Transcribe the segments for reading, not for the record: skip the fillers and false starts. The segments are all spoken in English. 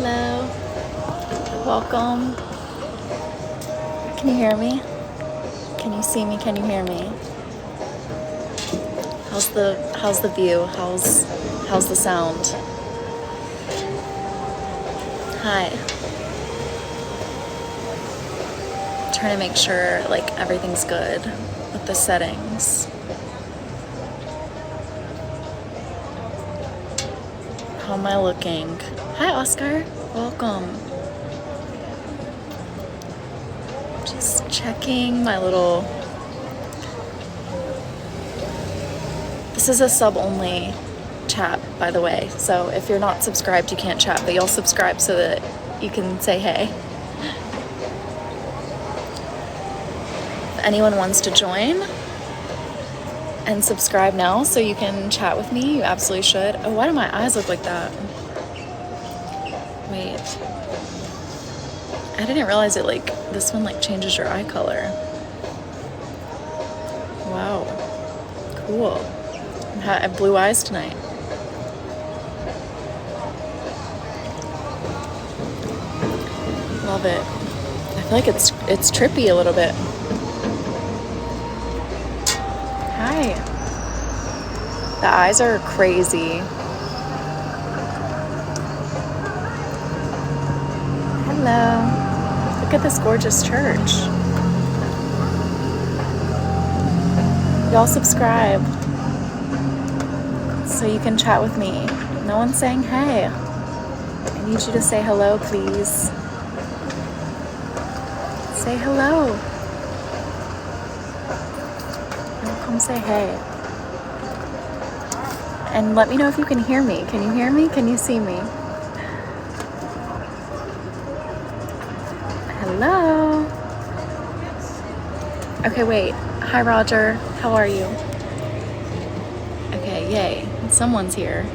Hello. Welcome. Can you hear me? Can you see me? Can you hear me? How's the view? How's the sound? Hi. Trying to make sure like everything's good with the settings. How am I looking? Hi Oscar. Welcome. Just checking my little... This is a sub-only chat, by the way. So if you're not subscribed, you can't chat, but you'll subscribe so that you can say hey. If anyone wants to join and subscribe now so you can chat with me, you absolutely should. Oh, why do my eyes look like that? Wait. I didn't realize it, like, this one, like, changes your eye color. Wow. Cool. I have blue eyes tonight. Love it. I feel like it's trippy a little bit. Hi. The eyes are crazy. Hello. Look at this gorgeous church. Y'all subscribe so you can chat with me. No one's saying hey. I need you to say hello, please. Say hello. Come say hey. And let me know if you can hear me. Can you hear me? Can you see me? Hello. Okay, wait. Hi, Roger. How are you? Okay, yay. Someone's here.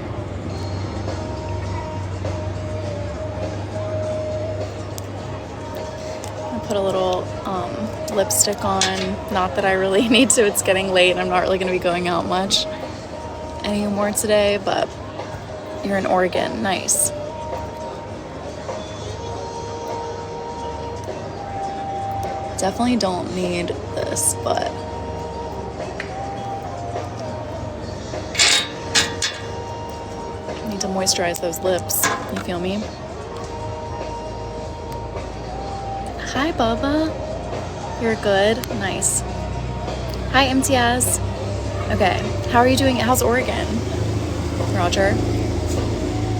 I'll put a little lipstick on. Not that I really need to. It's getting late and I'm not really going to be going out much anymore today, but you're in Oregon. Nice. Definitely don't need this, but I need to moisturize those lips. You feel me? Hi, Bubba. You're good? Nice. Hi, Imtiaz. Okay, how are you doing? How's Oregon? Roger.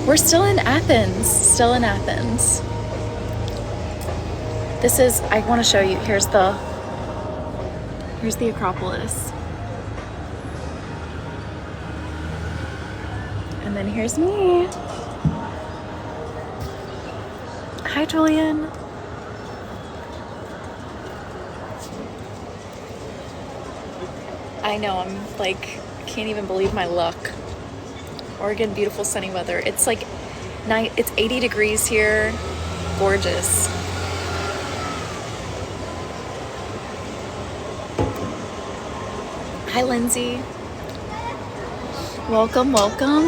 We're still in Athens. Still in Athens. This is, I want to show you, here's the Acropolis. And then here's me. Hi, Julian. I know, I'm like, can't even believe my luck. Oregon, beautiful sunny weather. It's like night, it's 80 degrees here. Gorgeous. Hi, Lindsay. Welcome, welcome.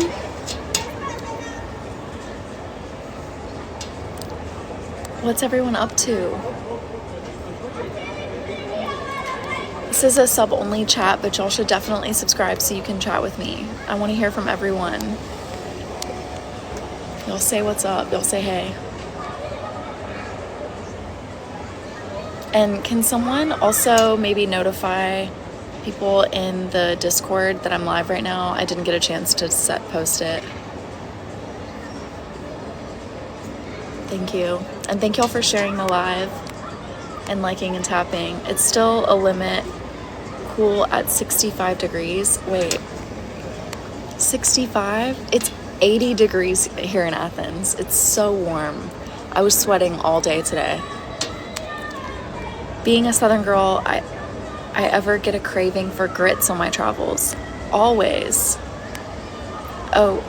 What's everyone up to? This is a sub-only chat, but y'all should definitely subscribe so you can chat with me. I want to hear from everyone. Y'all say what's up. Y'all say hey. And can someone also maybe notify people in the Discord that I'm live right now? I didn't get a chance to post it. Thank you. And thank y'all for sharing the live and liking and tapping. It's still a limit. Cool at 65 degrees. Wait. 65? It's 80 degrees here in Athens. It's so warm. I was sweating all day today. Being a Southern girl, I ever get a craving for grits on my travels. Always. Oh,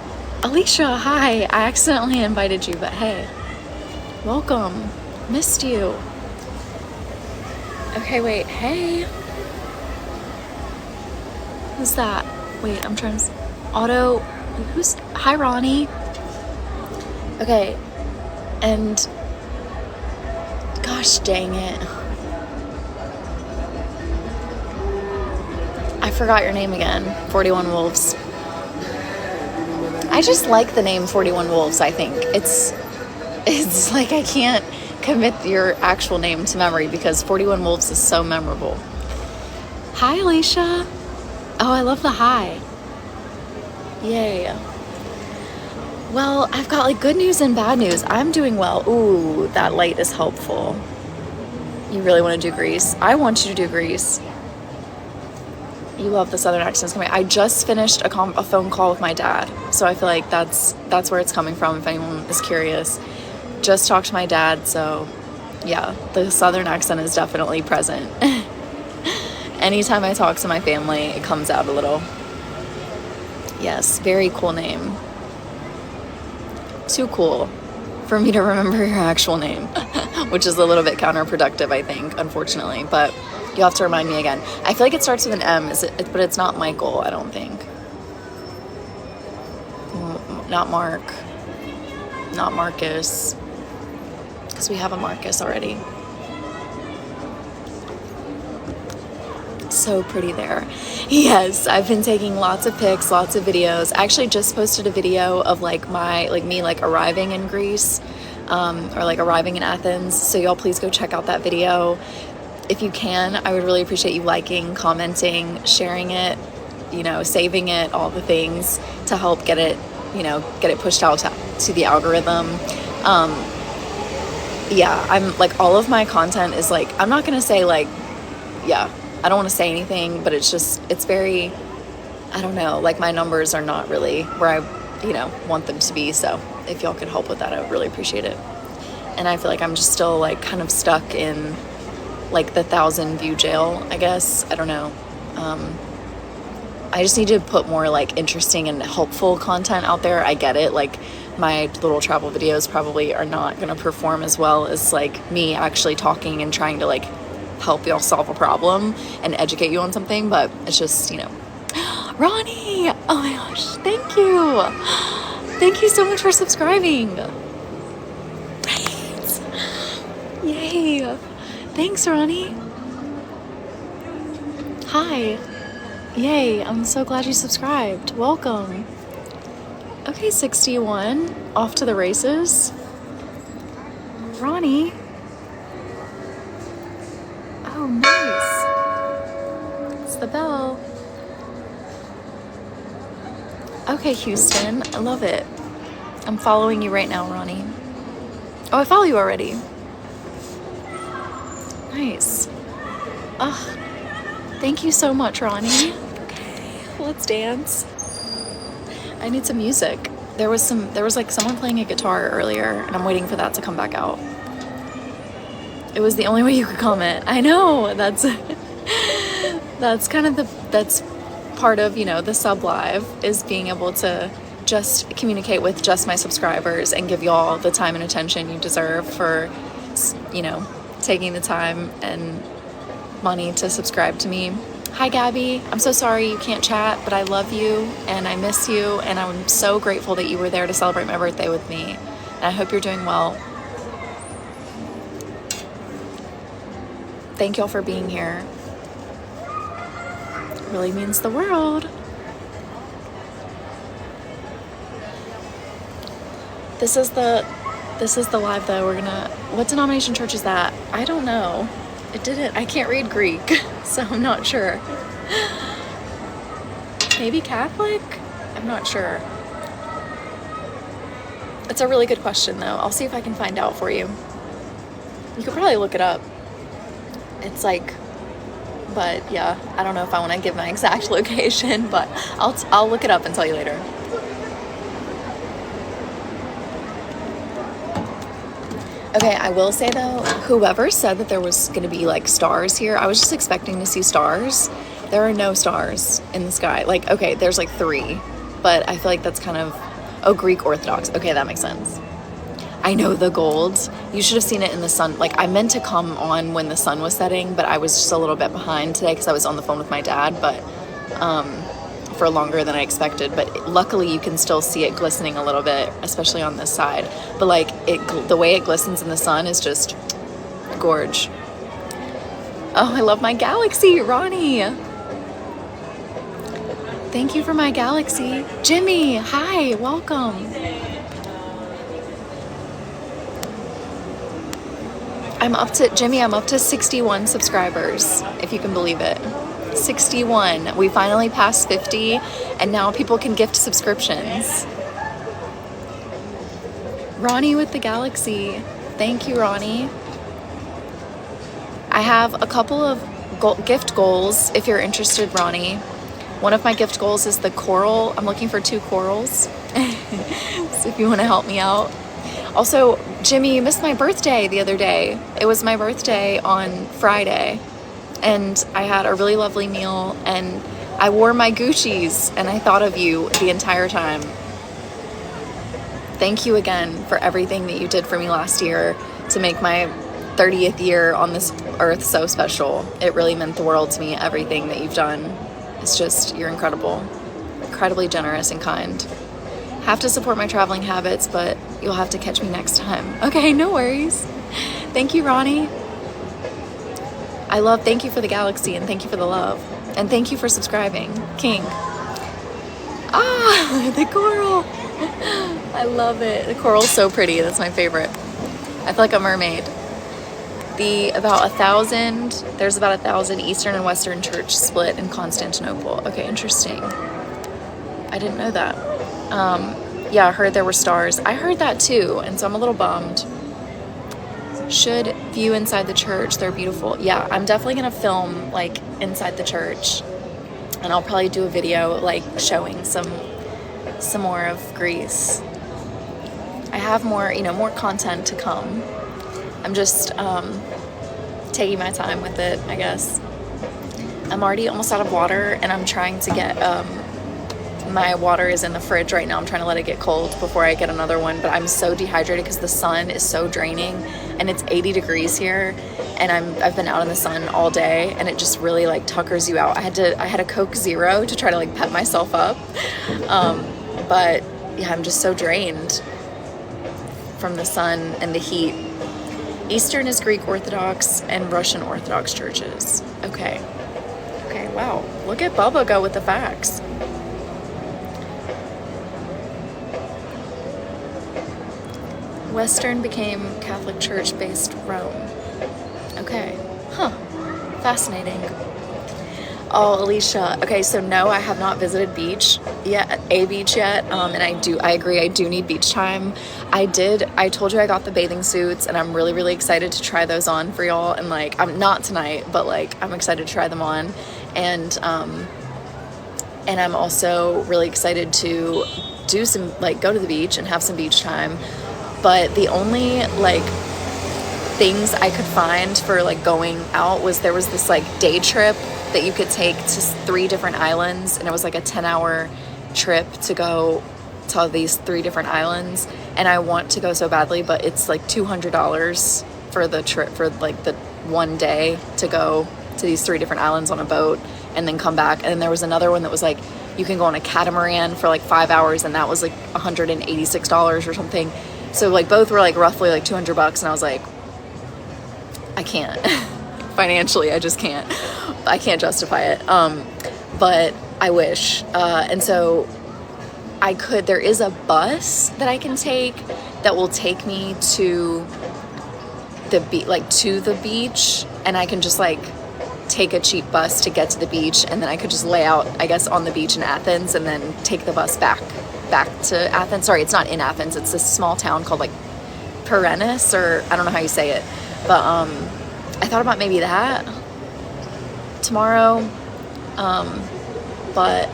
Alicia, hi. I accidentally invited you, but hey. Welcome. Missed you. Okay, wait. Hey. Who's that? Wait, I'm trying to... Hi, Ronnie. Okay. And gosh dang it, I forgot your name again. 41 Wolves. I just like the name 41 Wolves. I think it's like I can't commit your actual name to memory because 41 Wolves is so memorable. Hi, Alicia. Oh, I love the hi. Yay. Well, I've got like good news and bad news. I'm doing well. Ooh, that light is helpful. You really want to do Greece? I want you to do Greece. You love the Southern accents coming. I just finished a phone call with my dad, so I feel like that's where it's coming from. If anyone is curious, just talked to my dad. So, yeah, the Southern accent is definitely present. Anytime I talk to my family, it comes out a little. Yes, very cool name. Too cool for me to remember your actual name, which is a little bit counterproductive, I think, unfortunately. But you'll have to remind me again. I feel like it starts with an M, but it's not Michael, I don't think. Not Mark. Not Marcus. Because we have a Marcus already. So pretty there. Yes, I've been taking lots of pics, lots of videos. I actually just posted a video of me arriving in Greece, or like arriving in Athens. So y'all please go check out that video. If you can, I would really appreciate you liking, commenting, sharing it, saving it, all the things to help get it pushed out to the algorithm. Yeah, I'm like, all of my content is like, I'm not going to say like, yeah, I don't want to say anything, but it's very, I don't know, like my numbers are not really where I, want them to be. So if y'all could help with that, I would really appreciate it. And I feel like I'm just still like kind of stuck in like the 1,000 view jail, I guess. I don't know. I just need to put more like interesting and helpful content out there. I get it. Like my little travel videos probably are not going to perform as well as like me actually talking and trying to like help y'all solve a problem and educate you on something. But it's just, Ronnie, oh my gosh, thank you. Thank you so much for subscribing. Right. Yay. Thanks, Ronnie. Hi. Yay, I'm so glad you subscribed. Welcome. Okay, 61. Off to the races. Ronnie. Oh, nice. It's the bell. Okay, Houston. I love it. I'm following you right now, Ronnie. Oh, I follow you already. Nice. Ugh. Thank you so much, Ronnie. Okay, let's dance. I need some music. There was like someone playing a guitar earlier, and I'm waiting for that to come back out. It was the only way you could comment. I know, that's kind of that's part of, the sub live, is being able to just communicate with just my subscribers and give y'all the time and attention you deserve for, taking the time and money to subscribe to me. Hi, Gabby. I'm so sorry you can't chat, but I love you and I miss you, and I'm so grateful that you were there to celebrate my birthday with me. And I hope you're doing well. Thank y'all for being here. It really means the world. This is the live though. What denomination church is that? I don't know. I can't read Greek, so I'm not sure. Maybe Catholic? I'm not sure. It's a really good question though. I'll see if I can find out for you. You could probably look it up. It's like, but yeah, I don't know if I want to give my exact location, but I'll look it up and tell you later. Okay, I will say though, whoever said that there was going to be like stars here, I was just expecting to see stars. There are no stars in the sky. Like, okay, there's like 3, but I feel like that's kind of, Greek Orthodox. Okay, that makes sense. I know the gold. You should have seen it in the sun. Like, I meant to come on when the sun was setting, but I was just a little bit behind today because I was on the phone with my dad. But for longer than I expected, but luckily you can still see it glistening a little bit, especially on this side. But like the way it glistens in the sun is just gorge. Oh, I love my Galaxy, Ronnie. Thank you for my Galaxy. Jimmy, hi, welcome. I'm up to 61 subscribers, if you can believe it. 61. We finally passed 50, and now people can gift subscriptions. Ronnie with the Galaxy. Thank you, Ronnie. I have a couple of gift goals if you're interested, Ronnie. One of my gift goals is the coral. I'm looking for 2 corals. So if you want to help me out. Also, Jimmy, you missed my birthday the other day. It was my birthday on Friday, and I had a really lovely meal, and I wore my Gucci's, and I thought of you the entire time. Thank you again for everything that you did for me last year to make my 30th year on this earth so special. It really meant the world to me, everything that you've done. It's just, you're incredible. Incredibly generous and kind. Have to support my traveling habits, but you'll have to catch me next time. Okay, no worries. Thank you, Ronnie. Thank you for the Galaxy, and thank you for the love. And thank you for subscribing, King. Ah, the coral. I love it. The coral's so pretty. That's my favorite. I feel like a mermaid. There's about 1,000 Eastern and Western church split in Constantinople. Okay, interesting. I didn't know that. Yeah, I heard there were stars. I heard that too, and so I'm a little bummed. Should view inside the church. They're beautiful. Yeah, I'm definitely gonna film like inside the church, and I'll probably do a video like showing some more of Greece. I have more content to come. I'm just taking my time with it, I guess. I'm already almost out of water, and I'm trying to get my water is in the fridge right now. I'm trying to let it get cold before I get another one, but I'm so dehydrated because the sun is so draining, and it's 80 degrees here, and I've been out in the sun all day, and it just really like tuckers you out. I had a Coke Zero to try to like pep myself up, but yeah, I'm just so drained from the sun and the heat. Eastern is Greek Orthodox and Russian Orthodox churches. Okay, wow, look at Bubba go with the facts. Western became Catholic Church-based Rome. Okay, fascinating. Oh, Alicia. Okay, so no, I have not visited a beach yet, and I agree, I do need beach time. I told you I got the bathing suits, and I'm really, really excited to try those on for y'all, and like, I'm not tonight, but like, I'm excited to try them on, and I'm also really excited to do some, like, go to the beach and have some beach time. But the only like things I could find for like going out there was this like day trip that you could take to 3 different islands, and it was like a 10-hour trip to go to these 3 different islands, and I want to go so badly, but it's like $200 for the trip, for like the one day to go to these 3 different islands on a boat and then come back. And then there was another one that was like you can go on a catamaran for like 5 hours, and that was like $186 or something. So like both were like roughly like $200, and I was like, I can't. Financially, I just can't. I can't justify it. But I wish. And so there is a bus that I can take that will take me to the beach, and I can just like take a cheap bus to get to the beach, and then I could just lay out, I guess, on the beach in Athens, and then take the bus back to Athens. Sorry, it's not in Athens. It's this small town called like Perennis, or I don't know how you say it. But I thought about maybe that tomorrow. But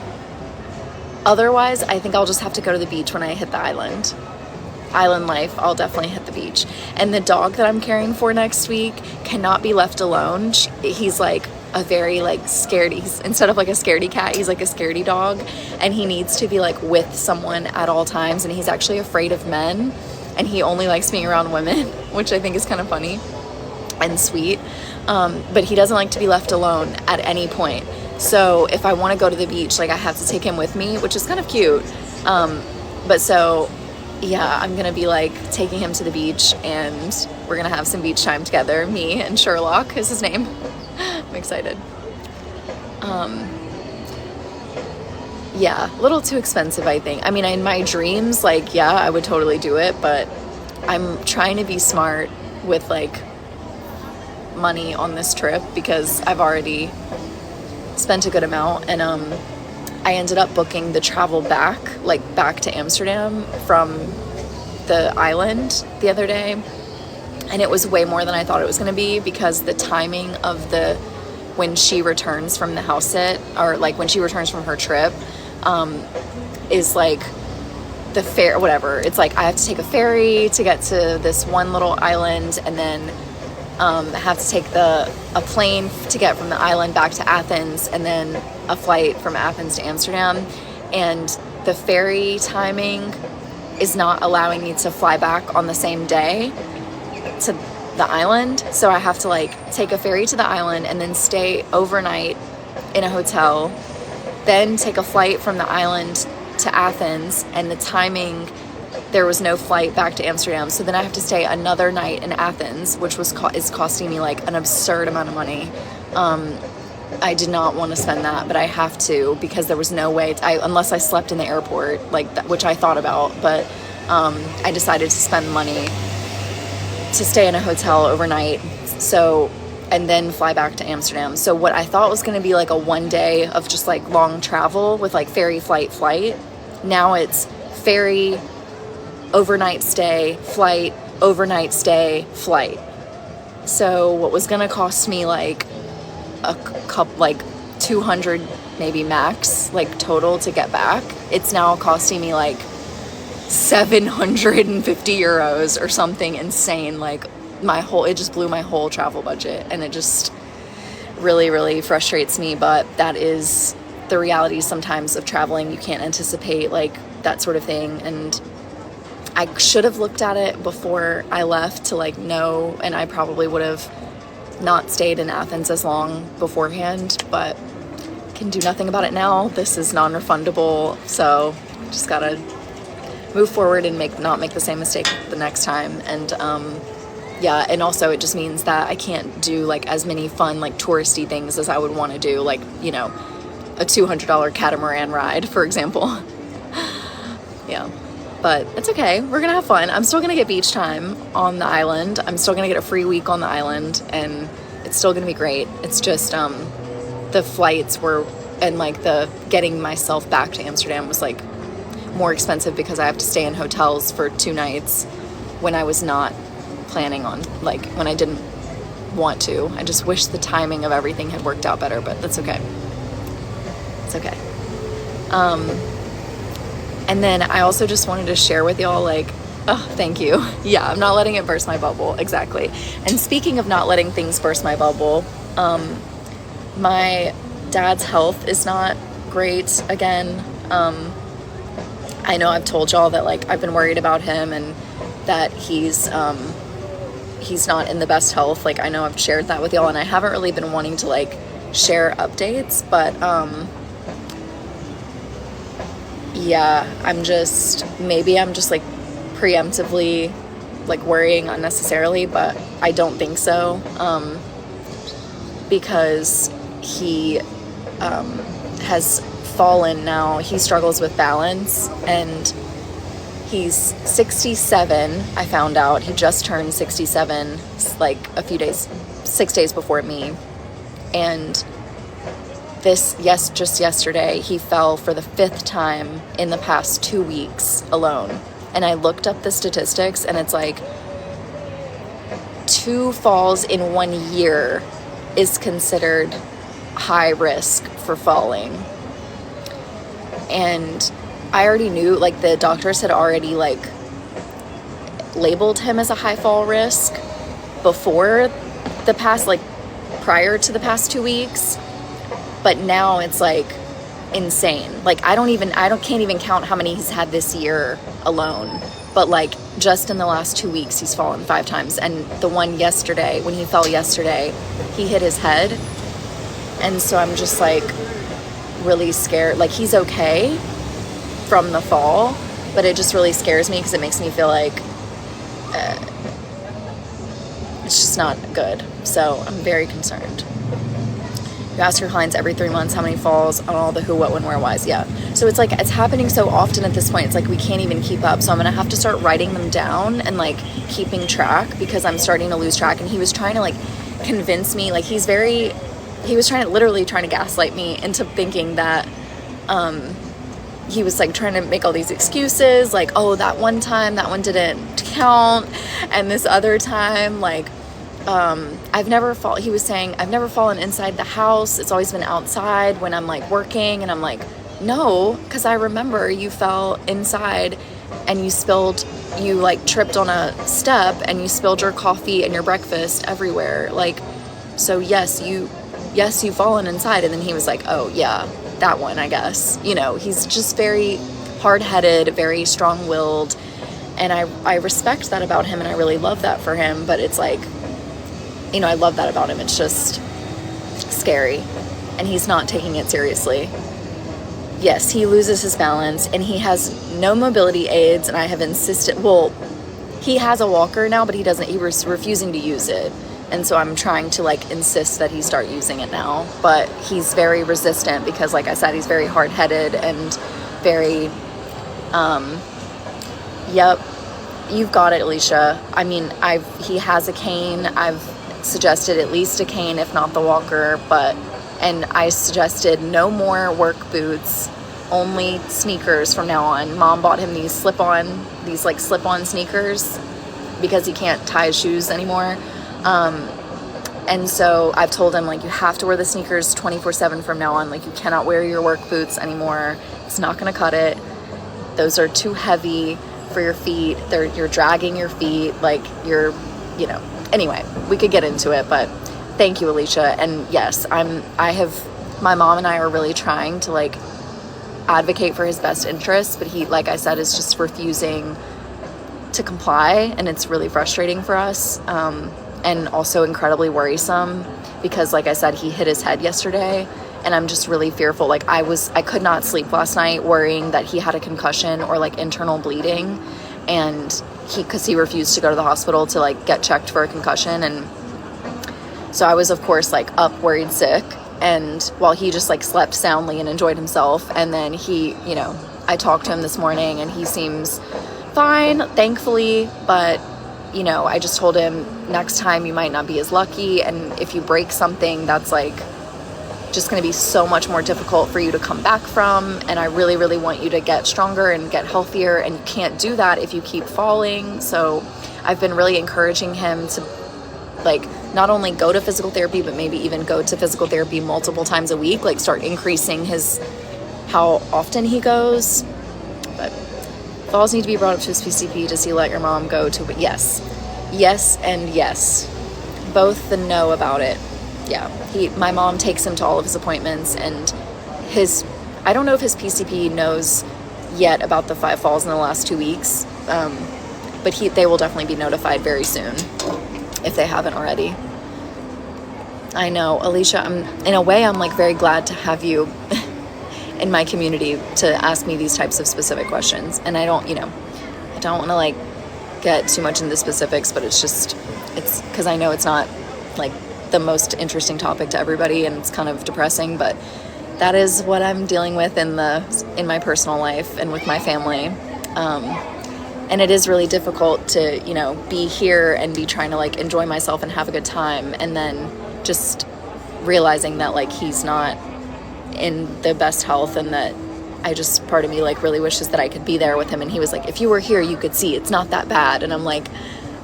otherwise, I think I'll just have to go to the beach when I hit the island. Island life, I'll definitely hit the beach. And the dog that I'm caring for next week cannot be left alone. He's like a very like scaredy, instead of like a scaredy cat, he's like a scaredy dog, and he needs to be like with someone at all times, and he's actually afraid of men, and he only likes being around women, which I think is kind of funny and sweet. But he doesn't like to be left alone at any point. So if I want to go to the beach, like I have to take him with me, which is kind of cute. But so yeah, I'm gonna be like taking him to the beach, and we're gonna have some beach time together. Me and Sherlock is his name. I'm excited. Yeah, a little too expensive, I think. I mean, in my dreams, like, yeah, I would totally do it, but I'm trying to be smart with like money on this trip because I've already spent a good amount, and I ended up booking the travel back to Amsterdam from the island the other day, and it was way more than I thought it was going to be because the timing of when she returns from the house sit, or like when she returns from her trip, is like the fair, whatever. It's like I have to take a ferry to get to this one little island, and then have to take a plane to get from the island back to Athens, and then a flight from Athens to Amsterdam. And the ferry timing is not allowing me to fly back on the same day to the island. So I have to like take a ferry to the island and then stay overnight in a hotel, then take a flight from the island to Athens, and the timing, there was no flight back to Amsterdam. So then I have to stay another night in Athens, which is costing me like an absurd amount of money. I did not want to spend that, but I have to because there was no way unless I slept in the airport, like that, which I thought about, but I decided to spend money to stay in a hotel overnight. So, and then fly back to Amsterdam. So what I thought was going to be like a one day of just like long travel with like ferry, flight. Now it's ferry, overnight stay, flight, overnight stay, flight. So what was going to cost me like a couple, like 200 maybe max, like total to get back, it's now costing me like 750 euros or something insane. Like it just blew my whole travel budget, and it just really, really frustrates me. But that is the reality sometimes of traveling. You can't anticipate like that sort of thing, and I should have looked at it before I left to like know, and I probably would have not stayed in Athens as long beforehand, but can do nothing about it now. This is non-refundable, so just gotta move forward and not make the same mistake the next time. And yeah, and also it just means that I can't do like as many fun like touristy things as I would want to do, like, you know, a $200 catamaran ride, for example. Yeah, but it's okay, we're gonna have fun. I'm still gonna get beach time on the island, I'm still gonna get a free week on the island, and it's still gonna be great. It's just the flights were, and like the getting myself back to Amsterdam was like more expensive because I have to stay in hotels for 2 nights when I was not planning on, like when I didn't want to. I just wish the timing of everything had worked out better, but that's okay. It's okay. And then I also just wanted to share with y'all, like, oh, thank you. Yeah, I'm not letting it burst my bubble. Exactly. And speaking of not letting things burst my bubble, my dad's health is not great again. I know I've told y'all that like I've been worried about him and that he's not in the best health. Like I know I've shared that with y'all, and I haven't really been wanting to like share updates, but yeah, I'm just like preemptively like worrying unnecessarily, but I don't think so, because he has fallen now. He struggles with balance, and he's 67. I found out he just turned 67 like just 6 days before me, and just yesterday he fell for the 5th time in the past 2 weeks alone. And I looked up the statistics, and it's like 2 falls in 1 year is considered high risk for falling. And I already knew, like the doctors had already like labeled him as a high fall risk before the past, like prior to the past 2 weeks, but now it's like insane. Like I can't even count how many he's had this year alone, but like just in the last 2 weeks he's fallen 5 times. And the one yesterday, when he fell yesterday, he hit his head And so I'm just like really scared. Like, he's okay from the fall, but it just really scares me because it makes me feel like it's just not good. So I'm very concerned. You ask your clients every 3 months how many falls on all the who, what, when, where, whys. Yeah. So it's like, it's happening so often at this point. It's like we can't even keep up. So I'm going to have to start writing them down and like keeping track, because I'm starting to lose track. And he was trying to like convince me, like he was literally trying to gaslight me into thinking that he was like trying to make all these excuses, like, oh, that one time, that one didn't count, and this other time, like, he was saying, I've never fallen inside the house, it's always been outside when I'm like working. And I'm like, no, because I remember you fell inside and you like tripped on a step and you spilled your coffee and your breakfast everywhere. Like, so yes, you've fallen inside. And then he was like, oh yeah, that one, I guess. You know, he's just very hard-headed, very strong-willed, and I respect that about him, and I really love that for him. But it's like, you know, I love that about him. It's just scary, and he's not taking it seriously. Yes, he loses his balance, and he has no mobility aids, and I have insisted, well, he has a walker now, but he was refusing to use it. And so I'm trying to like insist that he start using it now, but he's very resistant because, like I said, he's very hard-headed and very, yep, you've got it, Alicia. I mean, he has a cane. I've suggested at least a cane, if not the walker, and I suggested no more work boots, only sneakers from now on. Mom bought him these slip-on sneakers because he can't tie his shoes anymore. And so I've told him, like, you have to wear the sneakers 24/7 from now on. Like, you cannot wear your work boots anymore. It's not going to cut it. Those are too heavy for your feet. You're dragging your feet. Like, anyway, we could get into it, but thank you, Alicia. And yes, my mom and I are really trying to like advocate for his best interests, but he, like I said, is just refusing to comply, and it's really frustrating for us, and also incredibly worrisome because, like I said, he hit his head yesterday, and I'm just really fearful. Like, I could not sleep last night worrying that he had a concussion or like internal bleeding, and because he refused to go to the hospital to like get checked for a concussion. And so I was, of course, like up, worried, sick, and while he just like slept soundly and enjoyed himself. And then I talked to him this morning, and he seems fine, thankfully, but I just told him next time you might not be as lucky, and if you break something, that's like just going to be so much more difficult for you to come back from, and I really, really want you to get stronger and get healthier, and you can't do that if you keep falling. So I've been really encouraging him to like not only go to physical therapy, but maybe even go to physical therapy multiple times a week, like start increasing how often he goes. But falls need to be brought up to his PCP. Does he let your mom go to? But yes, and yes, both the no about it. Yeah, my mom takes him to all of his appointments, and I don't know if his PCP knows yet about the 5 falls in the last 2 weeks, but they will definitely be notified very soon if they haven't already. I know, Alicia, in a way, I'm like very glad to have you in my community to ask me these types of specific questions. And I don't want to like get too much into specifics, but it's because I know it's not like the most interesting topic to everybody, and it's kind of depressing, but that is what I'm dealing with in my personal life and with my family. And it is really difficult to, be here and be trying to like enjoy myself and have a good time, and then just realizing that like he's not in the best health, and that part of me like really wishes that I could be there with him. And he was like, if you were here, you could see it's not that bad. And I'm like,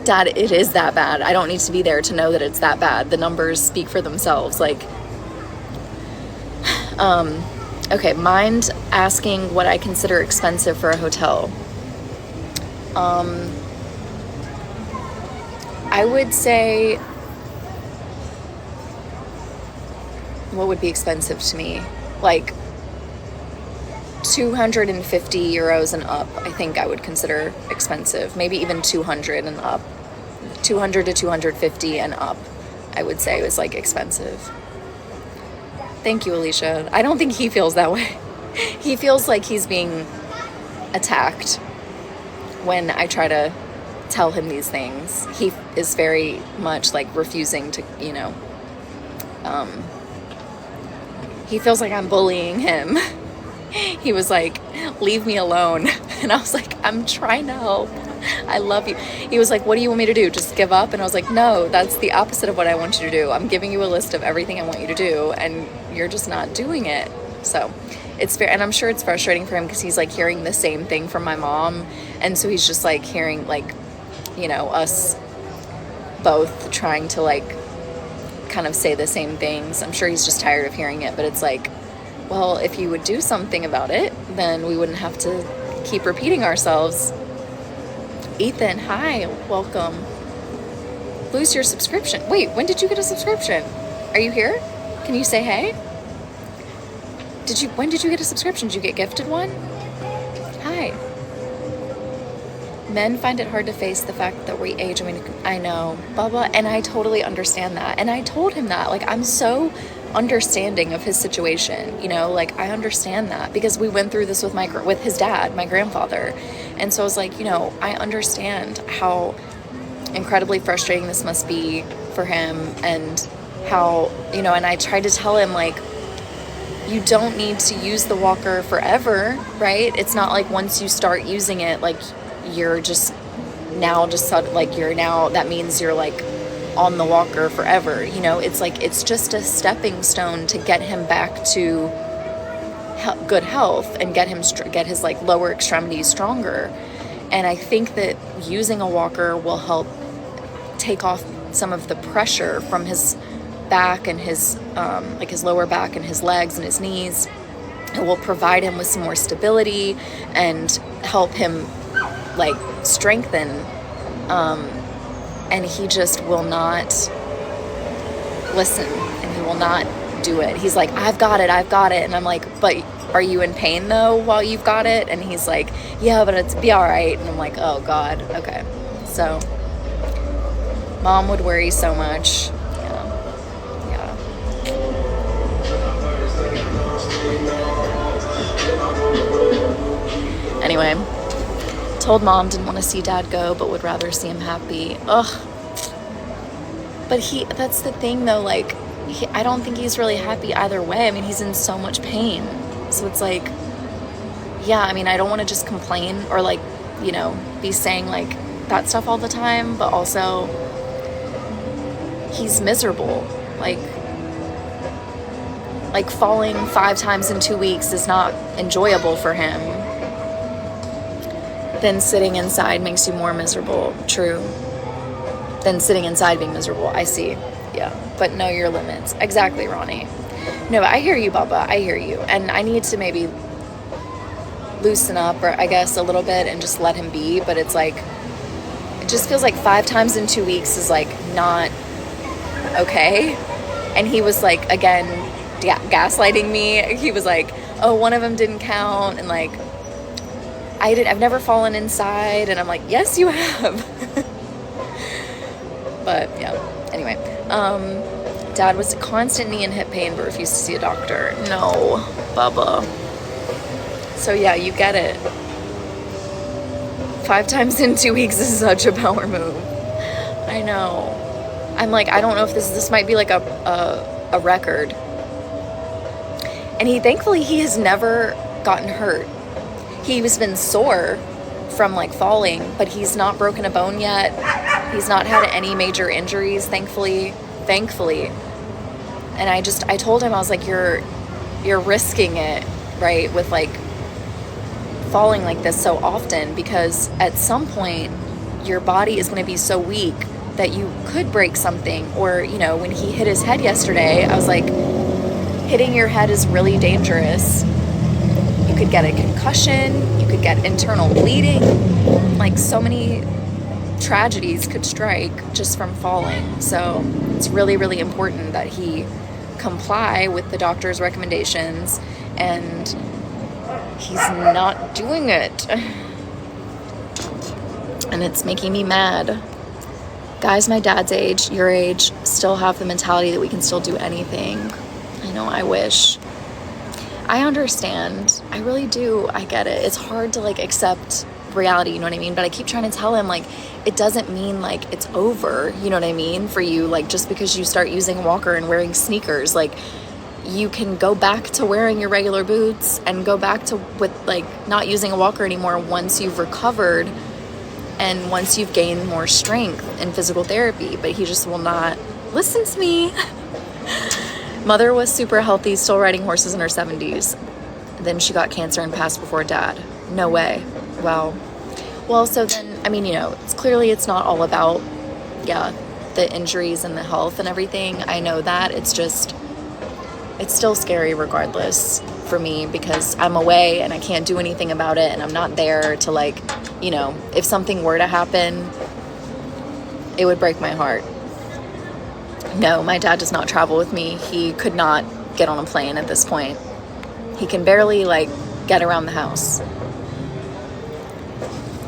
Dad, it is that bad. I don't need to be there to know that it's that bad. The numbers speak for themselves. Like, okay, mind asking what I consider expensive for a hotel. I would say, what would be expensive to me? Like 250 euros and up, I think I would consider expensive. Maybe even 200 and up. 200 to 250 and up, I would say was like expensive. Thank you, Alicia. I don't think he feels that way. He feels like he's being attacked when I try to tell him these things. He is very much like refusing to, he feels like I'm bullying him. He was like, leave me alone. And I was like, I'm trying to help. I love you. He was like, what do you want me to do? Just give up? And I was like, no, that's the opposite of what I want you to do. I'm giving you a list of everything I want you to do, and you're just not doing it. So it's fair. And I'm sure it's frustrating for him because he's like hearing the same thing from my mom. And so he's just like hearing like, us both trying to like kind of say the same things. I'm sure he's just tired of hearing it, but it's like, well, if you would do something about it, then we wouldn't have to keep repeating ourselves. Ethan, hi, welcome. Lose your subscription. Wait, when did you get a subscription? Are you here? Can you say hey? When did you get a subscription? Did you get gifted one? Hi. Men find it hard to face the fact that we age. I mean, I know, blah, blah, and I totally understand that. And I told him that, like, I'm so understanding of his situation, like, I understand that because we went through this with his dad, my grandfather. And so I was like, I understand how incredibly frustrating this must be for him, and how, and I tried to tell him, like, you don't need to use the walker forever, right? It's not like once you start using it, like, you're just now that means you're like on the walker forever. It's like, it's just a stepping stone to get him back to good health and get his like lower extremities stronger. And I think that using a walker will help take off some of the pressure from his back and his like his lower back and his legs and his knees. It will provide him with some more stability and help him like strengthen, and he just will not listen, and he will not do it. He's like, I've got it, and I'm like, but are you in pain though while you've got it? And he's like, yeah, but it's be all right. And I'm like, oh God, okay. So mom would worry so much. Yeah. Anyway, told mom didn't want to see dad go, but would rather see him happy. Ugh. But that's the thing though, like, I don't think he's really happy either way. I mean, he's in so much pain. So it's like, yeah, I mean, I don't want to just complain or like, be saying like that stuff all the time, but also he's miserable. Like falling 5 times in 2 weeks is not enjoyable for him. Then sitting inside makes you more miserable. True. Then sitting inside being miserable. I see. Yeah. But know your limits. Exactly, Ronnie. No, I hear you, Bubba. I hear you. And I need to maybe loosen up, or I guess a little bit, and just let him be. But it's like, it just feels like 5 times in 2 weeks is like not okay. And he was like, again, gaslighting me. He was like, oh, one of them didn't count. And like, I've never fallen inside. And I'm like, yes, you have. But yeah, anyway, dad was constant knee and hip pain, but refused to see a doctor. No, Bubba. So yeah, you get it. 5 times in 2 weeks is such a power move. I know. I'm like, I don't know if this might be like a record. And thankfully he has never gotten hurt. He's been sore from like falling, but he's not broken a bone yet. He's not had any major injuries, thankfully. And I told him, I was like, you're risking it, right, with like falling like this so often, because at some point your body is going to be so weak that you could break something. Or, when he hit his head yesterday, I was like, hitting your head is really dangerous. You could get a concussion, you could get internal bleeding, like so many tragedies could strike just from falling. So it's really, really important that he comply with the doctor's recommendations, and he's not doing it. And it's making me mad. Guys my dad's age, your age, still have the mentality that we can still do anything. I I wish. I understand. I really do. I get it. It's hard to like accept reality, you know what I mean? But I keep trying to tell him, like, it doesn't mean like it's over, you know what I mean, for you. Like, just because you start using a walker and wearing sneakers, like, you can go back to wearing your regular boots and go back to with like not using a walker anymore once you've recovered and once you've gained more strength in physical therapy. But he just will not listen to me. Mother was super healthy, still riding horses in her 70s. Then she got cancer and passed before dad. No way. Wow. Well, so then, I mean, it's clearly it's not all about, the injuries and the health and everything. I know that. It's just, it's still scary regardless for me because I'm away and I can't do anything about it and I'm not there to like, if something were to happen, it would break my heart. No, my dad does not travel with me. He could not get on a plane at this point. He can barely like get around the house.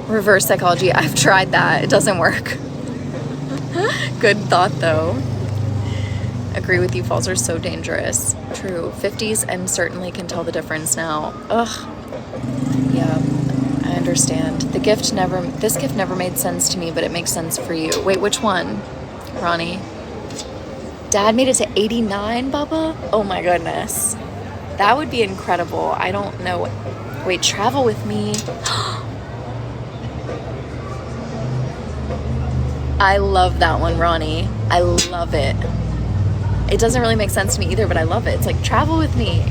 Reverse psychology, I've tried that. It doesn't work. Good thought though. Agree with you, falls are so dangerous. True. 50s and certainly can tell the difference now. Ugh. Yeah, I understand. This gift never made sense to me, but it makes sense for you. Wait, which one? Ronnie. Dad made it to 89, Bubba? Oh my goodness. That would be incredible. I don't know. Wait, travel with me. I love that one, Ronnie. I love it. It doesn't really make sense to me either, but I love it. It's like, travel with me.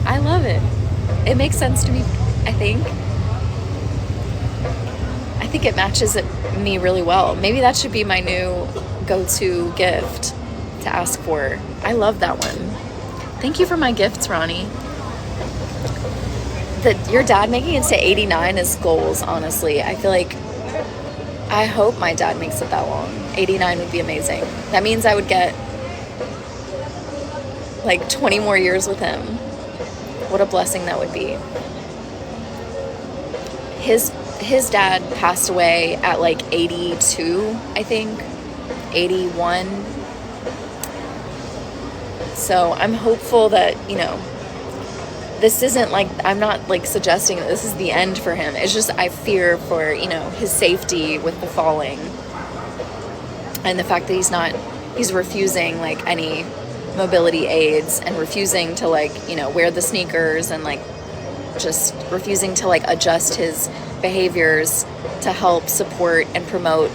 I love it. It makes sense to me, I think. I think it matches me really well. Maybe that should be my new go-to gift to ask for. I love that one. Thank you for my gifts, Ronnie. Your dad making it to 89 is goals, honestly. I hope my dad makes it that long. 89 would be amazing. That means I would get like 20 more years with him. What a blessing that would be. His dad passed away at like 82, I think. 81. So I'm hopeful that, this isn't like, I'm not like suggesting that this is the end for him. It's just I fear for, his safety with the falling. And the fact that he's refusing like any mobility aids and refusing to like, wear the sneakers and like just refusing to like adjust his behaviors to help support and promote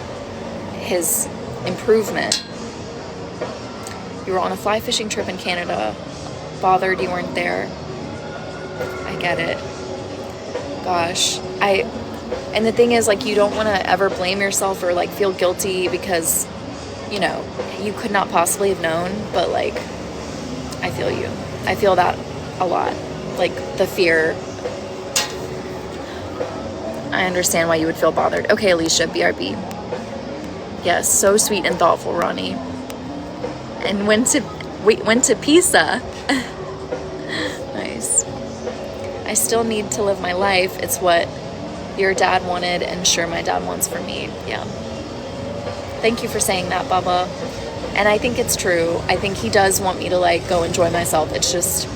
his improvement. You were on a fly fishing trip in Canada. Bothered you weren't there. I get it. Gosh. And the thing is, like, you don't want to ever blame yourself or, like, feel guilty because, you could not possibly have known. But, like, I feel you. I feel that a lot. Like, the fear. I understand why you would feel bothered. Okay, Alicia, BRB. Yes, so sweet and thoughtful, Ronnie. And went to Pisa. Nice. I still need to live my life. It's what your dad wanted and sure my dad wants for me. Yeah. Thank you for saying that, Bubba. And I think it's true. I think he does want me to like go enjoy myself. It's just,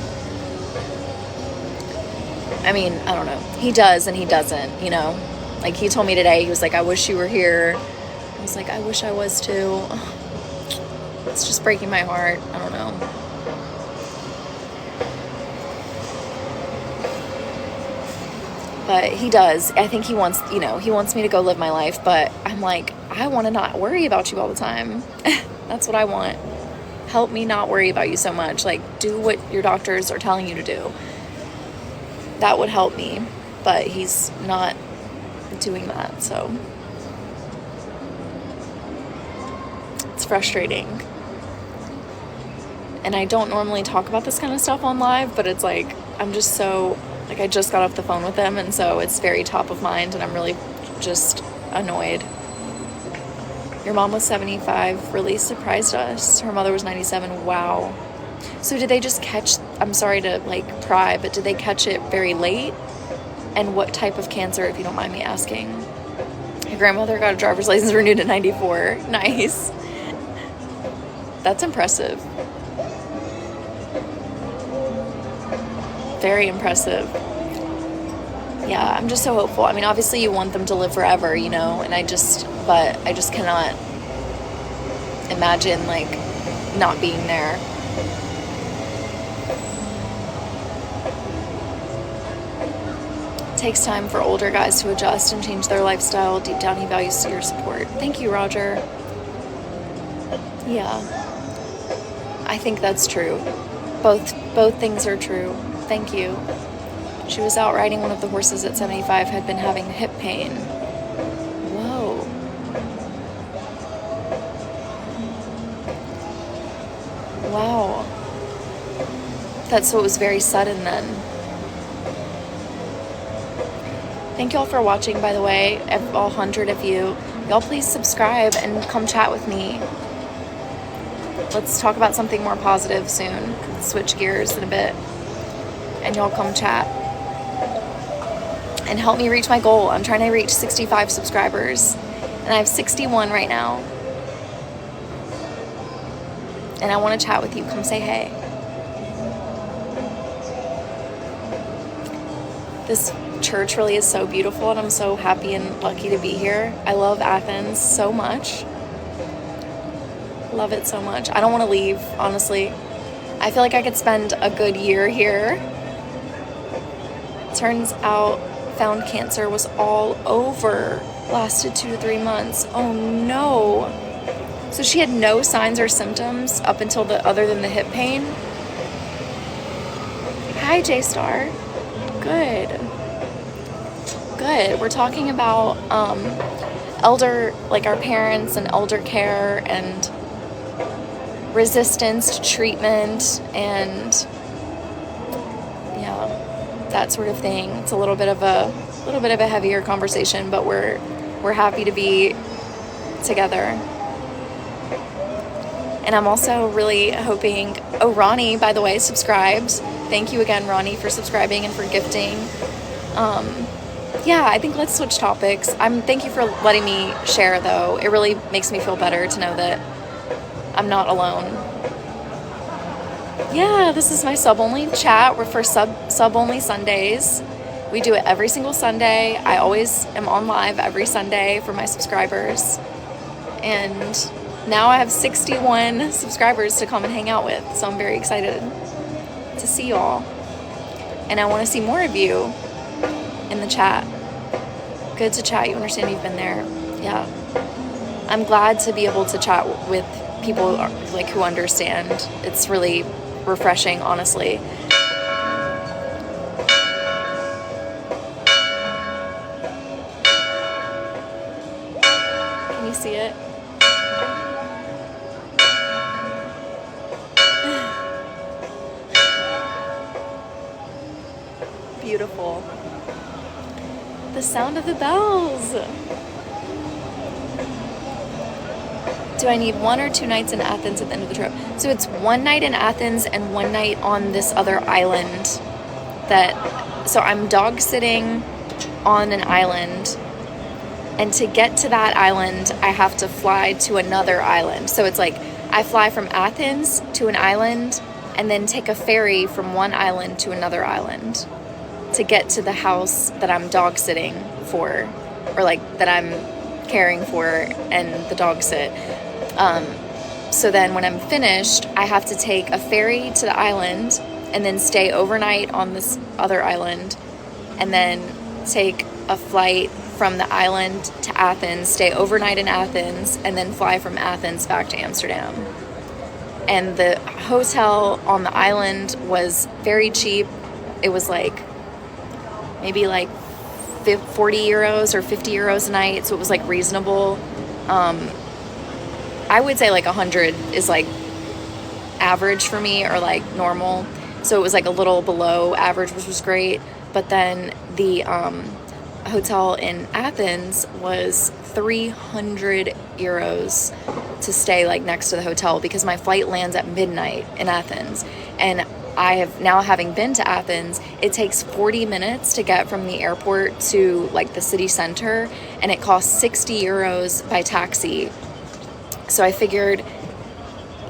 I mean, I don't know. He does and he doesn't, Like he told me today, he was like, I wish you were here. I was like, I wish I was too. It's just breaking my heart. I don't know. But he does. I think he wants, he wants me to go live my life. But I'm like, I want to not worry about you all the time. That's what I want. Help me not worry about you so much. Like, do what your doctors are telling you to do. That would help me. But he's not doing that, so. It's frustrating. And I don't normally talk about this kind of stuff on live, but it's like, I'm just so, like, I just got off the phone with them, and so it's very top of mind, and I'm really just annoyed. Your mom was 75, really surprised us. Her mother was 97, wow. So did they just catch, I'm sorry to, like, pry, but did they catch it very late? And what type of cancer, if you don't mind me asking? Your grandmother got a driver's license renewed in 94. Nice. That's impressive. Very impressive. Yeah, I'm just so hopeful. I mean, obviously you want them to live forever, you know, and I just cannot imagine, like, not being there. It takes time for older guys to adjust and change their lifestyle. Deep down, he values your support. Thank you, Roger. Yeah, I think that's true. Both things are true. Thank you. She was out riding one of the horses at 75, had been having hip pain. Whoa. Wow. So it was very sudden then. Thank y'all for watching, by the way, all 100 of you. Y'all please subscribe and come chat with me. Let's talk about something more positive soon. Switch gears in a bit. And y'all come chat. And help me reach my goal. I'm trying to reach 65 subscribers. And I have 61 right now. And I want to chat with you. Come say hey. This church really is so beautiful, and I'm so happy and lucky to be here. I love Athens so much. Love it so much. I don't want to leave, honestly. I feel like I could spend a good year here. Turns out found cancer was all over. Lasted 2 to 3 months. Oh no. So she had no signs or symptoms up until other than the hip pain. Hi, J-Star. Good. We're talking about elder, like our parents and elder care and resistance to treatment and yeah, that sort of thing. It's a little bit of a heavier conversation, but we're happy to be together. And I'm also really hoping, Ronnie, by the way, subscribed. Thank you again, Ronnie, for subscribing and for gifting. Yeah, I think let's switch topics. Thank you for letting me share, though. It really makes me feel better to know that I'm not alone. Yeah, this is my sub-only chat. We're for sub-only Sundays. We do it every single Sunday. I always am on live every Sunday for my subscribers. And now I have 61 subscribers to come and hang out with. So I'm very excited to see y'all. And I want to see more of you in the chat. Good to chat. You understand you've been there. Yeah. I'm glad to be able to chat with people like who understand. It's really refreshing, honestly. Can you see it? Beautiful. The sound of the bells. Do I need 1 or 2 nights in Athens at the end of the trip? So it's 1 night in Athens and 1 night on this other island so I'm dog sitting on an island, and to get to that island I have to fly to another island. So it's like I fly from Athens to an island and then take a ferry from one island to another island to get to the house that I'm dog sitting for, or like that I'm caring for and the dog sit. So then when I'm finished, I have to take a ferry to the island and then stay overnight on this other island, and then take a flight from the island to Athens, stay overnight in Athens, and then fly from Athens back to Amsterdam. And the hotel on the island was very cheap. It was like maybe like 40 euros or 50 euros a night, so it was like reasonable. I would say like 100 is like average for me, or like normal. So it was like a little below average, which was great. But then the hotel in Athens was 300 euros to stay like next to the hotel, because my flight lands at midnight in Athens. And I have now, having been to Athens, it takes 40 minutes to get from the airport to like the city center, and it costs 60 euros by taxi. So I figured,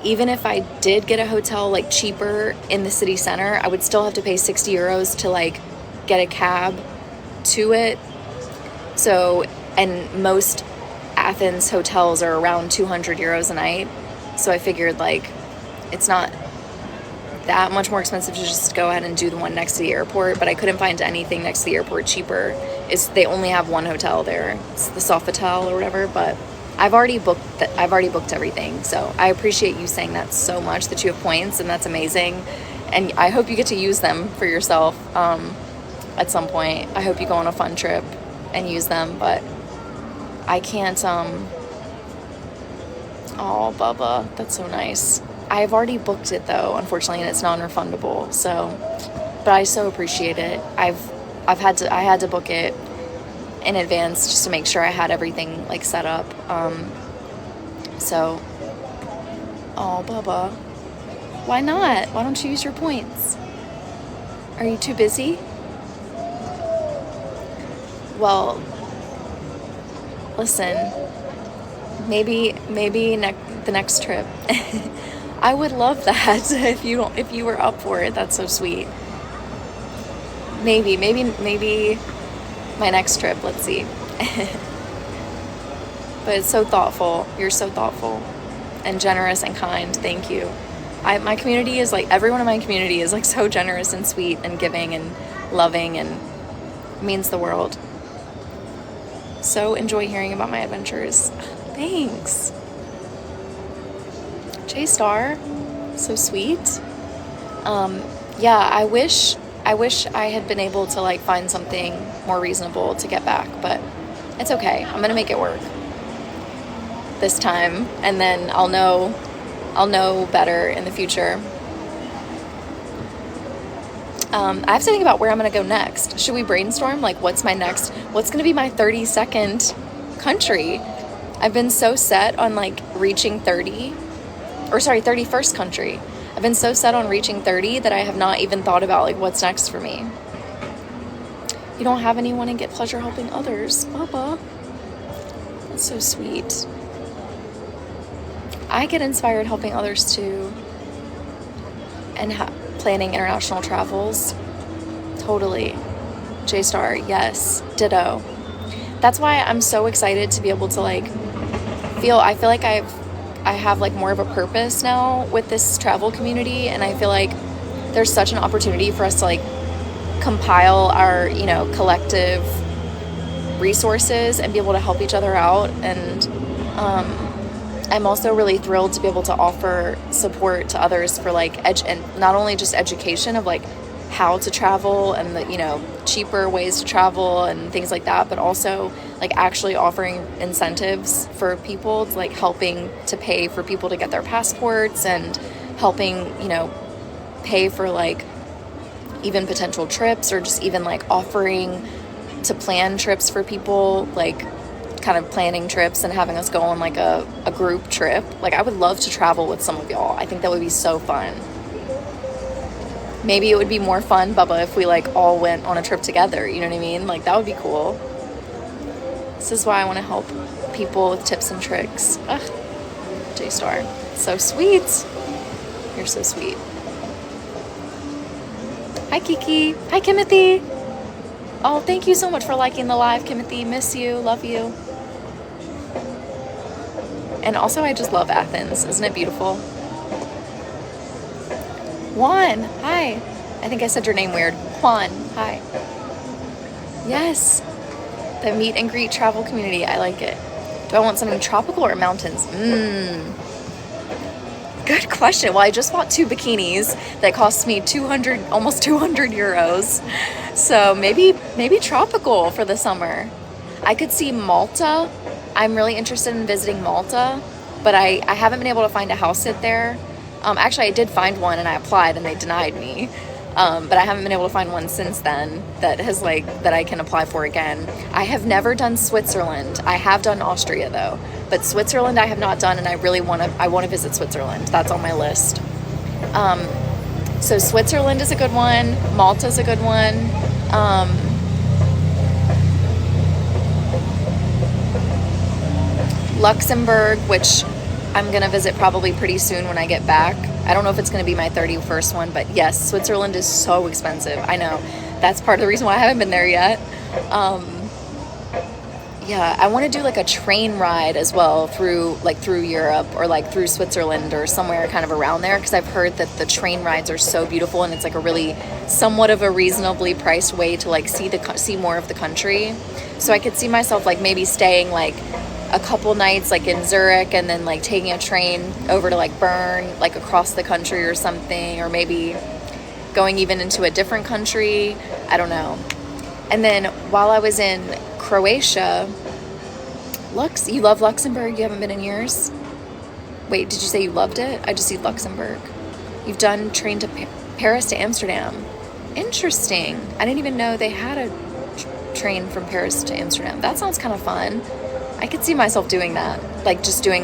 even if I did get a hotel like cheaper in the city center, I would still have to pay 60 euros to like get a cab to it. So, and most Athens hotels are around 200 euros a night. So I figured like it's not that much more expensive to just go ahead and do the one next to the airport, but I couldn't find anything next to the airport cheaper. They only have one hotel there. It's the Sofitel or whatever, but I've already booked everything. So I appreciate you saying that so much, that you have points, and that's amazing. And I hope you get to use them for yourself at some point. I hope you go on a fun trip and use them, but I can't oh, Bubba, that's so nice. I've already booked it though, unfortunately, and it's non-refundable. So, but I so appreciate it. I had to book it in advance just to make sure I had everything like set up. So, oh, Bubba, why not? Why don't you use your points? Are you too busy? Well, listen, maybe the next trip. I would love that if you were up for it. That's so sweet. Maybe my next trip. Let's see. But it's so thoughtful. You're so thoughtful and generous and kind. Thank you. My community is like, everyone in my community is like so generous and sweet and giving and loving, and means the world. So enjoy hearing about my adventures. Thanks. J-Star, so sweet. Yeah, I wish I had been able to like find something more reasonable to get back, but it's okay. I'm gonna make it work this time, and then I'll know better in the future. I have to think about where I'm gonna go next. Should we brainstorm? Like, what's gonna be my 32nd country? I've been so set on like reaching 31st country. I've been so set on reaching 30 that I have not even thought about like what's next for me. You don't have anyone and get pleasure helping others, Bubba. That's so sweet. I get inspired helping others too, and planning international travels. Totally. J-Star, yes, ditto. That's why I'm so excited to be able to like I feel like I have like more of a purpose now with this travel community, and I feel like there's such an opportunity for us to like compile our, collective resources and be able to help each other out. And I'm also really thrilled to be able to offer support to others for like and not only just education of like how to travel and the cheaper ways to travel and things like that, but also like actually offering incentives for people, like helping to pay for people to get their passports, and helping pay for like even potential trips, or just even like offering to plan trips for people, like kind of planning trips and having us go on like a group trip. Like, I would love to travel with some of y'all. I think that would be so fun. Maybe it would be more fun, Bubba, if we like all went on a trip together, you know what I mean? Like, that would be cool. This is why I want to help people with tips and tricks. Ugh, J-Star, so sweet. You're so sweet. Hi, Kiki. Hi, Kimothy. Oh, thank you so much for liking the live, Kimothy. Miss you, love you. And also, I just love Athens. Isn't it beautiful? Juan, hi. I think I said your name weird. Juan, hi. Yes, the meet and greet travel community. I like it. Do I want something tropical or mountains? Good question. Well, I just bought 2 bikinis that cost me almost 200 euros. So maybe tropical for the summer. I could see Malta. I'm really interested in visiting Malta, but I haven't been able to find a house sit there. Actually, I did find one and I applied and they denied me. But I haven't been able to find one since then that I can apply for again. I have never done Switzerland. I have done Austria though, but Switzerland I have not done, and I want to visit Switzerland. That's on my list. So Switzerland is a good one. Malta's a good one. Luxembourg, which I'm gonna visit probably pretty soon when I get back. I don't know if it's gonna be my 31st one, but yes, Switzerland is so expensive. I know. That's part of the reason why I haven't been there yet. Yeah, I want to do like a train ride as well through Europe or like through Switzerland or somewhere kind of around there, because I've heard that the train rides are so beautiful, and it's like a really somewhat of a reasonably priced way to like see more of the country. So I could see myself like maybe staying like a couple nights like in Zurich, and then like taking a train over to like Bern, like across the country or something, or maybe going even into a different country. I don't know. And then while I was in Croatia, you love Luxembourg? You haven't been in years? Wait, did you say you loved it? I just see Luxembourg. You've done train to Paris to Amsterdam. Interesting. I didn't even know they had a train from Paris to Amsterdam. That sounds kind of fun. I could see myself doing that. Like just doing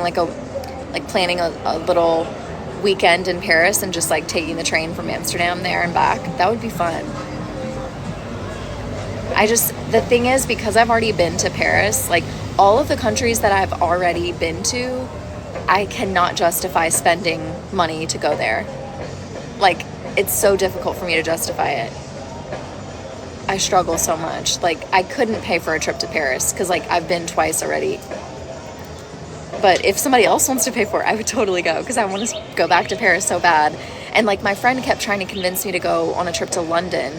planning a little weekend in Paris and just like taking the train from Amsterdam there and back. That would be fun. The thing is, because I've already been to Paris, like all of the countries that I've already been to, I cannot justify spending money to go there. Like, it's so difficult for me to justify it. I struggle so much. Like, I couldn't pay for a trip to Paris because, like, I've been twice already. But if somebody else wants to pay for it, I would totally go because I want to go back to Paris so bad. And, like, my friend kept trying to convince me to go on a trip to London.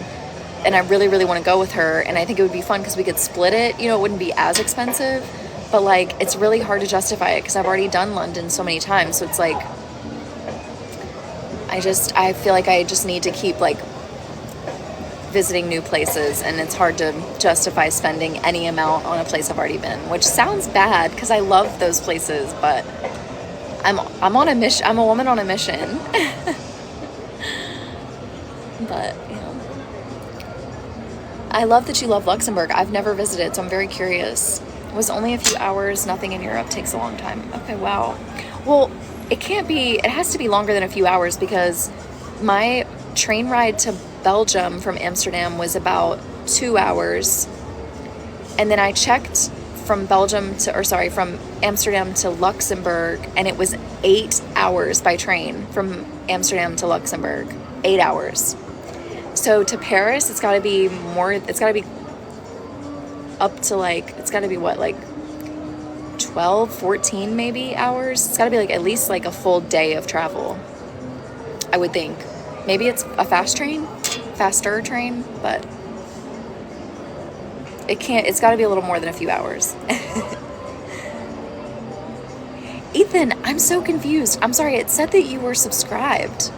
And I really, really want to go with her. And I think it would be fun because we could split it. You know, it wouldn't be as expensive. But, like, it's really hard to justify it because I've already done London so many times. So it's like, I feel like I just need to keep, like, visiting new places. And it's hard to justify spending any amount on a place I've already been. Which sounds bad because I love those places. But I'm on a mission. I'm a woman on a mission. But, you know. I love that you love Luxembourg. I've never visited, so I'm very curious. It was only a few hours. Nothing in Europe takes a long time. Okay, wow. Well, it has to be longer than a few hours because my train ride to Belgium from Amsterdam was about 2 hours. And then I checked from Amsterdam to Luxembourg, and it was 8 hours by train from Amsterdam to Luxembourg. 8 hours. So to Paris, it's got to be up to like, it's got to be what, like 12, 14 maybe hours. It's got to be like at least like a full day of travel, I would think. Maybe it's a faster train, but it's got to be a little more than a few hours. Ethan, I'm so confused. I'm sorry, it said that you were subscribed.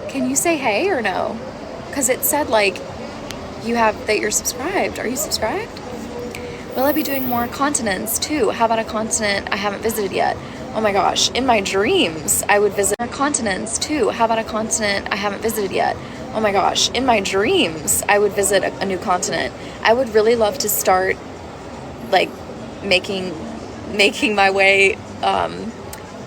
Can you say hey or no? Because it said like that you're subscribed. Are you subscribed? Will I be doing more continents too? How about a continent I haven't visited yet? Oh my gosh, in my dreams I would visit more continents too. How about a continent I haven't visited yet? Oh my gosh, in my dreams I would visit a new continent. I would really love to start like making my way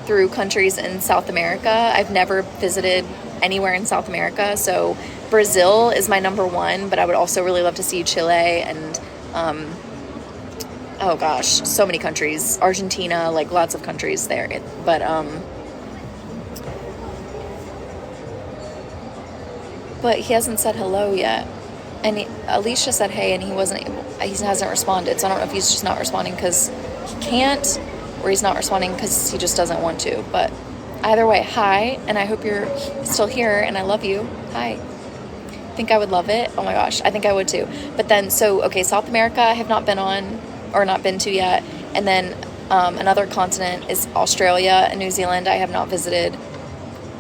through countries in South America. I've never visited anywhere in South America, so Brazil is my number one, but I would also really love to see Chile and oh gosh, so many countries. Argentina, like lots of countries there. But he hasn't said hello yet. And Alicia said hey, and he hasn't responded. So I don't know if he's just not responding because he can't, or he's not responding because he just doesn't want to. But either way, hi, and I hope you're still here, and I love you. Hi. Think I would love it? Oh my gosh, I think I would too. But then, South America I have not been on, or not been to yet. And then another continent is Australia and New Zealand. I have not visited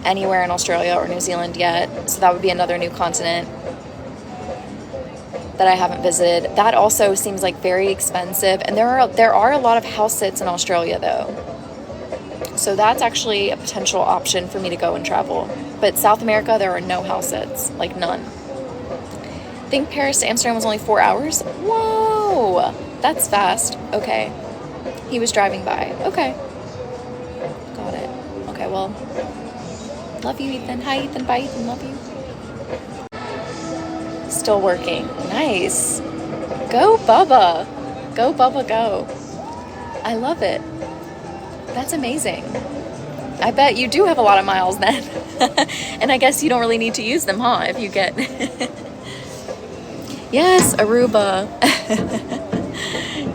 anywhere in Australia or New Zealand yet. So that would be another new continent that I haven't visited. That also seems like very expensive. And there are a lot of house sits in Australia though. So that's actually a potential option for me to go and travel. But South America, there are no house sits, like none. I think Paris to Amsterdam was only 4 hours. Whoa, that's fast. Okay. He was driving by. Okay. Got it. Okay, well, love you, Ethan. Hi, Ethan. Bye, Ethan. Love you. Still working. Nice. Go, Bubba. Go, Bubba, go. I love it. That's amazing. I bet you do have a lot of miles then. And I guess you don't really need to use them, huh? If you get... Yes, Aruba.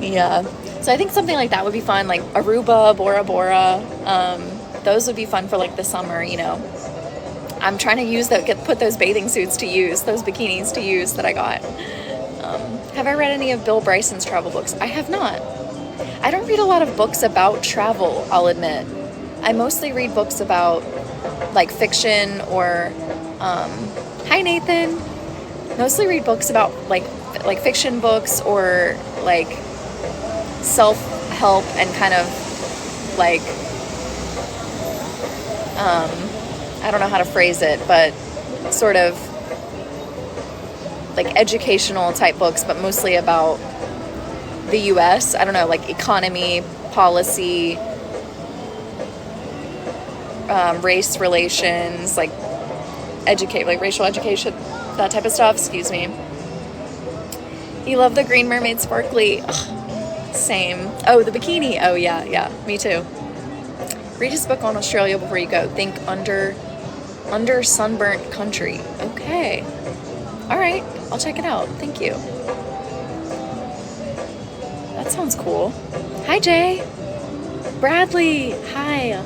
Yeah. So I think something like that would be fun, like Aruba, Bora Bora. Those would be fun for like the summer, you know. I'm trying to use put those bathing suits to use, those bikinis to use that I got. Have I read any of Bill Bryson's travel books? I have not. I don't read a lot of books about travel, I'll admit. I mostly read books about like fiction or, hi Nathan. Mostly read books about like fiction books or like self-help and kind of like, I don't know how to phrase it, but sort of like educational type books, but mostly about the US. I don't know, like economy, policy, race relations, like racial education, that type of stuff. Excuse me. You love the Green Mermaid sparkly. Ugh, same. Oh, the bikini. Oh yeah, me too. Read his book on Australia before you go. Think under sunburnt country. Okay. All right. I'll check it out. Thank you. That sounds cool. Hi, Jay. Bradley. Hi.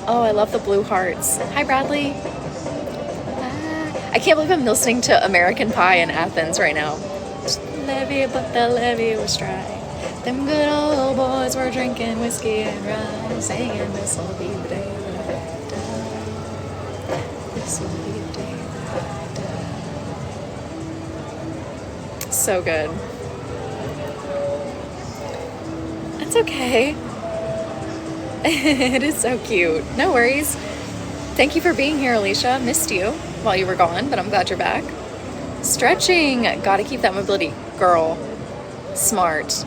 Oh, I love the blue hearts. Hi, Bradley. I can't believe I'm listening to American Pie in Athens right now. Levee, but the levee was dry. Them good old boys were drinking whiskey and rye, singing this'll be the day that I die. This'll be the day that I die. So good. That's okay. It is so cute. No worries. Thank you for being here, Alicia. Missed you while you were gone, but I'm glad you're back. Stretching. Gotta keep that mobility. Girl. Smart.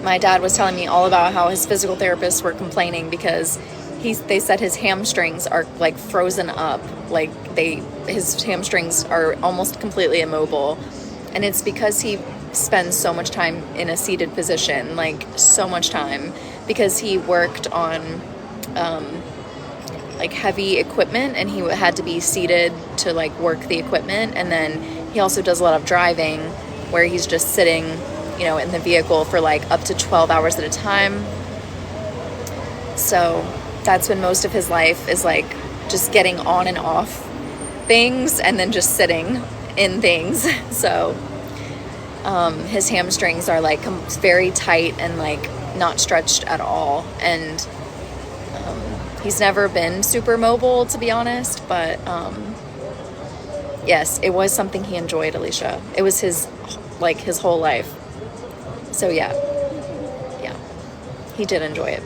My dad was telling me all about how his physical therapists were complaining because they said his hamstrings are like frozen up. Like his hamstrings are almost completely immobile. And it's because he spends so much time in a seated position, like so much time, because he worked on like heavy equipment and he had to be seated to like work the equipment. And then he also does a lot of driving where he's just sitting, you know, in the vehicle for like up to 12 hours at a time. So that's when most of his life is like just getting on and off things and then just sitting in things. So his hamstrings are like very tight and like not stretched at all. And he's never been super mobile, to be honest, but yes, it was something he enjoyed, Alicia. It was his whole life. So yeah, he did enjoy it.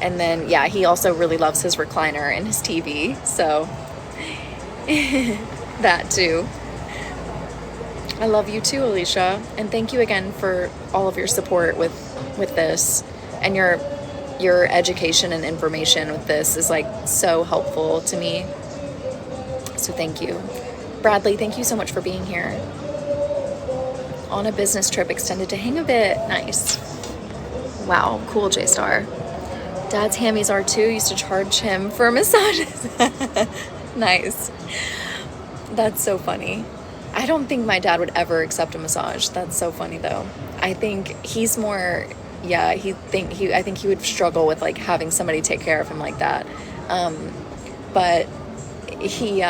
And then, yeah, he also really loves his recliner and his TV, so that too. I love you too, Alicia, and thank you again for all of your support with this, and your education and information with this is like so helpful to me. So thank you. Bradley, thank you so much for being here. On a business trip extended to hang a bit. Nice. Wow, cool, J-Star. Dad's hammies are too. Used to charge him for massages. Nice. That's so funny. I don't think my dad would ever accept a massage. That's so funny though. I think he's more, I think he would struggle with like having somebody take care of him like that. But he's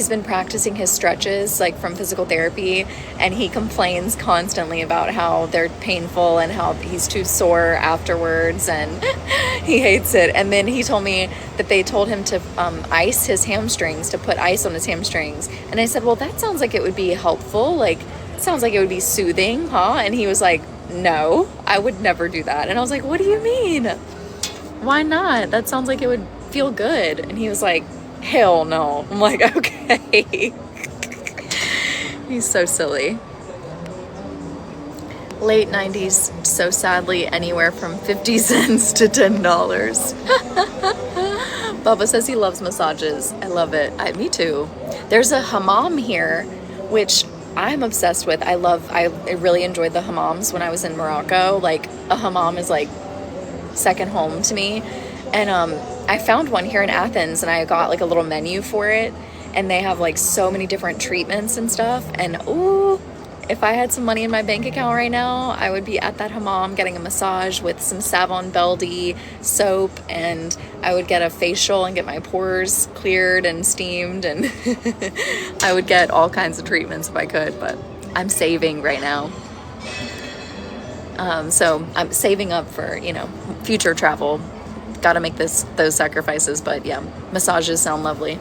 been practicing his stretches like from physical therapy, and he complains constantly about how they're painful and how he's too sore afterwards, and he hates it. And then he told me that they told him to ice his hamstrings, to put ice on his hamstrings. And I said, well, that sounds like it would be helpful, like it sounds like it would be soothing, huh? And he was like, no, I would never do that. And I was like, what do you mean? Why not? That sounds like it would feel good. And he was like, hell no. I'm like, okay. He's so silly. Late 90s, so sadly anywhere from 50 cents to $10. Bubba says he loves massages. I love it. Me too. There's a hammam here, which I'm obsessed with. I really enjoyed the hammams when I was in Morocco. Like, a hammam is like second home to me. And I found one here in Athens, and I got like a little menu for it, and they have like so many different treatments and stuff. And ooh, if I had some money in my bank account right now, I would be at that hammam getting a massage with some Savon Beldi soap, and I would get a facial and get my pores cleared and steamed, and I would get all kinds of treatments if I could, but I'm saving right now. So I'm saving up for, future travel. Got to make those sacrifices, but yeah, massages sound lovely.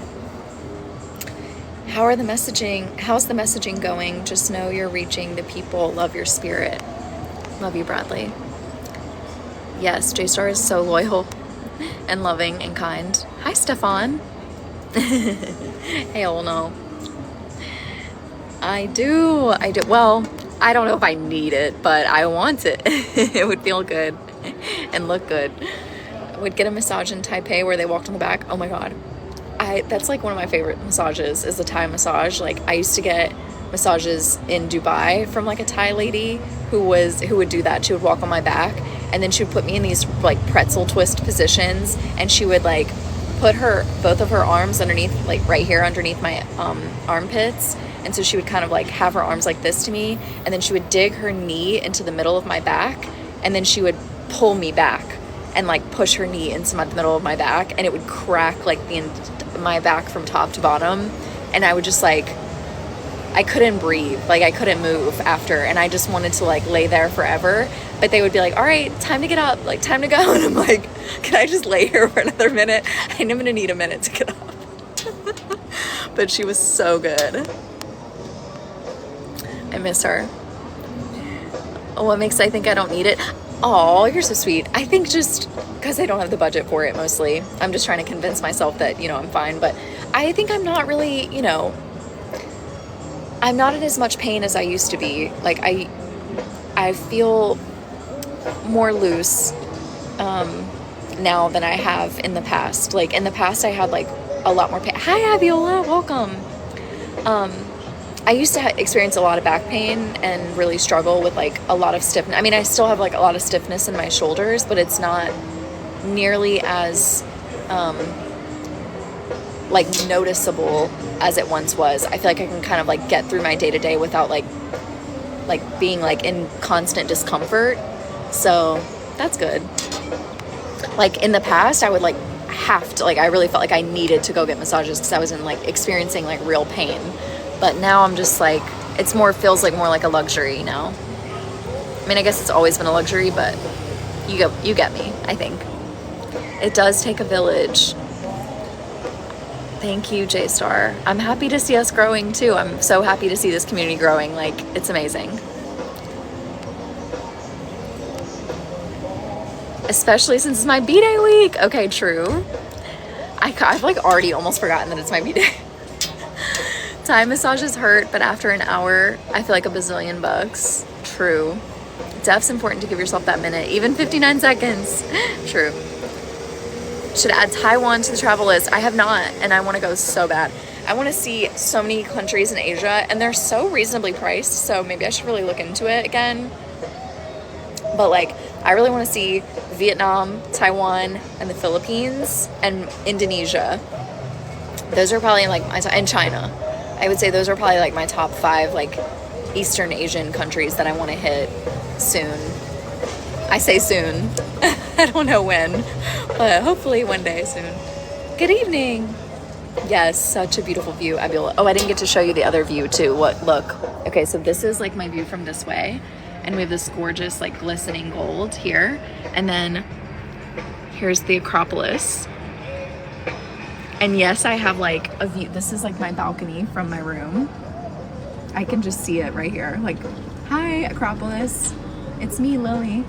How's the messaging going? Just know you're reaching the people. Love your spirit. Love you, Bradley. Yes, J-Star is so loyal and loving and kind. Hi, Stefan. Hell no. I do. Well, I don't know if I need it, but I want it. It would feel good and look good. I would get a massage in Taipei where they walked on the back. Oh my God. That's like one of my favorite massages is the Thai massage. Like, I used to get massages in Dubai from like a Thai lady who would do that. She would walk on my back, and then she would put me in these like pretzel twist positions, and she would like put both of her arms underneath, like right here underneath my armpits. And so she would kind of like have her arms like this to me, and then she would dig her knee into the middle of my back, and then she would pull me back and like push her knee into the middle of my back, and it would crack like my back from top to bottom. And I would just like, I couldn't breathe, like I couldn't move after, and I just wanted to like lay there forever. But they would be like, all right, time to get up, like time to go. And I'm like, can I just lay here for another minute? I'm gonna need a minute to get up. But she was so good. I miss her. What makes I think I don't need it? Oh, you're so sweet. I think just because I don't have the budget for it mostly. I'm just trying to convince myself that, I'm fine. But I think I'm not really, I'm not in as much pain as I used to be. Like, I feel more loose now than I have in the past. Like, in the past, I had, like, a lot more pain. Hi, Aviola. Welcome. I used to experience a lot of back pain and really struggle with like a lot of stiffness. I mean, I still have like a lot of stiffness in my shoulders, but it's not nearly as like noticeable as it once was. I feel like I can kind of like get through my day to day without like being like in constant discomfort. So that's good. Like in the past, I would like have to, like, I really felt like I needed to go get massages because I was in like experiencing like real pain. But now I'm just like, feels like more like a luxury now. I mean, I guess it's always been a luxury, but you get me, I think. It does take a village. Thank you, J-Star. I'm happy to see us growing too. I'm so happy to see this community growing. Like, it's amazing. Especially since it's my B-Day week. Okay, true. I've like already almost forgotten that it's my B-Day. Thai massages hurt, but after an hour, I feel like a bazillion bucks. True. Def's important to give yourself that minute, even 59 seconds. True. Should add Taiwan to the travel list. I have not, and I want to go so bad. I want to see so many countries in Asia, and they're so reasonably priced, so maybe I should really look into it again. But like, I really want to see Vietnam, Taiwan, and the Philippines, and Indonesia. Those are probably like and China. I would say those are probably like my top 5 like Eastern Asian countries that I want to hit soon. I say soon. I don't know when, but hopefully one day soon. Good evening. Yes, such a beautiful view, Abiola. Oh, I didn't get to show you the other view too. Look. Okay, so this is like my view from this way, and we have this gorgeous like glistening gold here, and then here's the Acropolis. And yes, I have like a view. This is like my balcony from my room. I can just see it right here. Like, hi, Acropolis. It's me, Lily.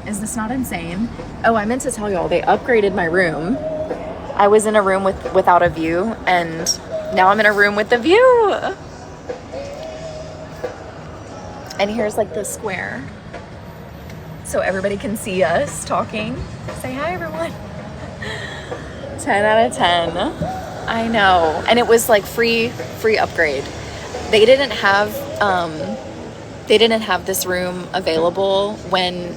Is this not insane? Oh, I meant to tell y'all, they upgraded my room. I was in a room without a view, and now I'm in a room with a view. And here's like the square, so everybody can see us talking. Say hi, everyone. 10 out of 10. I know. And it was like free upgrade. They didn't have this room available when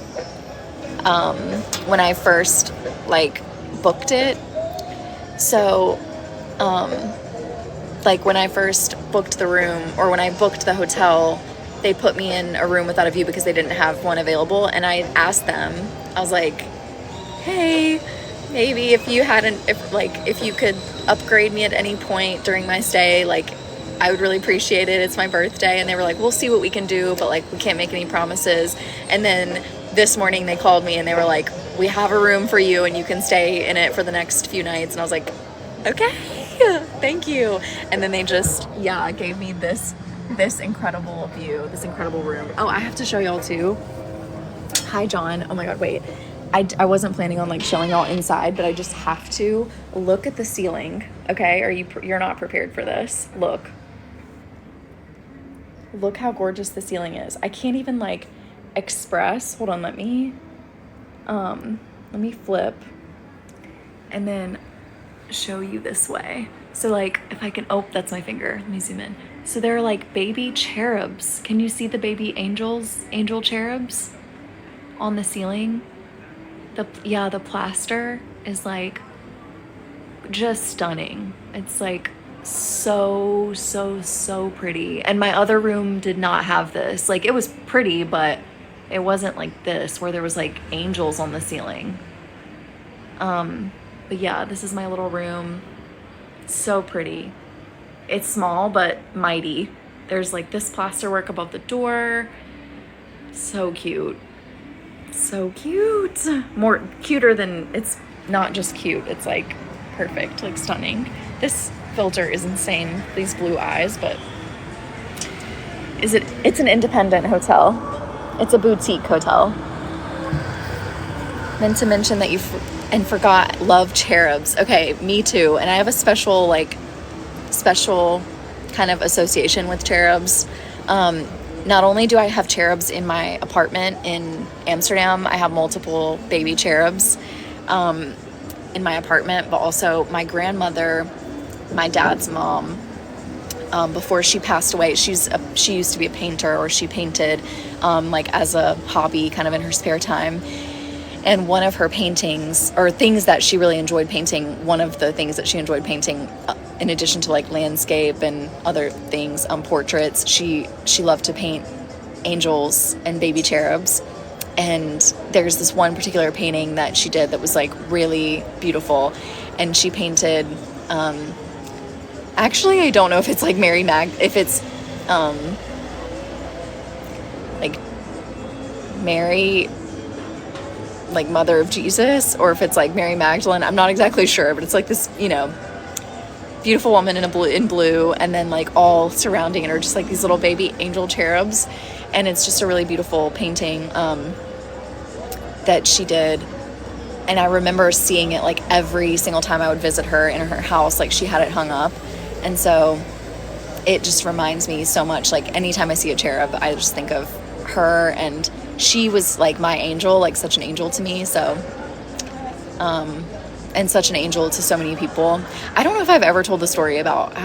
I first like booked it. So like when I first booked the room, or when I booked the hotel, they put me in a room without a view because they didn't have one available. And I asked them, I was like, hey, maybe if you could upgrade me at any point during my stay, like I would really appreciate it. It's my birthday. And they were like, we'll see what we can do, but like we can't make any promises. And then this morning they called me and they were like, we have a room for you and you can stay in it for the next few nights. And I was like, okay, thank you. And then they just gave me this incredible view, this incredible room. Oh, I have to show y'all too. Hi, John. Oh my God, wait. I wasn't planning on like showing y'all inside, but I just have to look at the ceiling. Okay, you're not prepared for this? Look how gorgeous the ceiling is. I can't even like express. Hold on, let me flip and then show you this way. So like if I can, oh, that's my finger. Let me zoom in. So they're like baby cherubs. Can you see the baby angel cherubs on the ceiling? The plaster is like just stunning. It's like so pretty. And my other room did not have this. Like it was pretty, but it wasn't like this where there was like angels on the ceiling. But yeah, this is my little room. So pretty. It's small but mighty. There's like this plasterwork above the door. So cute. So cute. More cuter than, it's not just cute, it's like perfect, like stunning. This filter is insane, these blue eyes, but it's an independent hotel. It's a boutique hotel. Meant to mention that forgot, love cherubs. Okay, me too. And I have a special kind of association with cherubs. Not only do I have cherubs in my apartment in Amsterdam, I have multiple baby cherubs in my apartment, but also my grandmother, my dad's mom, before she passed away, she used to be a painter, or she painted like as a hobby kind of in her spare time. And one of her paintings, or things that she really enjoyed painting, one of the things that she enjoyed painting, in addition to like landscape and other things, portraits, she loved to paint angels and baby cherubs. And there's this one particular painting that she did that was like really beautiful. And she painted, actually, I don't know if it's like if it's like Mary, like Mother of Jesus, or if it's like Mary Magdalene. I'm not exactly sure, but it's like this, beautiful woman in blue, and then like all surrounding it are just like these little baby angel cherubs. And it's just a really beautiful painting that she did. And I remember seeing it like every single time I would visit her in her house, like she had it hung up. And so it just reminds me so much, like anytime I see a cherub, I just think of her, and she was like my angel, like such an angel to me. So and such an angel to so many people. I don't know if I've ever told the story about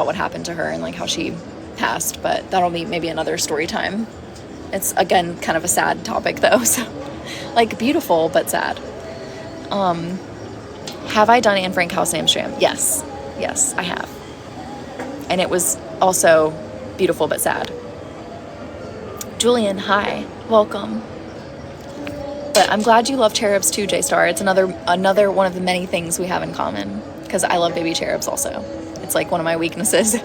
what happened to her and like how she passed, but that'll be maybe another story time. It's again kind of a sad topic though, so like beautiful but sad. Have I done Anne Frank House in Amsterdam? Yes, I have. And it was also beautiful but sad. Julian, hi, welcome. But I'm glad you love cherubs too, J-Star. It's another one of the many things we have in common, because I love baby cherubs also. It's like one of my weaknesses.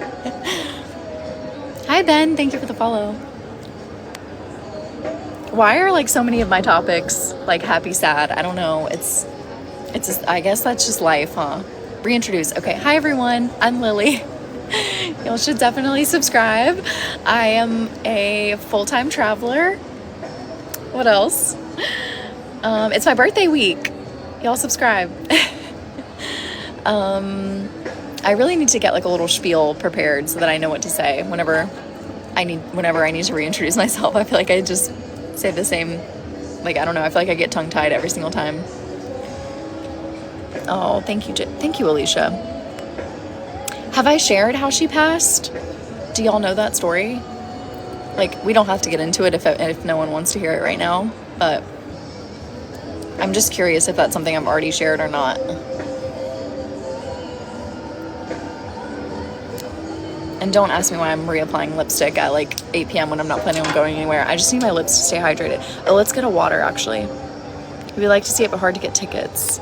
Hi, Ben. Thank you for the follow. Why are like so many of my topics like happy, sad? I don't know. It's just, I guess that's just life, huh? Reintroduce. Okay. Hi, everyone. I'm Lily. Y'all should definitely subscribe. I am a full-time traveler. What else? It's my birthday week. Y'all subscribe. I really need to get like a little spiel prepared so that I know what to say whenever I need to reintroduce myself. I feel like I just say the same, like, I don't know. I feel like I get tongue-tied every single time. Oh, thank you, Alicia. Have I shared how she passed? Do y'all know that story? Like, we don't have to get into it if no one wants to hear it right now, but I'm just curious if that's something I've already shared or not. And don't ask me why I'm reapplying lipstick at like 8 p.m. when I'm not planning on going anywhere. I just need my lips to stay hydrated. Oh, let's get a water, actually. We like to see it, but hard to get tickets.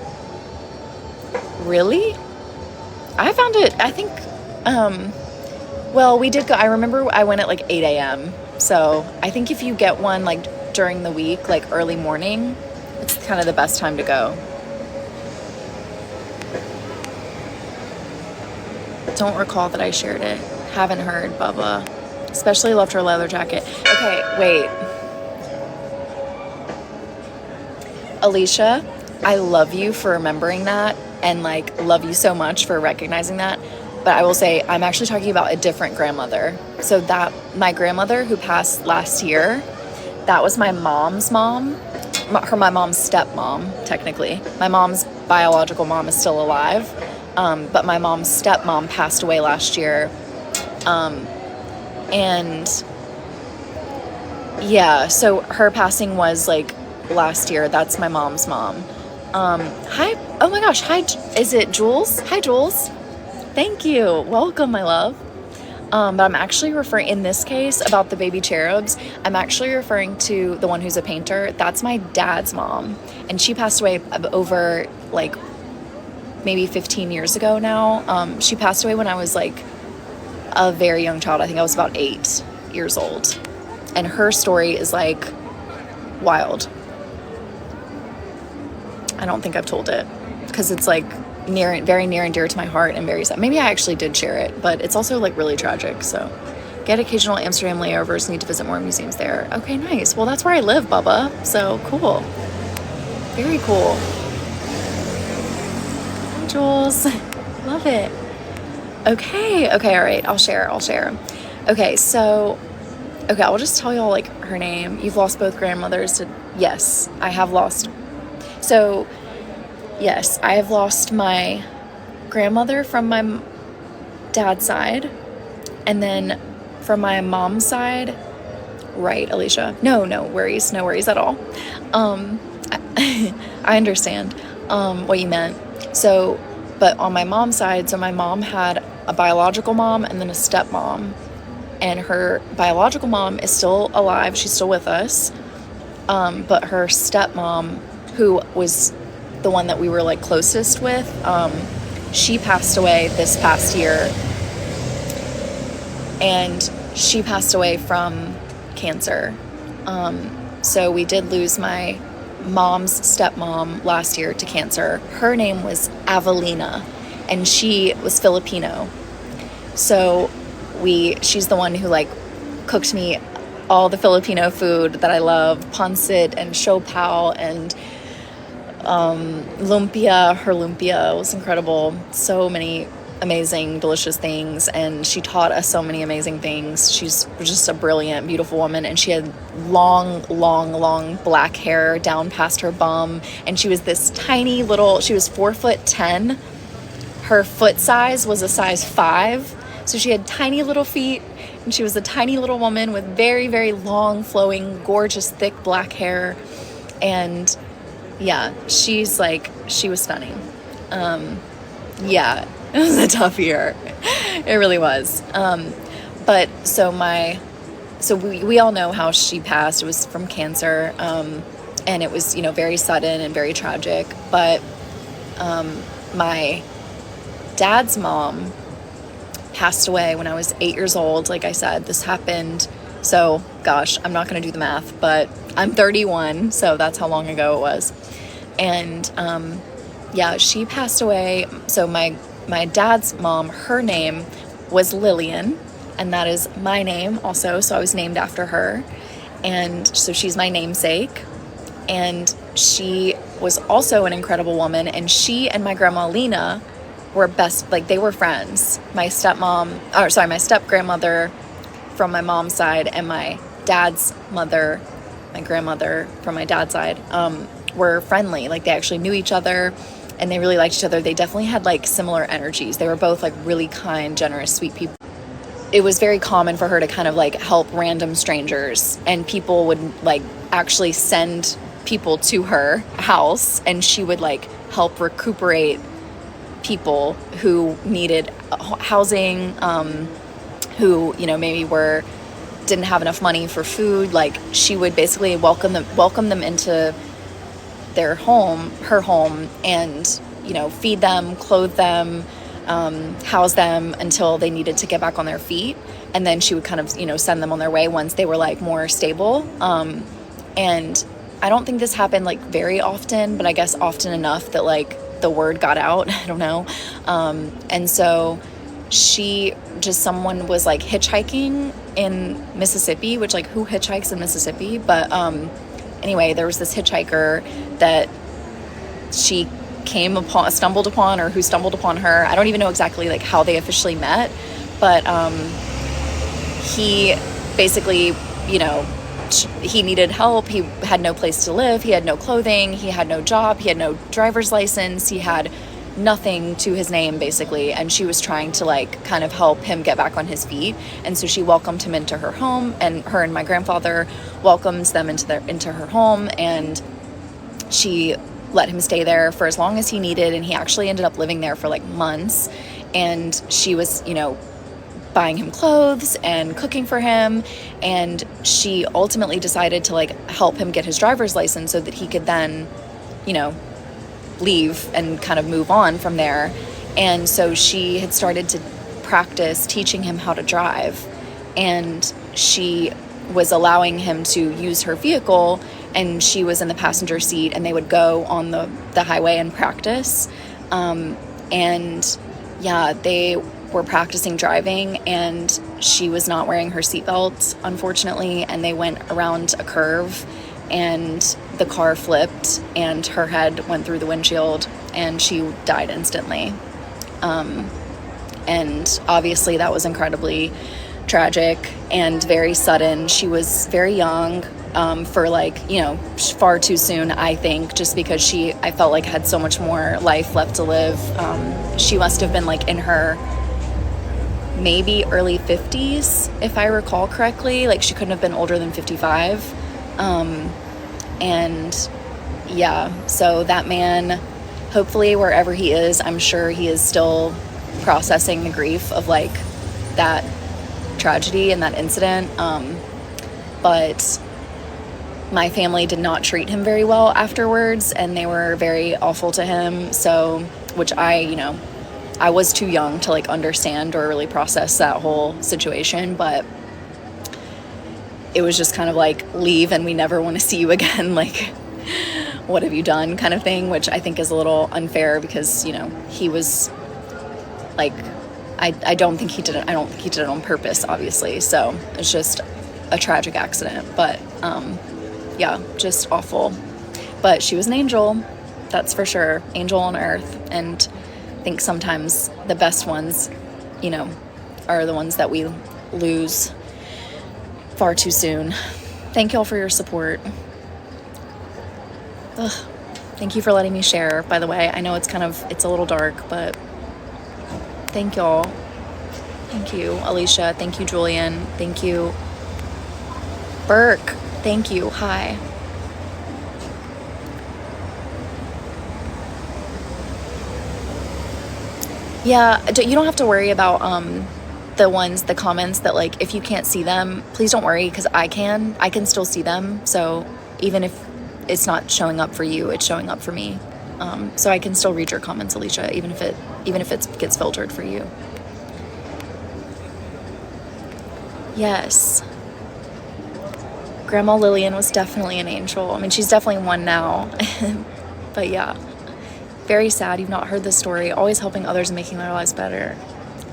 Really? I found it, I think, well, we did go, I remember I went at like 8 a.m. So I think if you get one like during the week, like early morning, it's kind of the best time to go. Don't recall that I shared it. Haven't heard, Bubba. Especially loved her leather jacket. Okay, wait. Alicia, I love you for remembering that and like love you so much for recognizing that. But I will say I'm actually talking about a different grandmother. So that my grandmother who passed last year, that was my mom's mom. My mom's stepmom, technically. My mom's biological mom is still alive. But my mom's stepmom passed away last year. And yeah, so her passing was like last year. That's my mom's mom. Hi. Oh my gosh. Hi. Is it Jules? Hi, Jules. Thank you. Welcome, my love. But I'm actually referring, in this case, about the baby cherubs, I'm actually referring to the one who's a painter. That's my dad's mom. And she passed away over like maybe 15 years ago now. She passed away when I was like a very young child. I think I was about 8 years old. And her story is like wild. I don't think I've told it because it's like very near and dear to my heart and very sad. Maybe I actually did share it, but it's also like really tragic. So get occasional Amsterdam layovers, need to visit more museums there. Okay, nice. Well, that's where I live, Bubba. So cool. Very cool. Hi, Jules. Love it. Okay, all right. I'll share. Okay, so, I'll just tell y'all like her name. You've lost both grandmothers to, yes, I have lost. So, yes, I have lost my grandmother from my dad's side, and then from my mom's side, right, Alicia? No worries at all. I understand what you meant. So, but on my mom's side, so my mom had a biological mom and then a stepmom, and her biological mom is still alive. She's still with us. But her stepmom, who was the one that we were like closest with, she passed away this past year, and she passed away from cancer. So we did lose my mom's stepmom last year to cancer. Her name was Avelina, and she was Filipino. So she's the one who like cooked me all the Filipino food that I love, pancit and siopao and lumpia. Her lumpia was incredible. So many amazing, delicious things, and she taught us so many amazing things. She's just a brilliant, beautiful woman, and she had long black hair down past her bum, and she was this tiny little, she was 4'10". Her foot size was a size 5, so she had tiny little feet, and she was a tiny little woman with very, very long, flowing, gorgeous, thick black hair, and yeah, she was stunning. Yeah, it was a tough year. It really was. But so we all know how she passed. It was from cancer. And it was, very sudden and very tragic. But my dad's mom passed away when I was 8 years old. Like I said, this happened. So gosh, I'm not going to do the math, but I'm 31. So that's how long ago it was. And, yeah, she passed away. So my dad's mom, her name was Lillian, and that is my name also. So I was named after her. And so she's my namesake. And she was also an incredible woman. And she and my grandma Lena were they were friends. My step grandmother from my mom's side and my dad's mother, my grandmother from my dad's side, were friendly. Like they actually knew each other. and they really liked each other. They definitely had like similar energies. They were both like really kind, generous, sweet people. It was very common for her to kind of like help random strangers, and people would like actually send people to her house, and she would like help recuperate people who needed housing, who, you know, maybe didn't have enough money for food. Like, she would basically welcome them into her home, and, you know, feed them, clothe them, house them until they needed to get back on their feet. And then she would kind of, you know, send them on their way once they were like more stable. And I don't think this happened like very often, but I guess often enough that like the word got out. I don't know. And so someone was like hitchhiking in Mississippi, which, like, who hitchhikes in Mississippi? But anyway, there was this hitchhiker that she stumbled upon, or who stumbled upon her. I don't even know exactly like how they officially met, but he basically, you know, he needed help. He had no place to live. He had no clothing. He had no job. He had no driver's license. He had nothing to his name, basically. And she was trying to like kind of help him get back on his feet. And so she welcomed him into her home, and her and my grandfather welcomes them into her home, and she let him stay there for as long as he needed. And he actually ended up living there for like months. And she was, you know, buying him clothes and cooking for him. And she ultimately decided to like help him get his driver's license so that he could then, you know, leave and kind of move on from there. And so she had started to practice teaching him how to drive, and she was allowing him to use her vehicle, and she was in the passenger seat, and they would go on the highway and practice. And yeah, they were practicing driving, and she was not wearing her seatbelt, unfortunately, and they went around a curve, and the car flipped, and her head went through the windshield, and she died instantly. And obviously that was incredibly tragic and very sudden. She was very young, for like, you know, far too soon, I think, just because I felt like had so much more life left to live. She must have been like in her maybe early 50s, if I recall correctly. Like, she couldn't have been older than 55. And yeah, so that man, hopefully wherever he is, I'm sure he is still processing the grief of like that tragedy and that incident. But my family did not treat him very well afterwards, and they were very awful to him. So, which I was too young to like understand or really process that whole situation, but it was just kind of like, leave and we never want to see you again. Like, what have you done, kind of thing, which I think is a little unfair, because, you know, he was like, I don't think he did it on purpose, obviously. So it's just a tragic accident, but yeah, just awful. But she was an angel, that's for sure. Angel on earth. And I think sometimes the best ones, you know, are the ones that we lose far too soon. Thank y'all for your support. Ugh. Thank you for letting me share, by the way. I know it's a little dark, but thank y'all. Thank you, Alicia. Thank you, Julian. Thank you, Burke. Thank you. Hi. Yeah, you don't have to worry about the comments that, like, if you can't see them, please don't worry, because I can still see them. So even if it's not showing up for you, it's showing up for me. So I can still read your comments, Alicia, even if it gets filtered for you. Yes. Grandma Lillian was definitely an angel. I mean, she's definitely one now. But yeah, very sad you've not heard this story. Always helping others and making their lives better.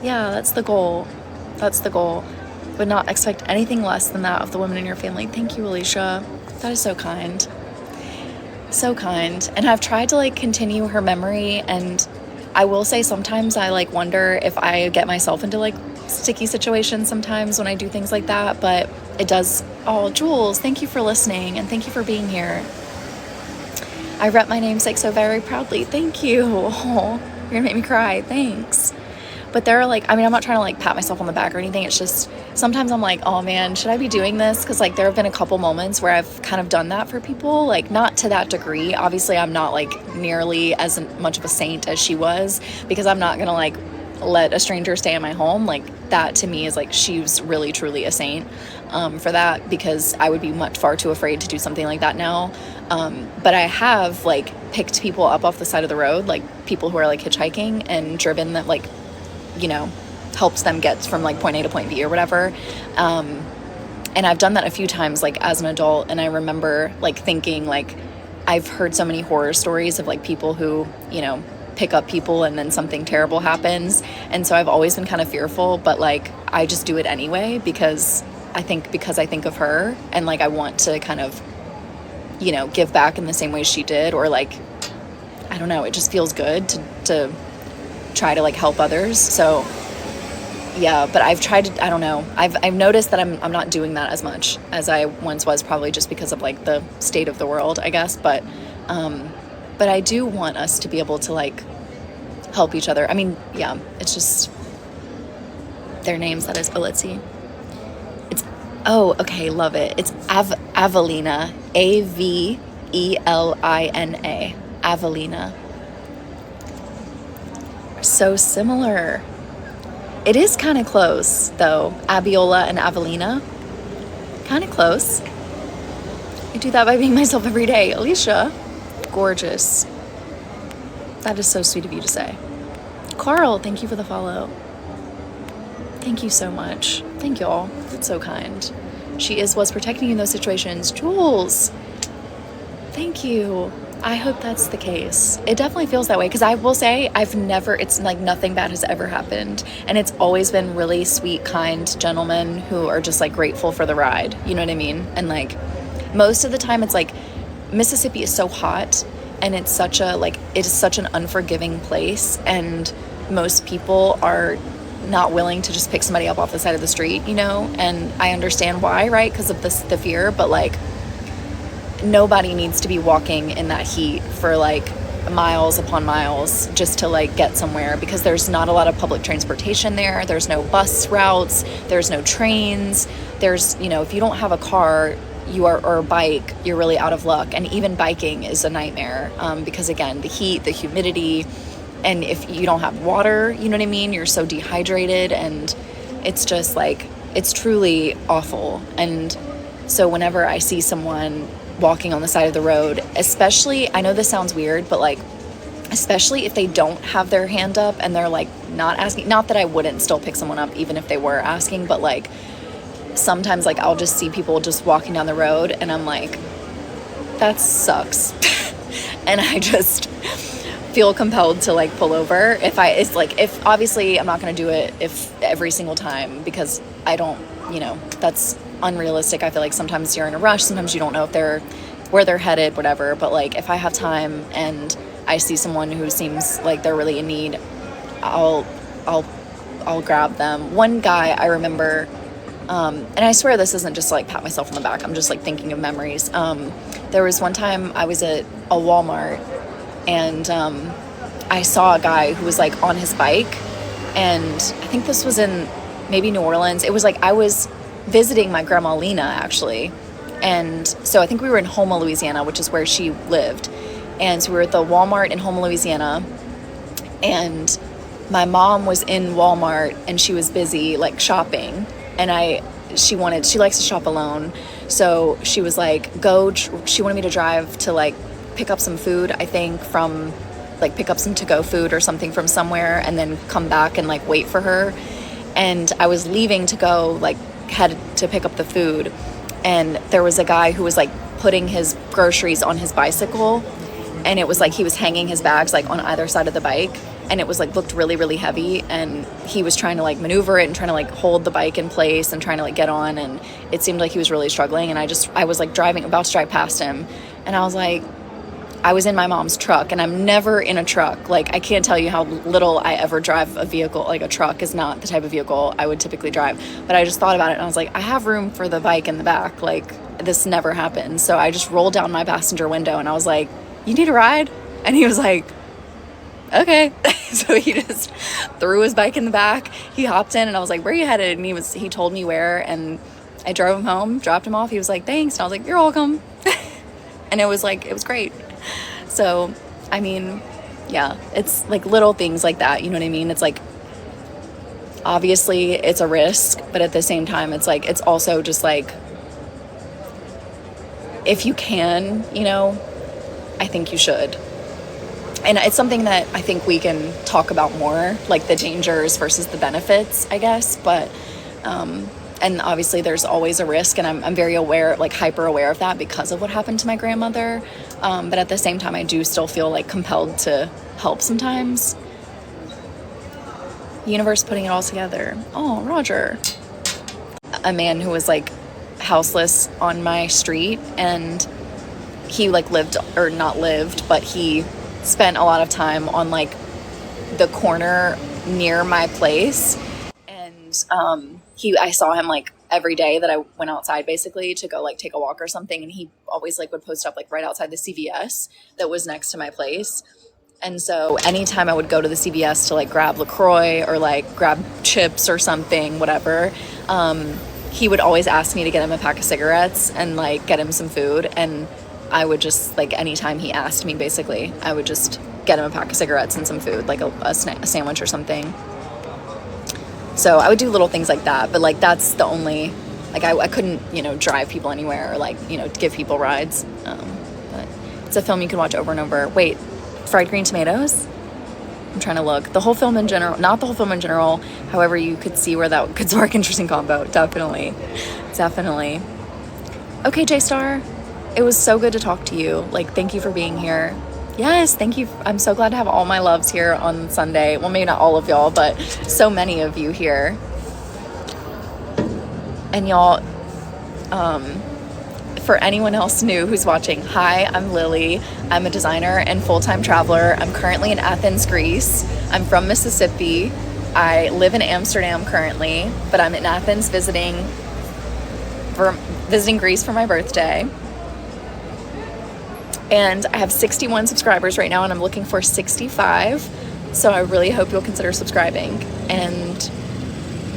Yeah, that's the goal. That's the goal. Would not expect anything less than that of the women in your family. Thank you, Alicia. That is so kind. So kind. And I've tried to like continue her memory, and I will say sometimes I like wonder if I get myself into like sticky situations sometimes when I do things like that, but it does. Oh, Jules, thank you for listening, and thank you for being here. I rep my namesake so very proudly. Thank you. Oh, you're gonna make me cry. Thanks. But there are like, I mean, I'm not trying to like pat myself on the back or anything. It's just sometimes I'm like, oh man, should I be doing this? Because like there have been a couple moments where I've kind of done that for people, like not to that degree. Obviously, I'm not like nearly as much of a saint as she was, because I'm not gonna like let a stranger stay in my home. Like that to me is like, she was really truly a saint for that, because I would be far too afraid to do something like that now. But I have like picked people up off the side of the road, like people who are like hitchhiking, and driven that, like, you know, helps them get from like point A to point B or whatever. And I've done that a few times like as an adult, and I remember like thinking like, I've heard so many horror stories of like people who, you know, pick up people and then something terrible happens. And so I've always been kind of fearful, but like I just do it anyway because I think of her, and like I want to kind of, you know, give back in the same way she did, or like, I don't know, it just feels good to try to like help others. So yeah, but I've tried to, I don't know, I've noticed that I'm not doing that as much as I once was, probably just because of like the state of the world, I guess. But I do want us to be able to like help each other. I mean, yeah, it's just their names, that is. Oh, let's see. It's, oh, okay, love it. It's Avelina, Avelina, Avelina. So similar. It is kind of close, though. Abiola and Avelina. Kind of close. I do that by being myself every day. Alicia. Gorgeous. That is so sweet of you to say. Carl, thank you for the follow. Thank you so much. Thank y'all. That's so kind. She was protecting you in those situations. Jules, thank you. I hope that's the case. It definitely feels that way, because I will say it's like nothing bad has ever happened. And it's always been really sweet, kind gentlemen who are just like grateful for the ride. You know what I mean? And like most of the time it's like, Mississippi is so hot, and it's such a, like, it is such an unforgiving place. And most people are not willing to just pick somebody up off the side of the street, you know? And I understand why, right? Because of the fear, but like, nobody needs to be walking in that heat for like miles upon miles just to like get somewhere, because there's not a lot of public transportation there. There's no bus routes, there's no trains, there's, you know, if you don't have a car or a bike, you're really out of luck. And even biking is a nightmare, because again, the heat, the humidity, and if you don't have water, you know what I mean, you're so dehydrated, and it's just like, it's truly awful. And so whenever I see someone walking on the side of the road, especially, I know this sounds weird, but like, especially if they don't have their hand up and they're like not asking, not that I wouldn't still pick someone up even if they were asking, but like sometimes like I'll just see people just walking down the road and I'm like, that sucks. And I just feel compelled to like pull over. If obviously I'm not going to do it if every single time, because I don't, you know, that's unrealistic. I feel like sometimes you're in a rush, sometimes you don't know where they're headed, whatever. But like if I have time and I see someone who seems like they're really in need, I'll grab them. One guy I remember, and I swear this isn't just like pat myself on the back, I'm just like thinking of memories. There was one time I was at a Walmart, and I saw a guy who was like on his bike, and I think this was in maybe New Orleans. It was like I was visiting my grandma Lena, actually, and so I think we were in Houma, Louisiana, which is where she lived. And so we were at the Walmart in Houma, Louisiana, and my mom was in Walmart and she was busy like shopping, and she likes to shop alone, so she was like, she wanted me to drive to like pick up some food, I think pick up some to-go food or something from somewhere, and then come back and like wait for her. And I was leaving to go like head to pick up the food, and there was a guy who was like putting his groceries on his bicycle, and it was like he was hanging his bags like on either side of the bike, and it was like looked really, really heavy, and he was trying to like maneuver it and trying to like hold the bike in place and trying to like get on, and it seemed like he was really struggling. And I was like about to drive past him, and I was like, I was in my mom's truck, and I'm never in a truck. Like, I can't tell you how little I ever drive a vehicle. Like, a truck is not the type of vehicle I would typically drive. But I just thought about it, and I was like, I have room for the bike in the back. Like, this never happens. So I just rolled down my passenger window, and I was like, you need a ride? And he was like, okay. So he just threw his bike in the back. He hopped in and I was like, where are you headed? And he told me where, and I drove him home, dropped him off. He was like, thanks. And I was like, you're welcome. And it was great. So, I mean, yeah, it's like little things like that. You know what I mean? It's like, obviously it's a risk, but at the same time, it's like, it's also just like, if you can, you know, I think you should. And it's something that I think we can talk about more, like the dangers versus the benefits, I guess. But, and obviously there's always a risk, and I'm very aware, like hyper aware of that because of what happened to my grandmother. But at the same time, I do still feel like compelled to help sometimes. Universe putting it all together. Oh, Roger. A man who was like houseless on my street, and he like but he spent a lot of time on like the corner near my place, and I saw him like every day that I went outside basically to go like take a walk or something, and he always like would post up like right outside the CVS that was next to my place. And so anytime I would go to the CVS to like grab LaCroix or like grab chips or something, whatever, he would always ask me to get him a pack of cigarettes and like get him some food. And I would just like, anytime he asked me, basically, I would just get him a pack of cigarettes and some food, like a sandwich or something. So I would do little things like that, but like that's the only, like I couldn't, you know, drive people anywhere or like, you know, give people rides. But it's a film you can watch over and over. Wait, Fried Green Tomatoes? I'm trying to look. The whole film in general, not the whole film in general, however, you could see where that could spark interesting combo. Definitely. Okay, J-Star. It was so good to talk to you. Like, thank you for being here. Yes, thank you. I'm so glad to have all my loves here on Sunday. Well, maybe not all of y'all, but so many of you here. And y'all, for anyone else new who's watching, hi, I'm Lily. I'm a designer and full-time traveler. I'm currently in Athens, Greece. I'm from Mississippi. I live in Amsterdam currently, but I'm in Athens visiting Greece for my birthday. And I have 61 subscribers right now, and I'm looking for 65. So I really hope you'll consider subscribing. And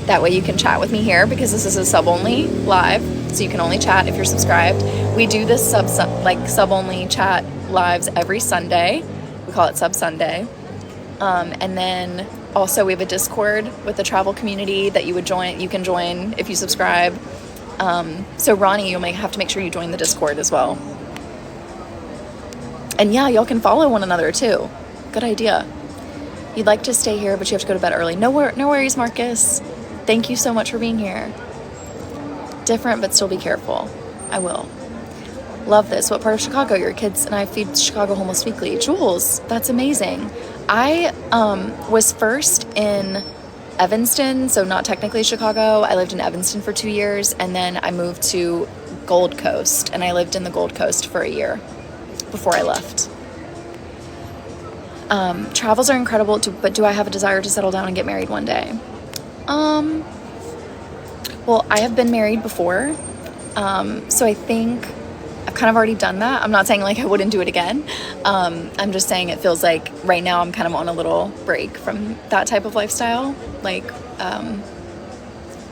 that way you can chat with me here, because this is a sub-only live, so you can only chat if you're subscribed. We do this sub-only chat lives every Sunday. We call it Sub Sunday. And then also we have a Discord with the travel community that you can join if you subscribe. So Ronnie, you'll have to make sure you join the Discord as well. And yeah, y'all can follow one another too. Good idea. You'd like to stay here, but you have to go to bed early. No worries, Marcus. Thank you so much for being here. Different, but still be careful. I will. Love this. What part of Chicago? Your kids and I feed Chicago Homeless Weekly. Jules, that's amazing. I was first in Evanston, so not technically Chicago. I lived in Evanston for 2 years, and then I moved to Gold Coast, and I lived in the Gold Coast for a year before I left. Travels are incredible, but do I have a desire to settle down and get married one day? Well, I have been married before, so I think I've kind of already done that. I'm not saying like I wouldn't do it again. I'm just saying it feels like right now I'm kind of on a little break from that type of lifestyle. Like, and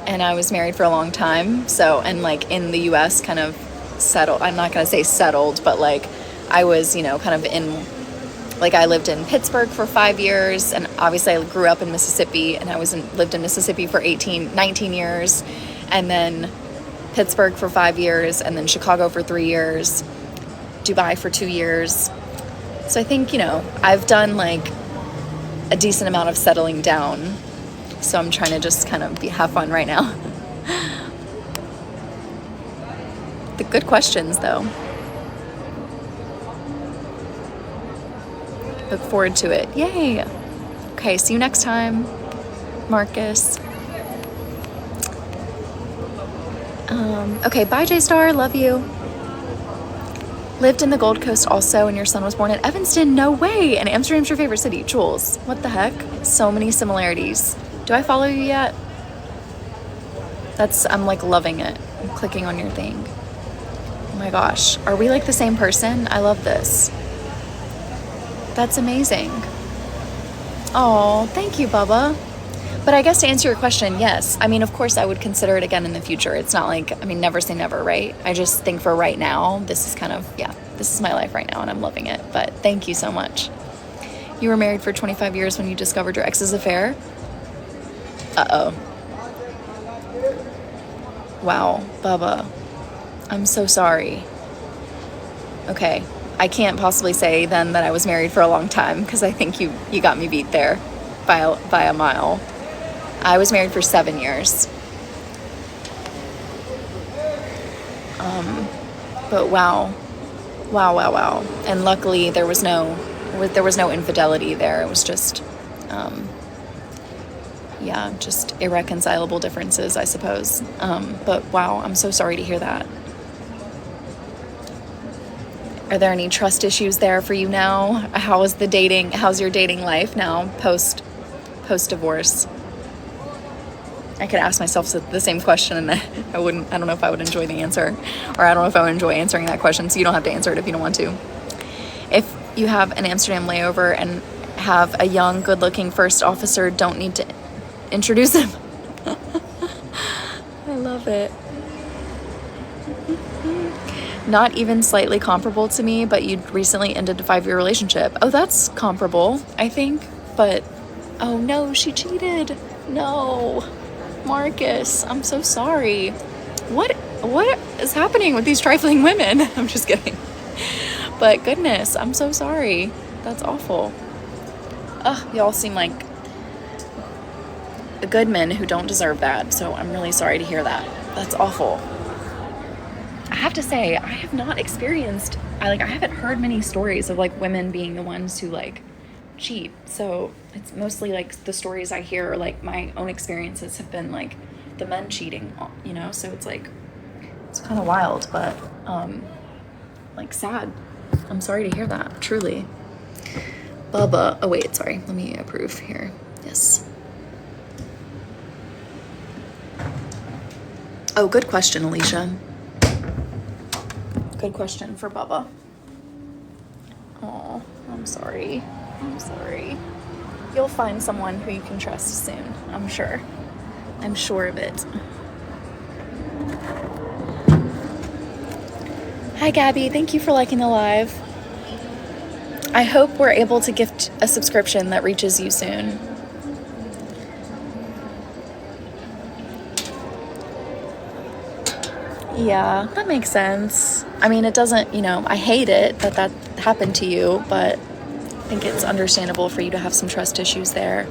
I was married for a long time, so, and like in the US kind of settled, I'm not going to say settled, but like I was, you know, kind of in, like I lived in Pittsburgh for 5 years, and obviously I grew up in Mississippi, and I lived in Mississippi for 19 years, and then Pittsburgh for 5 years, and then Chicago for 3 years, Dubai for 2 years. So I think, you know, I've done like a decent amount of settling down, so I'm trying to just kind of have fun right now. The good questions though. Look forward to it. Yay. Okay, see you next time, Marcus. Okay, bye, J-Star. Love you. Lived in the Gold Coast also, and your son was born in Evanston. No way. And Amsterdam's your favorite city. Jules, what the heck? So many similarities. Do I follow you yet? I'm like loving it. I'm clicking on your thing. Oh my gosh. Are we like the same person? I love this. That's amazing. Oh, thank you, Bubba. But I guess to answer your question, yes. I mean, of course, I would consider it again in the future. It's not like, I mean, never say never, right? I just think for right now, this is kind of, yeah, this is my life right now and I'm loving it. But thank you so much. You were married for 25 years when you discovered your ex's affair? Uh-oh. Wow, Bubba. I'm so sorry. Okay. I can't possibly say then that I was married for a long time because I think you got me beat there by a mile. I was married for 7 years. But wow. And luckily there was no infidelity there. It was just, just irreconcilable differences, I suppose. But wow, I'm so sorry to hear that. Are there any trust issues there for you now? How's your dating life now post divorce? I could ask myself the same question and I don't know if I would enjoy the answer, or I don't know if I would enjoy answering that question, so you don't have to answer it if you don't want to. If you have an Amsterdam layover and have a young, good-looking first officer, don't need to introduce him. I love it. Not even slightly comparable to me, but you recently ended a 5-year relationship. Oh, that's comparable, I think. But, oh no, she cheated. No. Marcus, I'm so sorry. What is happening with these trifling women? I'm just kidding. But goodness, I'm so sorry. That's awful. Ugh, y'all seem like good men who don't deserve that. So I'm really sorry to hear that. That's awful. I have to say, I have not experienced, I haven't heard many stories of like women being the ones who like cheat. So it's mostly like the stories I hear, or like my own experiences have been like the men cheating, you know? So it's like, it's kind of wild, but like sad. I'm sorry to hear that, truly. Bubba, oh wait, sorry, let me approve here. Yes. Oh, good question, Alicia. Good question for Bubba. Oh, I'm sorry. You'll find someone who you can trust soon, I'm sure. I'm sure of it. Hi, Gabby. Thank you for liking the live. I hope we're able to gift a subscription that reaches you soon. Yeah, that makes sense. I mean, it doesn't, I hate it that happened to you, but I think it's understandable for you to have some trust issues there.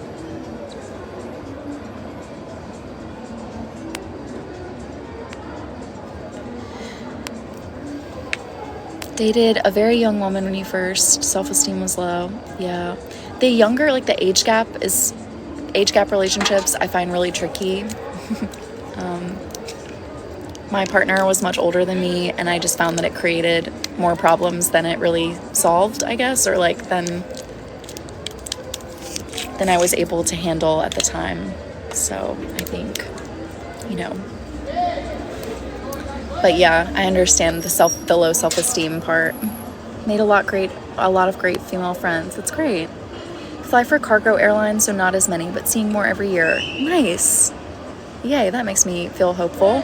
Dated a very young woman when you first, self-esteem was low. Yeah. The younger, like the age gap relationships I find really tricky. My partner was much older than me, and I just found that it created more problems than it really solved, I guess, or like than I was able to handle at the time. So I think, but yeah, I understand the low self-esteem part. Made a lot of great female friends. That's great. Fly for cargo airlines, so not as many, but seeing more every year. Nice. Yay, that makes me feel hopeful.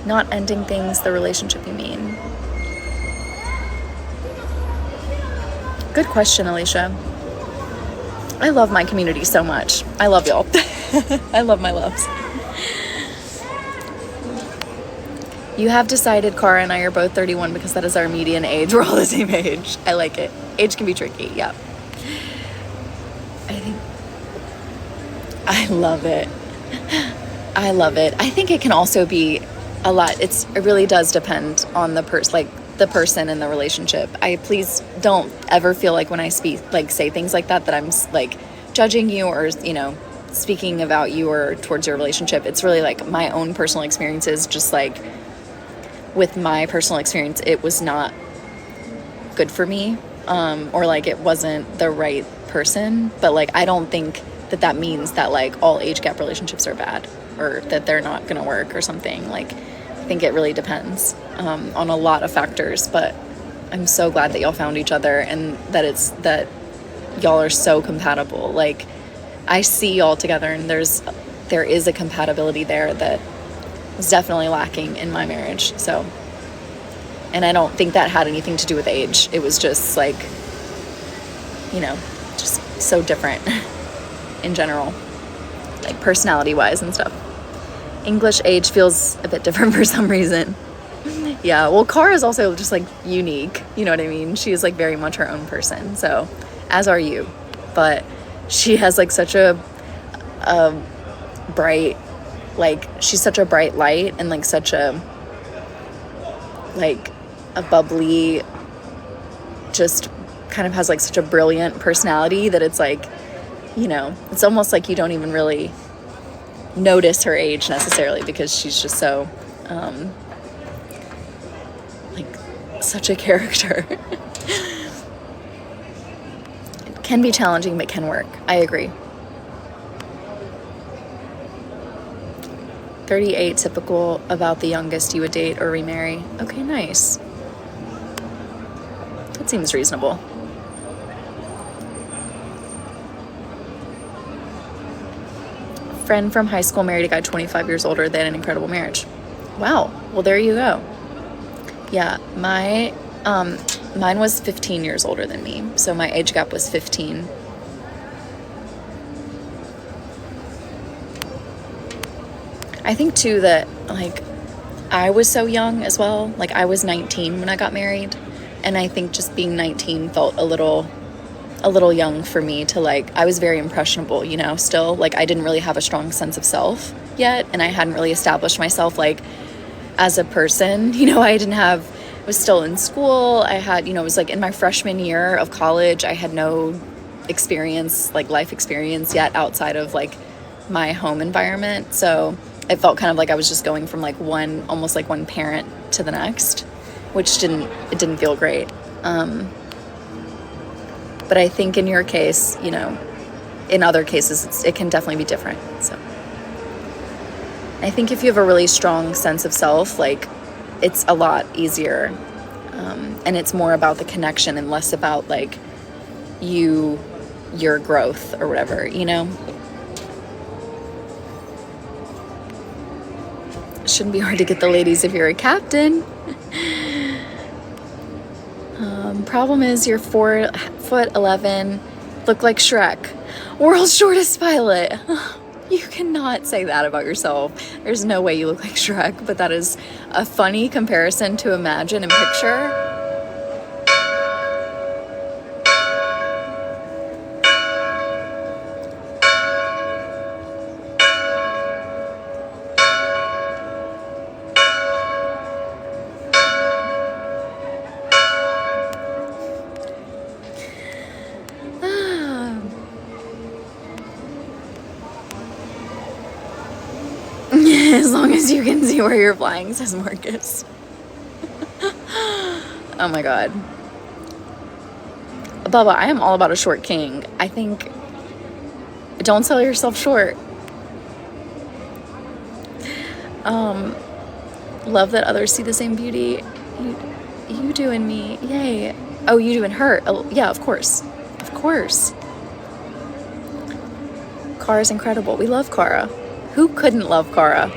Not ending things, the relationship, you mean? Good question, Alicia. I love my community so much. I love y'all. I love my loves. You have decided Cara and I are both 31 because that is our median age. We're all the same age. I like it. Age can be tricky, yeah. I love it. I think it can also be a lot. It really does depend on the person and the relationship. Please don't ever feel like when I say things like that I'm like judging you or, speaking about you or towards your relationship. It's really like my own personal experiences. Just like with my personal experience, it was not good for me, or like it wasn't the right person. But like, I don't think that means that like all age gap relationships are bad or that they're not going to work or something. Like, I think it really depends on a lot of factors, but I'm so glad that y'all found each other and that y'all are so compatible. Like, I see y'all together, and there is a compatibility there that was definitely lacking in my marriage. So, and I don't think that had anything to do with age. It was just like, just so different in general, like personality wise and stuff. English age feels a bit different for some reason. Yeah, well, Cara is also just like unique, you know what I mean? She is like very much her own person, so as are you. But she has like such a bright, like, she's such a bright light, and like such a bubbly, just kind of has like such a brilliant personality that it's like, it's almost like you don't even really notice her age necessarily, because she's just so like such a character. It can be challenging, but can work. I agree. 38 typical, about the youngest you would date or remarry. Okay, nice. That seems reasonable. Friend from high school married a guy 25 years older. They had an incredible marriage. Wow. Well, there you go. Yeah, mine was 15 years older than me, so my age gap was 15. I think too that like I was so young as well. Like, I was 19 when I got married, and I think just being 19 felt a little young for me to like, I was very impressionable, still, like, I didn't really have a strong sense of self yet, and I hadn't really established myself like as a person. I was still in school. I had, it was like in my freshman year of college. I had no experience, like life experience yet outside of like my home environment. So it felt kind of like I was just going from like almost like one parent to the next, which didn't feel great. But I think in your case, in other cases, it can definitely be different. So I think if you have a really strong sense of self, like, it's a lot easier. And it's more about the connection and less about like your growth or whatever, Shouldn't be hard to get the ladies if you're a captain. Problem is you're 4'11", look like Shrek. World's shortest pilot. You cannot say that about yourself. There's no way you look like Shrek, but that is a funny comparison to imagine and picture. As long as you can see where you're flying, says Marcus. Oh my god. Bubba, I am all about a short king. I think, don't sell yourself short. Love that others see the same beauty you do in me. Yay. Oh, you do in her. Oh, yeah, of course. Of course. Cara's incredible. We love Cara. Who couldn't love Cara?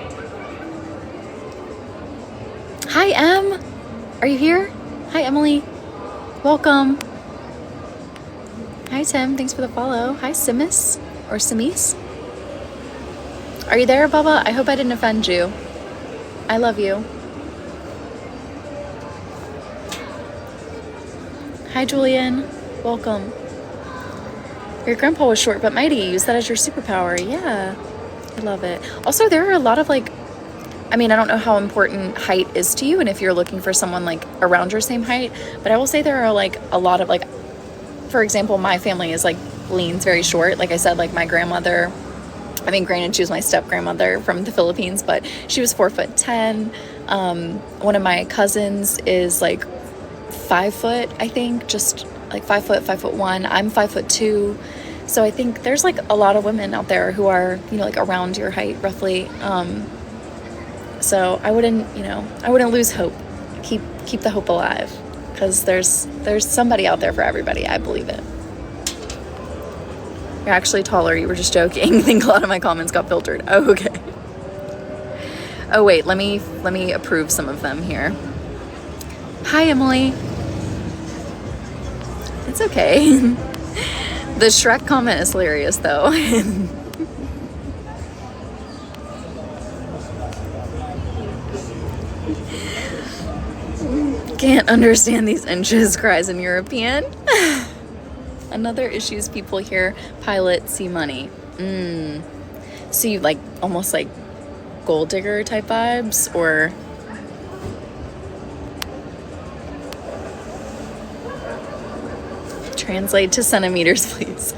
Hi, Em. Are you here? Hi, Emily. Welcome. Hi, Tim. Thanks for the follow. Hi, Simis or Simis. Are you there, Bubba? I hope I didn't offend you. I love you. Hi, Julian. Welcome. Your grandpa was short but mighty. Use that as your superpower. Yeah. I love it. Also, there are a lot of like, I don't know how important height is to you and if you're looking for someone like around your same height, but I will say there are like a lot of like, for example, my family is like leans very short. Like I said, like my grandmother, granted she was my step grandmother from the Philippines, but she was 4'10". One of my cousins is like 5 foot, I think, just like 5 foot, 5'1". I'm 5'2". So I think there's like a lot of women out there who are, like around your height roughly. So I wouldn't lose hope. Keep the hope alive. because there's somebody out there for everybody. I believe it. You're actually taller. You were just joking. I think a lot of my comments got filtered. Oh, okay. Oh wait, let me approve some of them here. Hi, Emily. It's okay. The Shrek comment is hilarious though. Can't understand these inches, cries in European. Another issue is people hear pilot, see money. So you like almost like gold digger type vibes, or translate to centimeters, please.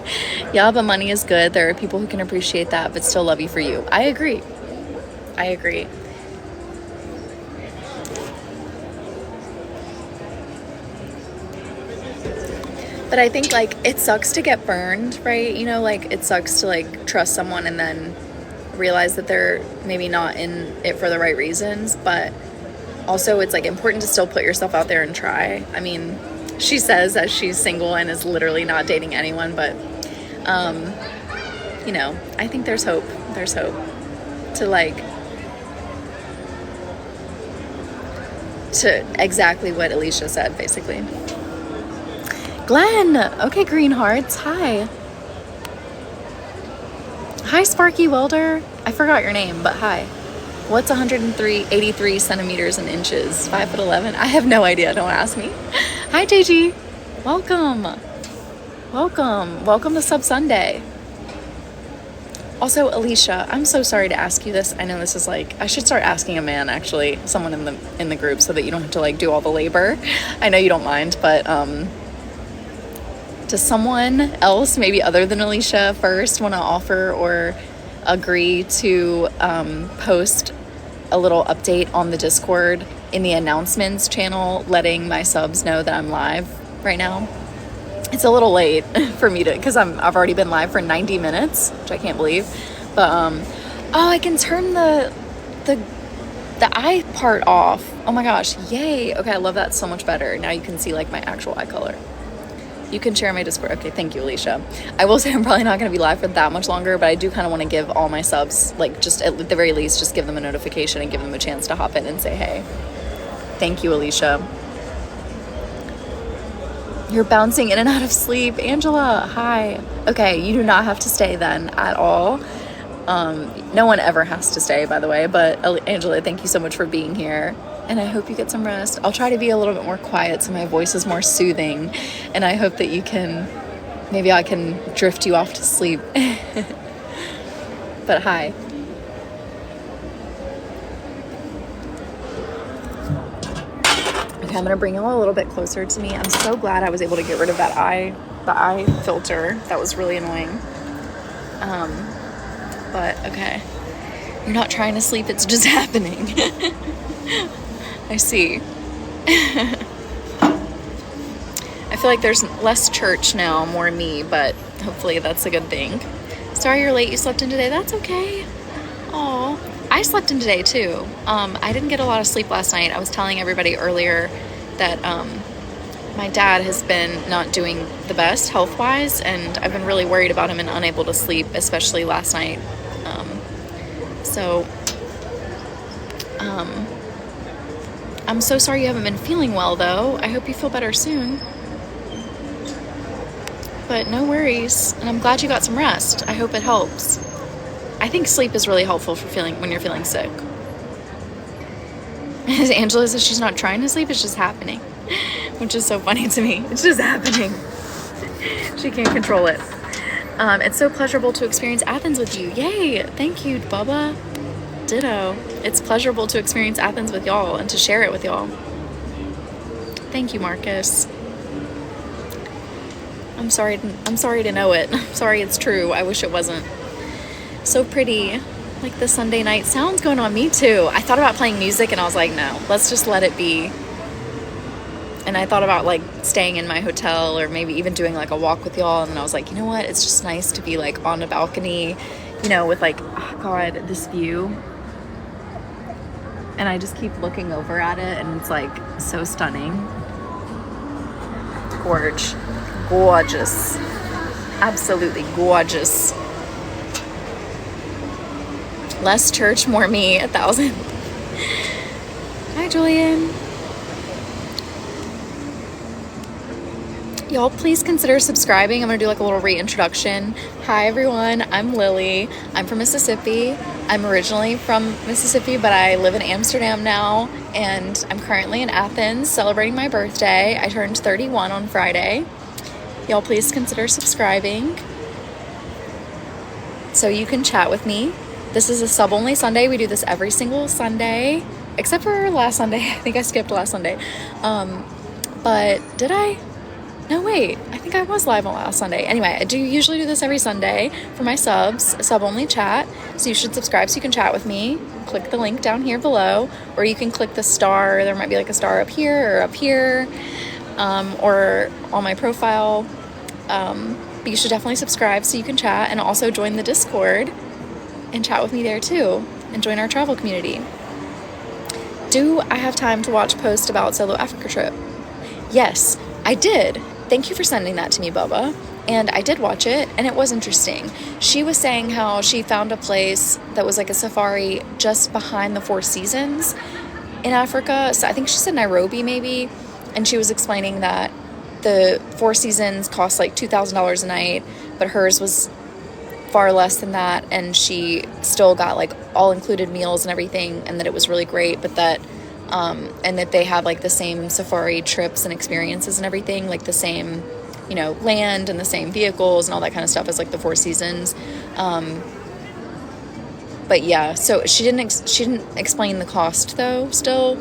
Yeah, but money is good. There are people who can appreciate that but still love you for you. I agree. But I think like it sucks to get burned, right? You know, like it sucks to like trust someone and then realize that they're maybe not in it for the right reasons. But also it's like important to still put yourself out there and try. I mean, she says that she's single and is literally not dating anyone, but you know, I think there's hope. There's hope to like to exactly what Alicia said, basically. Glenn! Okay, green hearts. Hi. Hi, Sparky Welder. I forgot your name, but hi. What's 83 centimeters in inches? 5'11"? I have no idea. Don't ask me. Hi, JG. Welcome. Welcome to Sub Sunday. Also, Alicia, I'm so sorry to ask you this. I know this is like, I should start asking a man, actually, someone in the group, so that you don't have to like do all the labor. I know you don't mind, but does someone else, maybe other than Alicia, first want to offer or agree to post a little update on the Discord in the announcements channel, letting my subs know that I'm live right now? It's a little late for me to, because I've already been live for 90 minutes, which I can't believe. But oh, I can turn the eye part off. Oh my gosh, yay! Okay, I love that so much better. Now you can see like my actual eye color. You can share my Discord. Okay, thank you, Alicia. I will say I'm probably not going to be live for that much longer, but I do kind of want to give all my subs, like, just at the very least, just give them a notification and give them a chance to hop in and say hey. Thank you, Alicia. You're bouncing in and out of sleep. Angela, hi. Okay, you do not have to stay then at all. No one ever has to stay, by the way, but Angela, thank you so much for being here. And I hope you get some rest. I'll try to be a little bit more quiet so my voice is more soothing. And I hope that you can, maybe I can drift you off to sleep. But hi. Okay, I'm gonna bring you a little bit closer to me. I'm so glad I was able to get rid of the eye filter. That was really annoying. But okay. You're not trying to sleep, it's just happening. I see. I feel like there's less church now, more me, but hopefully that's a good thing. Sorry you're late, you slept in today. That's okay. Aw, I slept in today too. I didn't get a lot of sleep last night. I was telling everybody earlier that my dad has been not doing the best health-wise, and I've been really worried about him and unable to sleep, especially last night. I'm so sorry you haven't been feeling well, though. I hope you feel better soon. But no worries, and I'm glad you got some rest. I hope it helps. I think sleep is really helpful for when you're feeling sick. As Angela says, she's not trying to sleep, it's just happening. Which is so funny to me. It's just happening. She can't control it. It's so pleasurable to experience Athens with you. Yay! Thank you, Bubba. Ditto. It's pleasurable to experience Athens with y'all and to share it with y'all. Thank you, Marcus. I'm sorry to know it. I'm sorry it's true. I wish it wasn't. So pretty. Like the Sunday night sounds going on. Me too. I thought about playing music and I was like, no, let's just let it be. And I thought about like staying in my hotel or maybe even doing like a walk with y'all. And then I was like, you know what? It's just nice to be like on a balcony, you know, with like, oh God, this view. And I just keep looking over at it and it's like so stunning. gorge. Gorgeous. Absolutely gorgeous. Less church, more me, 1,000. Hi, Julian. Y'all, please consider subscribing. I'm gonna do like a little reintroduction. Hi, everyone. I'm Lily. I'm from Mississippi. I'm originally from Mississippi, but I live in Amsterdam now, and I'm currently in Athens celebrating my birthday. I turned 31 on Friday. Y'all, please consider subscribing so you can chat with me. This is a sub-only Sunday. We do this every single Sunday, except for last Sunday. I think I skipped last Sunday. But did I? No, wait. I think I was live on last Sunday. Anyway, I do usually do this every Sunday for my subs, sub-only chat. So you should subscribe so you can chat with me. Click the link down here below, or you can click the star. There might be like a star up here or up here, or on my profile. But you should definitely subscribe so you can chat, and also join the Discord and chat with me there too, and join our travel community. Do I have time to watch post about solo Africa trip? Yes, I did. Thank you for sending that to me, Bubba. And I did watch it, and it was interesting. She was saying how she found a place that was like a safari just behind the Four Seasons in Africa. So I think she said Nairobi maybe, and she was explaining that the Four Seasons cost like $2,000 a night, but hers was far less than that, and she still got like all included meals and everything, and that it was really great, but that and that they have like the same safari trips and experiences and everything, like the same, you know, land and the same vehicles and all that kind of stuff as like the Four Seasons. But yeah, so she didn't explain the cost though still,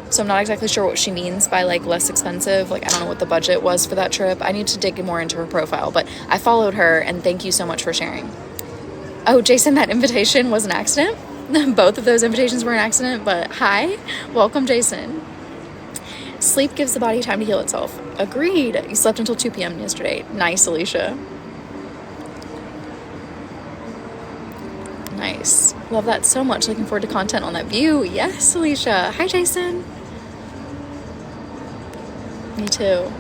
so I'm not exactly sure what she means by like less expensive. Like I don't know what the budget was for that trip. I need to dig more into her profile, but I followed her, and thank you so much for sharing. Oh, Jason, that invitation was an accident. Both of those invitations were an accident, but hi, welcome, Jason. Sleep gives the body time to heal itself. Agreed. You slept until 2 p.m. yesterday. Nice, Alicia. Nice. Love that so much. Looking forward to content on that view. Yes, Alicia. Hi, Jason. Me too.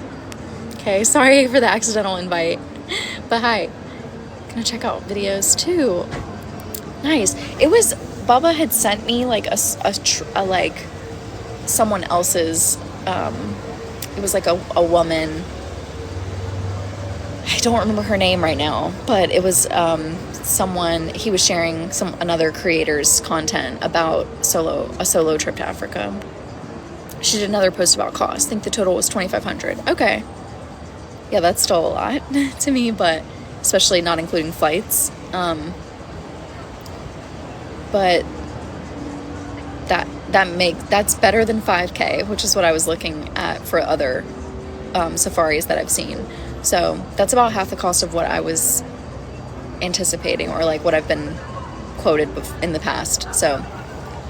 Okay, sorry for the accidental invite, but hi. Gonna check out videos too. Nice. It was, Bubba had sent me like a like someone else's, it was like a woman. I don't remember her name right now, but it was someone, he was sharing another creator's content about a solo trip to Africa. She did another post about cost. I think the total was $2,500. Okay. Yeah, that's still a lot to me, but especially not including flights. But that's better than 5K, which is what I was looking at for other safaris that I've seen. So that's about half the cost of what I was anticipating, or like what I've been quoted in the past. So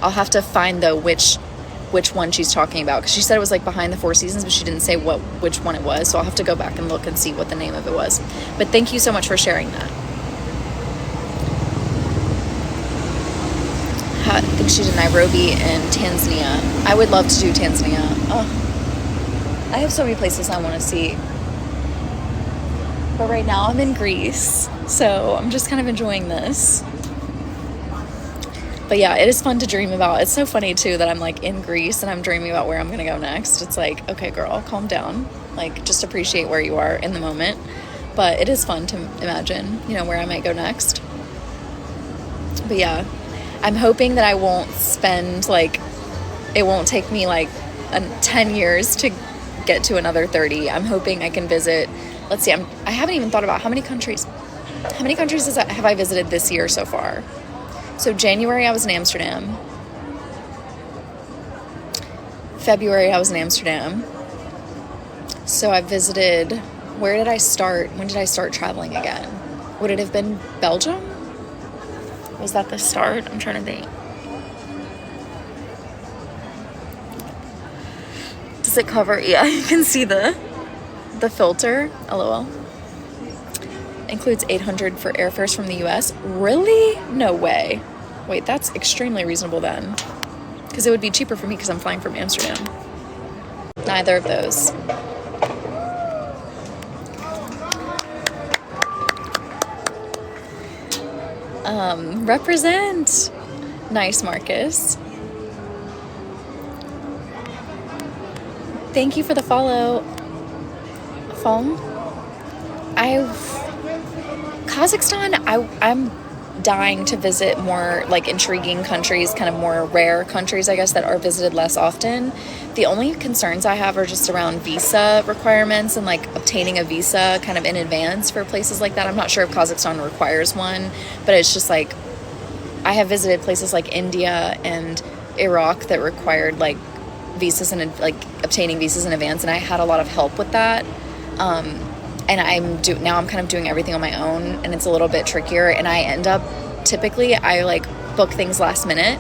I'll have to find though which one she's talking about, because she said it was like behind the Four Seasons, but she didn't say which one it was. So I'll have to go back and look and see what the name of it was. But thank you so much for sharing that. I think she did Nairobi and Tanzania. I would love to do Tanzania. Oh, I have so many places I want to see. But right now I'm in Greece, so I'm just kind of enjoying this. But yeah, it is fun to dream about. It's so funny too that I'm like in Greece and I'm dreaming about where I'm gonna go next. It's like, okay, girl, calm down. Like, just appreciate where you are in the moment. But it is fun to imagine, you know, where I might go next. But yeah, I'm hoping that I won't spend like, it won't take me like 10 years to get to another 30. I'm hoping I can visit, let's see, I haven't even thought about how many countries have I visited this year so far. So January I was in Amsterdam. February I was in Amsterdam. So I visited, where did I start? When did I start traveling again? Would it have been Belgium? Was that the start? I'm trying to think. Does it cover? Yeah, you can see the filter. LOL. Includes $800 for airfares from the US. Really? No way. Wait, that's extremely reasonable then. Because it would be cheaper for me because I'm flying from Amsterdam. Neither of those. Represent. Nice, Marcus. Thank you for the follow. Kazakhstan, I'm dying to visit more like intriguing countries, kind of more rare countries, I guess, that are visited less often. The only concerns I have are just around visa requirements and like obtaining a visa kind of in advance for places like that. I'm not sure if Kazakhstan requires one, but it's just like I have visited places like India and Iraq that required like visas and like obtaining visas in advance, and I had a lot of help with that. And now I'm kind of doing everything on my own, and it's a little bit trickier, and I end up typically I like book things last minute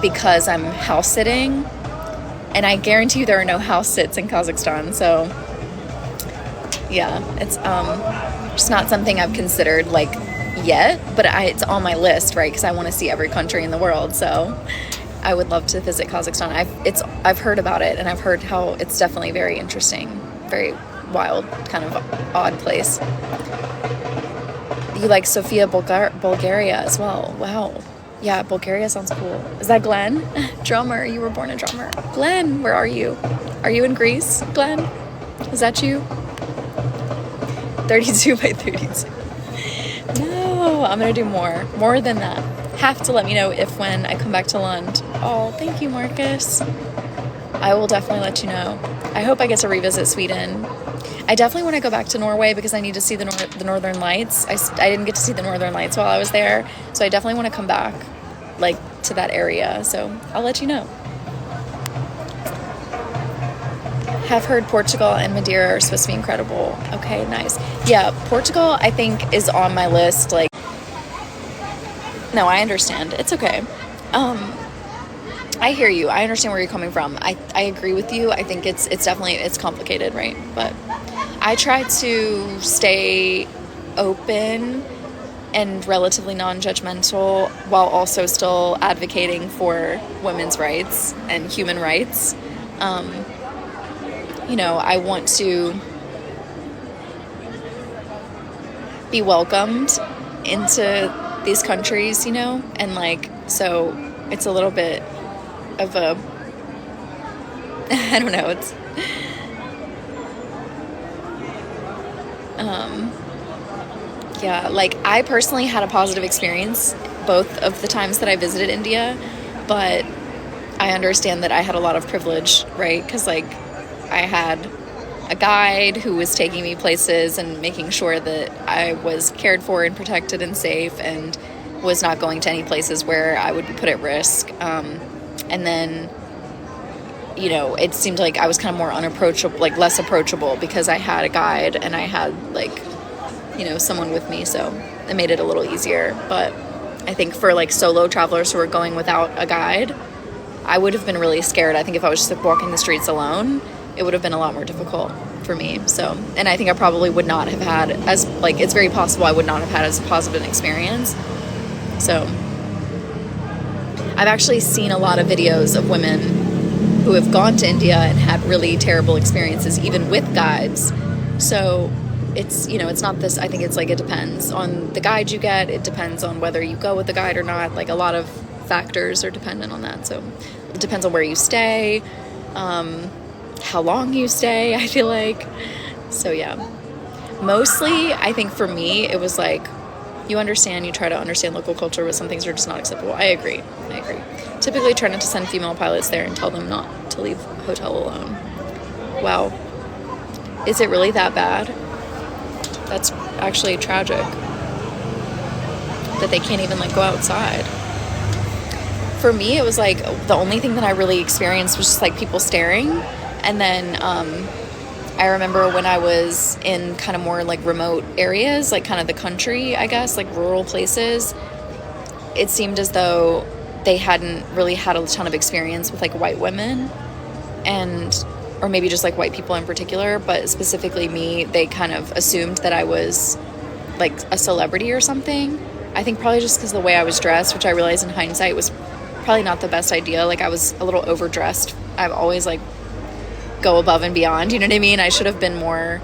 because I'm house sitting, and I guarantee you there are no house sits in Kazakhstan. So yeah, it's just not something I've considered like yet, but it's on my list, right? Because I want to see every country in the world. So I would love to visit Kazakhstan. I've heard about it, and I've heard how it's definitely very interesting, very wild, kind of odd place. You like Sofia, Bulgaria as well. Wow. Yeah, Bulgaria sounds cool. Is that Glenn? Drummer. You were born a drummer. Glenn, where are you? Are you in Greece, Glenn? Is that you? 32 by 32. No, I'm going to do more than that. Have to let me know if when I come back to Lund. Oh, thank you, Marcus. I will definitely let you know. I hope I get to revisit Sweden. I definitely want to go back to Norway because I need to see the Northern Lights. I didn't get to see the Northern Lights while I was there, so I definitely want to come back, like, to that area. So I'll let you know. Have heard Portugal and Madeira are supposed to be incredible. Okay, nice. Yeah, Portugal, I think, is on my list. Like, no, I understand. It's okay. I hear you. I understand where you're coming from. I agree with you. I think it's definitely, it's complicated, right? But I try to stay open and relatively non-judgmental while also still advocating for women's rights and human rights. I want to be welcomed into these countries, and like, so it's a little bit of a, I don't know, it's, yeah, like I personally had a positive experience both of the times that I visited India, but I understand that I had a lot of privilege, right? Because like I had a guide who was taking me places and making sure that I was cared for and protected and safe and was not going to any places where I would be put at risk. And then, it seemed like I was kind of more unapproachable, like less approachable because I had a guide and I had like, someone with me. So it made it a little easier. But I think for like solo travelers who are going without a guide, I would have been really scared. I think if I was just like walking the streets alone, it would have been a lot more difficult for me. So, and I think I probably would not have had it's very possible I would not have had as positive an experience. So I've actually seen a lot of videos of women who have gone to India and had really terrible experiences, even with guides. So it's, it's not this, I think it's like, it depends on the guide you get. It depends on whether you go with the guide or not. Like a lot of factors are dependent on that. So it depends on where you stay, how long you stay, I feel like. So yeah, mostly I think for me, it was like, you try to understand local culture, but some things are just not acceptable. I agree. Typically try not to send female pilots there and tell them not to leave a hotel alone. Wow. Is it really that bad? That's actually tragic. That they can't even like go outside. For me, it was like the only thing that I really experienced was just like people staring. And then I remember when I was in kind of more like remote areas, like kind of the country, I guess, like rural places, it seemed as though they hadn't really had a ton of experience with like white women or maybe just like white people in particular, but specifically me, they kind of assumed that I was like a celebrity or something. I think probably just because the way I was dressed, which I realized in hindsight was probably not the best idea. Like I was a little overdressed. I've always like go above and beyond, you know what I mean? I should have been more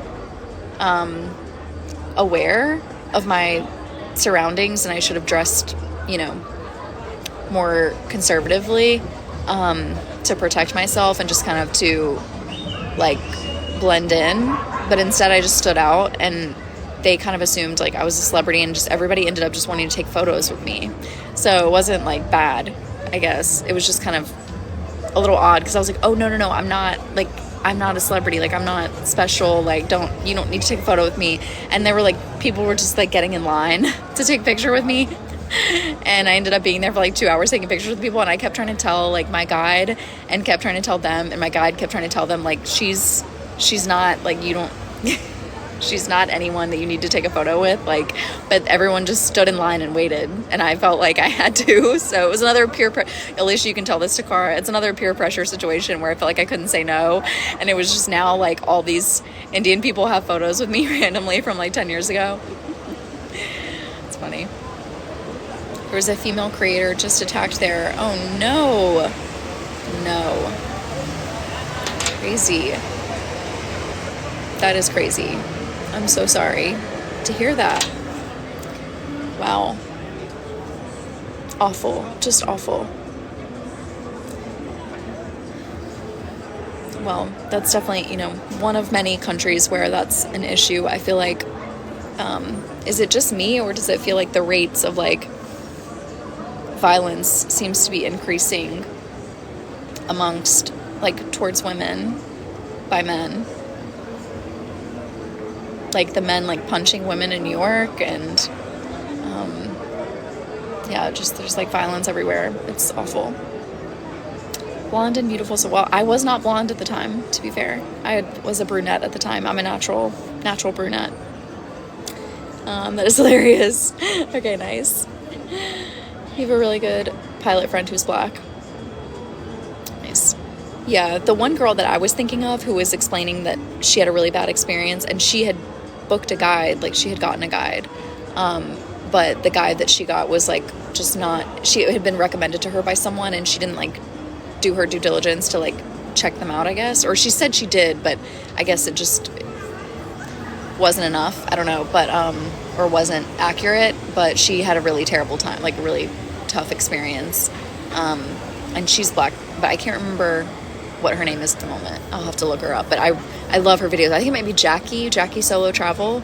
aware of my surroundings, and I should have dressed, you know, more conservatively, to protect myself and just kind of to like blend in. But instead I just stood out, and they kind of assumed like I was a celebrity, and just everybody ended up just wanting to take photos with me. So it wasn't like bad, I guess. It was just kind of a little odd, because I was like, oh, no, I'm not a celebrity, like I'm not special, like you don't need to take a photo with me. And they were like, people were just like getting in line to take a picture with me, and I ended up being there for like 2 hours taking pictures with people, and I kept trying to tell like my guide, and kept trying to tell them, and my guide kept trying to tell them like she's not like, you don't she's not anyone that you need to take a photo with, like, but everyone just stood in line and waited, and I felt like I had to. So it was another Alicia, you can tell this to Cara, it's another peer pressure situation where I felt like I couldn't say no, and it was just now like all these Indian people have photos with me randomly from like 10 years ago. It's funny. There was a female creator just attacked there. Oh no. Crazy. That is crazy. I'm so sorry to hear that. Wow. Awful. Just awful. Well, that's definitely, you know, one of many countries where that's an issue. I feel like, is it just me, or does it feel like the rates of like violence seems to be increasing amongst like towards women by men? Like the men like punching women in New York, and yeah, just there's like violence everywhere. It's awful. Blonde and beautiful. So, well, I was not blonde at the time, to be fair. I was a brunette at the time. I'm a natural brunette. That is hilarious. Okay, nice. You have a really good pilot friend who's black. Nice. Yeah, the one girl that I was thinking of who was explaining that she had a really bad experience, and she had booked a guide, like she had gotten a guide, but the guide that she got was like just not, she had been recommended to her by someone, and she didn't like do her due diligence to like check them out, I guess, or she said she did, but I guess it just wasn't enough, I don't know, but or wasn't accurate. But she had a really terrible time, like a really tough experience, and she's black, but I can't remember what her name is at the moment. I'll have to look her up, but I love her videos. I think it might be Jackie Solo Travel.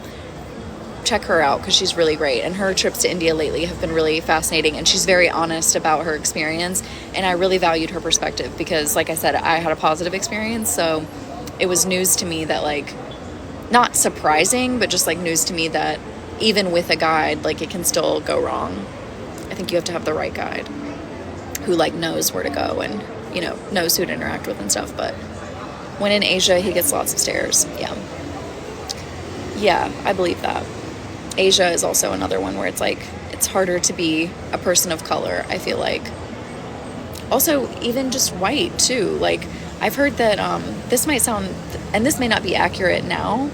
Check her out, because she's really great, and her trips to India lately have been really fascinating, and she's very honest about her experience, and I really valued her perspective, because like I said, I had a positive experience, so it was news to me that, like, not surprising, but just like news to me that even with a guide, like, it can still go wrong. I think you have to have the right guide who like knows where to go and, you know, knows who to interact with and stuff. But when in Asia, he gets lots of stares. Yeah, I believe that. Asia is also another one where it's like, it's harder to be a person of color, I feel like. Also, even just white too. Like, I've heard that this might sound, and this may not be accurate now,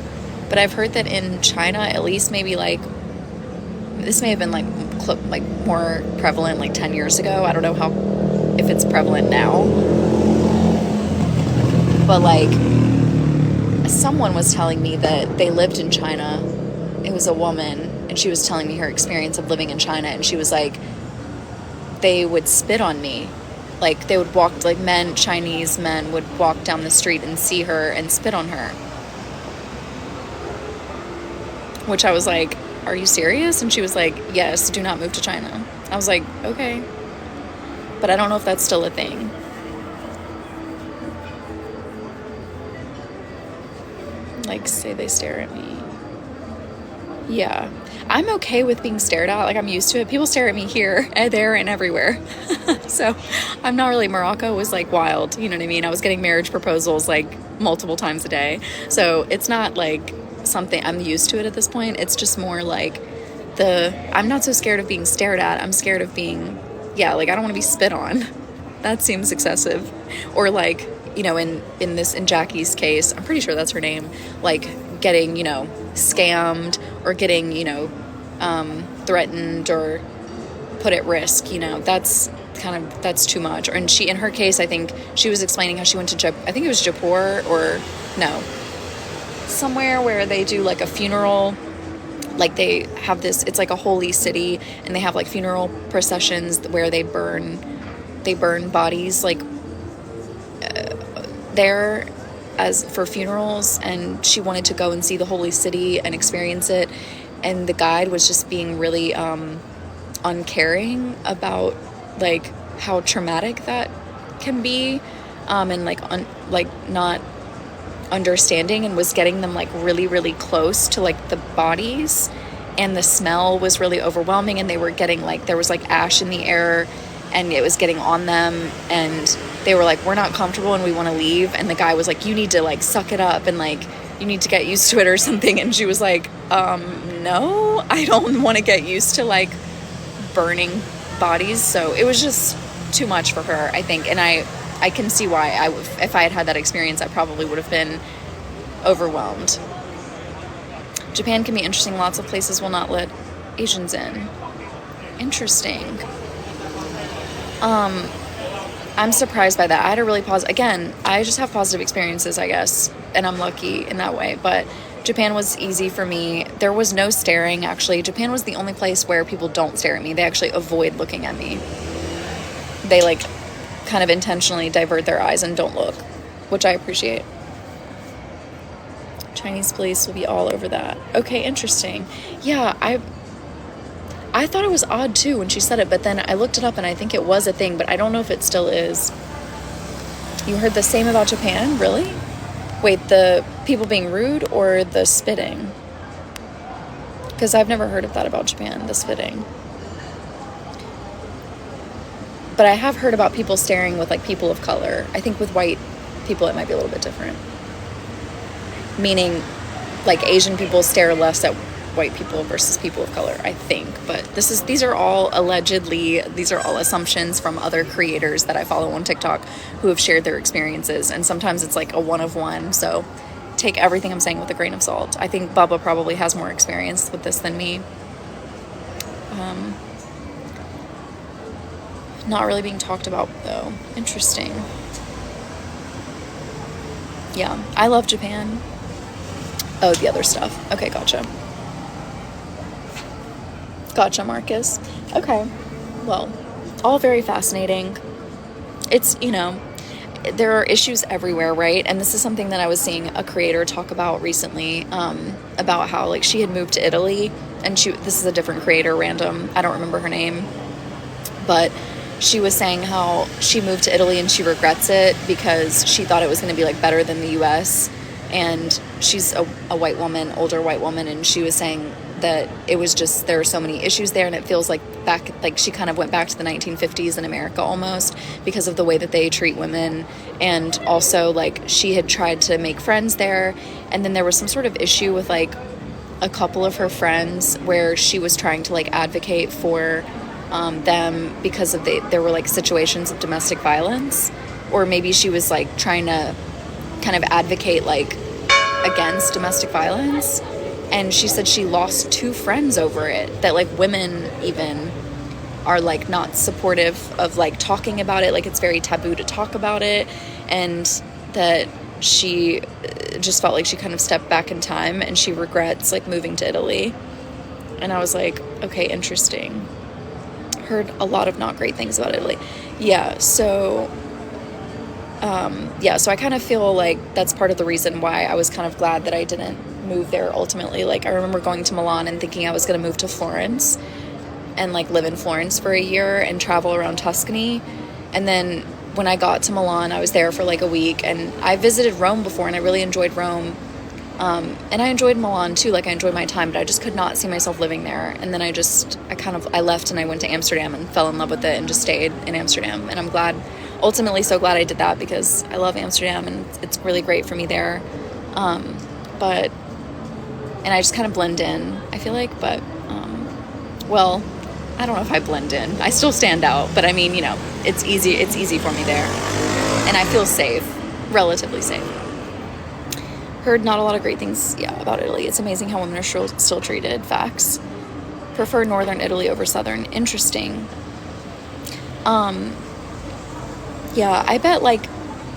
but I've heard that in China, at least maybe like, this may have been like more prevalent like 10 years ago. I don't know if it's prevalent now, but like, someone was telling me that they lived in China. It was a woman, and she was telling me her experience of living in China, and she was like, they would spit on me. Like, they would walk, like Chinese men would walk down the street and see her and spit on her. Which I was like, are you serious? And she was like, yes, do not move to China. I was like, okay. But I don't know if that's still a thing. Like, say they stare at me. Yeah. I'm okay with being stared at. Like, I'm used to it. People stare at me here and there and everywhere. So I'm not really, Morocco was like wild. You know what I mean? I was getting marriage proposals like multiple times a day. So it's not like something, I'm used to it at this point. It's just more like I'm not so scared of being stared at. I'm scared of being, like, I don't want to be spit on. That seems excessive. Or like, you know, in Jackie's case, I'm pretty sure that's her name, like getting, you know, scammed or getting, you know, threatened or put at risk, you know, that's too much. And in her case, I think she was explaining how she went to I think it was Jaipur, or no, somewhere where they do like a funeral like they have this, it's like a holy city, and they have like funeral processions where they burn bodies like there as for funerals. And she wanted to go and see the holy city and experience it, and the guide was just being really uncaring about like how traumatic that can be, and like not understanding, and was getting them like really, really close to like the bodies, and the smell was really overwhelming, and they were getting like, there was like ash in the air, and it was getting on them, and they were like, we're not comfortable and we want to leave. And the guy was like, you need to like suck it up and like you need to get used to it or something. And she was like, no, I don't want to get used to like burning bodies. So it was just too much for her, I think. And I can see why if I had had that experience, I probably would have been overwhelmed. Japan can be interesting. Lots of places will not let Asians in. Interesting. I'm surprised by that. I had a really again, I just have positive experiences, I guess, and I'm lucky in that way. But Japan was easy for me. There was no staring, actually. Japan was the only place where people don't stare at me. They actually avoid looking at me. They like kind of intentionally divert their eyes and don't look, which I appreciate. Chinese police will be all over that. Okay, interesting. Yeah, I thought it was odd too when she said it, but then I looked it up and I think it was a thing, but I don't know if it still is. You heard the same about Japan? Really? Wait, the people being rude or the spitting? Because I've never heard of that about Japan, the spitting. But I have heard about people staring with like people of color. I think with white people it might be a little bit different. Meaning like Asian people stare less at white people versus people of color, I think. But these are all assumptions from other creators that I follow on TikTok who have shared their experiences, and sometimes it's like a one of one, so take everything I'm saying with a grain of salt. I think Bubba probably has more experience with this than me. Not really being talked about though. Interesting. Yeah, I love Japan. Oh, the other stuff. Okay, gotcha. Gotcha, Marcus. Okay. Well, all very fascinating. It's, there are issues everywhere, right? And this is something that I was seeing a creator talk about recently, about how, like, she had moved to Italy, and this is a different creator, random, I don't remember her name, but she was saying how she moved to Italy and she regrets it because she thought it was going to be, like, better than the U.S., and she's a white woman, older white woman, and she was saying that it was just, there are so many issues there, and it feels like she kind of went back to the 1950s in America almost because of the way that they treat women. And also, like, she had tried to make friends there, and then there was some sort of issue with like a couple of her friends where she was trying to like advocate for them because of there were like situations of domestic violence, or maybe she was like trying to kind of advocate like against domestic violence. And she said she lost 2 friends over it, that like women even are like not supportive of like talking about it. Like it's very taboo to talk about it, and that she just felt like she kind of stepped back in time, and she regrets like moving to Italy. And I was like, okay, interesting. Heard a lot of not great things about Italy. So I kind of feel like that's part of the reason why I was kind of glad that I didn't move there ultimately. Like, I remember going to Milan and thinking I was going to move to Florence and like live in Florence for a year and travel around Tuscany. And then when I got to Milan, I was there for like a week, and I visited Rome before and I really enjoyed Rome. And I enjoyed Milan too, like I enjoyed my time, but I just could not see myself living there. And then I left and I went to Amsterdam and fell in love with it and just stayed in Amsterdam. And I'm ultimately so glad I did that, because I love Amsterdam and it's really great for me there. And I just kind of blend in, I feel like, but, well, I don't know if I blend in. I still stand out, but I mean, it's easy for me there. And I feel safe, relatively safe. Heard not a lot of great things, about Italy. It's amazing how women are still treated. Facts. Prefer northern Italy over southern. Interesting. I bet, like,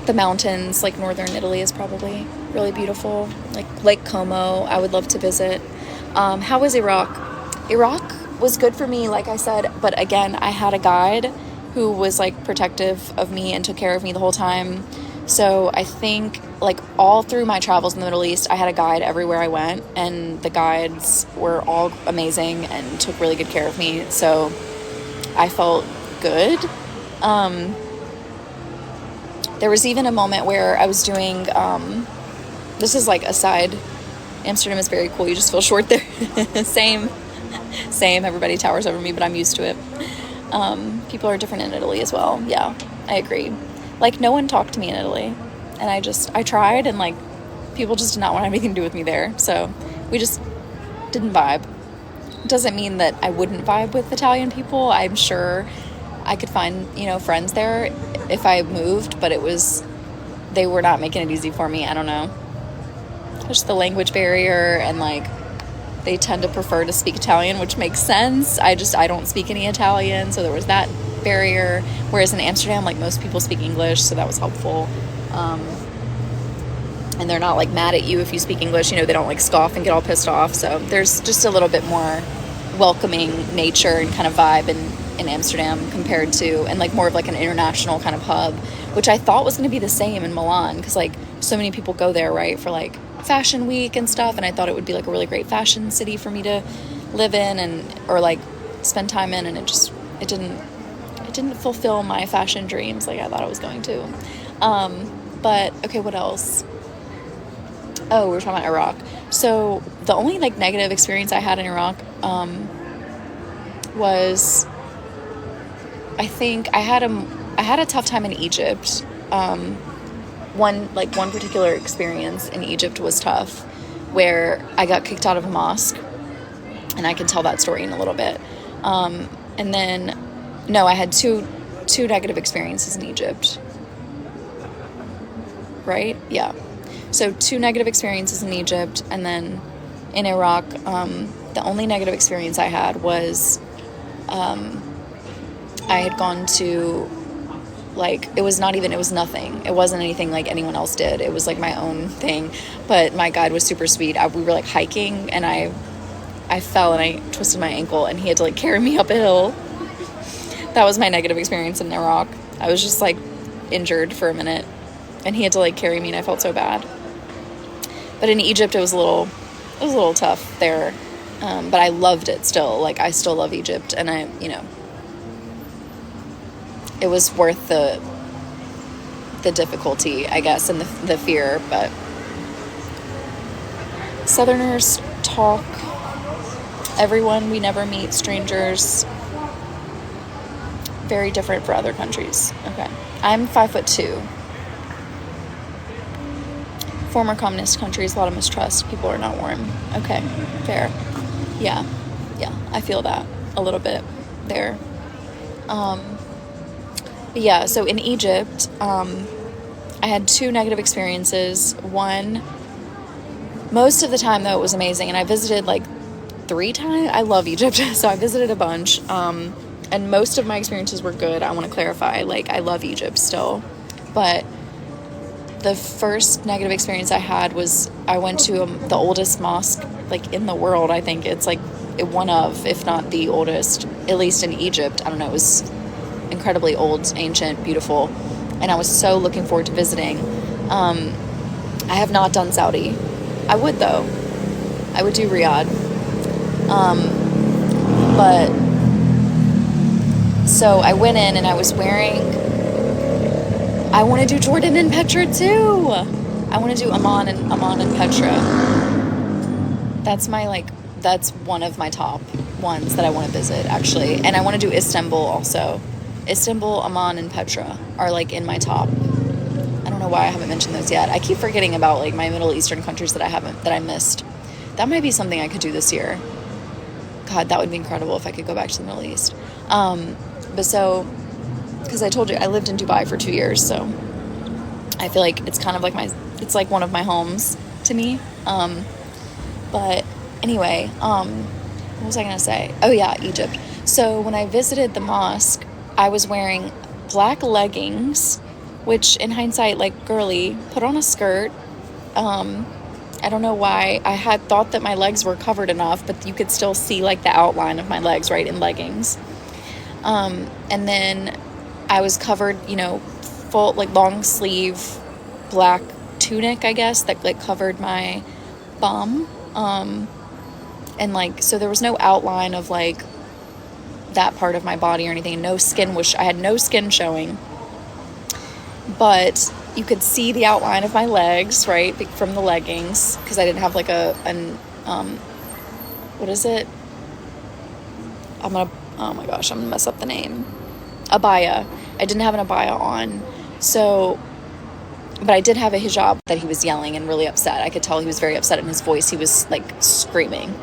the mountains, like, northern Italy is probably really beautiful. Like, Lake Como, I would love to visit. How was Iraq? Iraq was good for me, like I said, but again, I had a guide who was like protective of me and took care of me the whole time. So I think like all through my travels in the Middle East, I had a guide everywhere I went, and the guides were all amazing and took really good care of me. So I felt good. There was even a moment where I was doing, this is like a side, Amsterdam is very cool. You just feel short there. Same. Everybody towers over me, but I'm used to it. People are different in Italy as well. Yeah, I agree. Like, no one talked to me in Italy, and I tried, and like, people just did not want anything to do with me there. So we just didn't vibe. It doesn't mean that I wouldn't vibe with Italian people. I'm sure I could find, friends there if I moved, but they were not making it easy for me. I don't know. There's the language barrier, and like, they tend to prefer to speak Italian, which makes sense. I don't speak any Italian, so there was that barrier. Whereas in Amsterdam, like, most people speak English, so that was helpful. And they're not like mad at you if you speak English. They don't like scoff and get all pissed off. So there's just a little bit more welcoming nature and kind of vibe in Amsterdam compared to, and like more of like an international kind of hub, which I thought was going to be the same in Milan, because like so many people go there, right, for like fashion week and stuff, and I thought it would be like a really great fashion city for me to live in or like spend time in, and it didn't fulfill my fashion dreams like I thought it was going to. But okay, what else? Oh, we were talking about Iraq. So the only like negative experience I had in Iraq was, I think I had a tough time in Egypt. One particular experience in Egypt was tough, where I got kicked out of a mosque, and I can tell that story in a little bit. And then, no, I had two negative experiences in Egypt. Right? Yeah. So 2 negative experiences in Egypt, and then in Iraq, the only negative experience I had was, I had gone to, like, it was nothing. It wasn't anything like anyone else did. It was like my own thing, but my guide was super sweet. We were like hiking, and I fell and I twisted my ankle, and he had to like carry me up a hill. That was my negative experience in Iraq. I was just like injured for a minute, and he had to like carry me, and I felt so bad. But in Egypt, it was a little tough there. But I loved it still. Like, I still love Egypt, and it was worth the difficulty, I guess, and the fear. But Southerners talk. Everyone, we never meet strangers. Very different for other countries. Okay. I'm 5'2". Former communist countries, a lot of mistrust. People are not warm. Okay, fair. Yeah, I feel that a little bit there. But yeah, so in Egypt, I had 2 negative experiences. One, most of the time, though, it was amazing, and I visited like 3 times. I love Egypt, so I visited a bunch, and most of my experiences were good. I want to clarify, like, I love Egypt still, but the first negative experience I had was I went to the oldest mosque, like, in the world. I think it's like one of, if not the oldest, at least in Egypt. I don't know. It was incredibly old, ancient, beautiful, and I was so looking forward to visiting. I have not done Saudi. I would, though. I would do Riyadh. But so I went in, and I was wearing, I want to do Jordan and Petra too. I want to do Amman and Petra. That's one of my top ones that I want to visit, actually. And I want to do Istanbul also. Istanbul, Amman, and Petra are like in my top. I don't know why I haven't mentioned those yet. I keep forgetting about like my Middle Eastern countries that I missed. That might be something I could do this year. God, that would be incredible if I could go back to the Middle East. But so, because I told you I lived in Dubai for 2 years, so I feel like it's kind of like it's like one of my homes to me. But anyway, what was I gonna say? Oh yeah, Egypt. So when I visited the mosque, I was wearing black leggings, which in hindsight, like, girly, put on a skirt. I don't know why. I had thought that my legs were covered enough, but you could still see like the outline of my legs, right, in leggings. And then I was covered, you know, full, like, long sleeve black tunic, I guess, that like covered my bum. And like, so there was no outline of like that part of my body or anything. I had no skin showing, but you could see the outline of my legs, right, from the leggings, because I didn't have like what is it? Oh my gosh, I'm gonna mess up the name. Abaya. I didn't have an abaya on, so, but I did have a hijab that he was yelling and really upset. I could tell he was very upset in his voice. He was like screaming.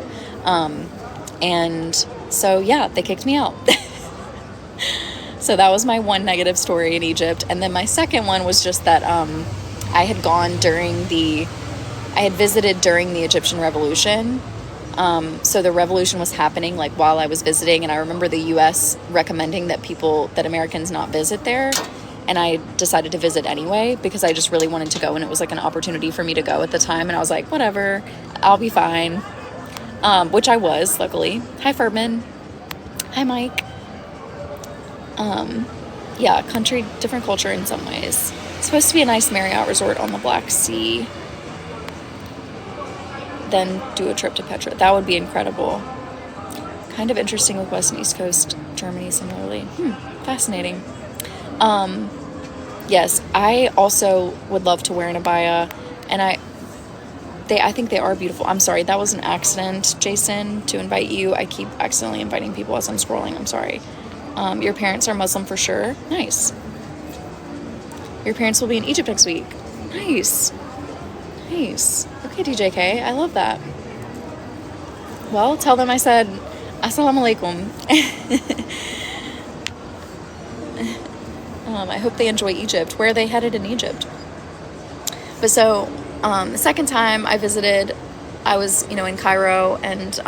And so yeah, they kicked me out. So that was my one negative story in Egypt. And then my second one was just that I had visited during the Egyptian Revolution. So the revolution was happening like while I was visiting, and I remember the US recommending that Americans not visit there. And I decided to visit anyway because I just really wanted to go, and it was like an opportunity for me to go at the time. And I was like, whatever, I'll be fine. Which I was, luckily. Hi, Ferdman. Hi, Mike. Yeah, different culture in some ways. It's supposed to be a nice Marriott resort on the Black Sea. Then do a trip to Petra. That would be incredible. Kind of interesting with West and East Coast Germany similarly. Fascinating. Yes, I also would love to wear an abaya, and I think they are beautiful. I'm sorry, that was an accident, Jason, to invite you. I keep accidentally inviting people as I'm scrolling. I'm sorry. Your parents are Muslim for sure. Nice. Your parents will be in Egypt next week. Nice. Nice. Okay, DJK, I love that. Well, tell them I said assalamu alaikum. I hope they enjoy Egypt. Where are they headed in Egypt? But so, the second time I visited, I was, in Cairo, and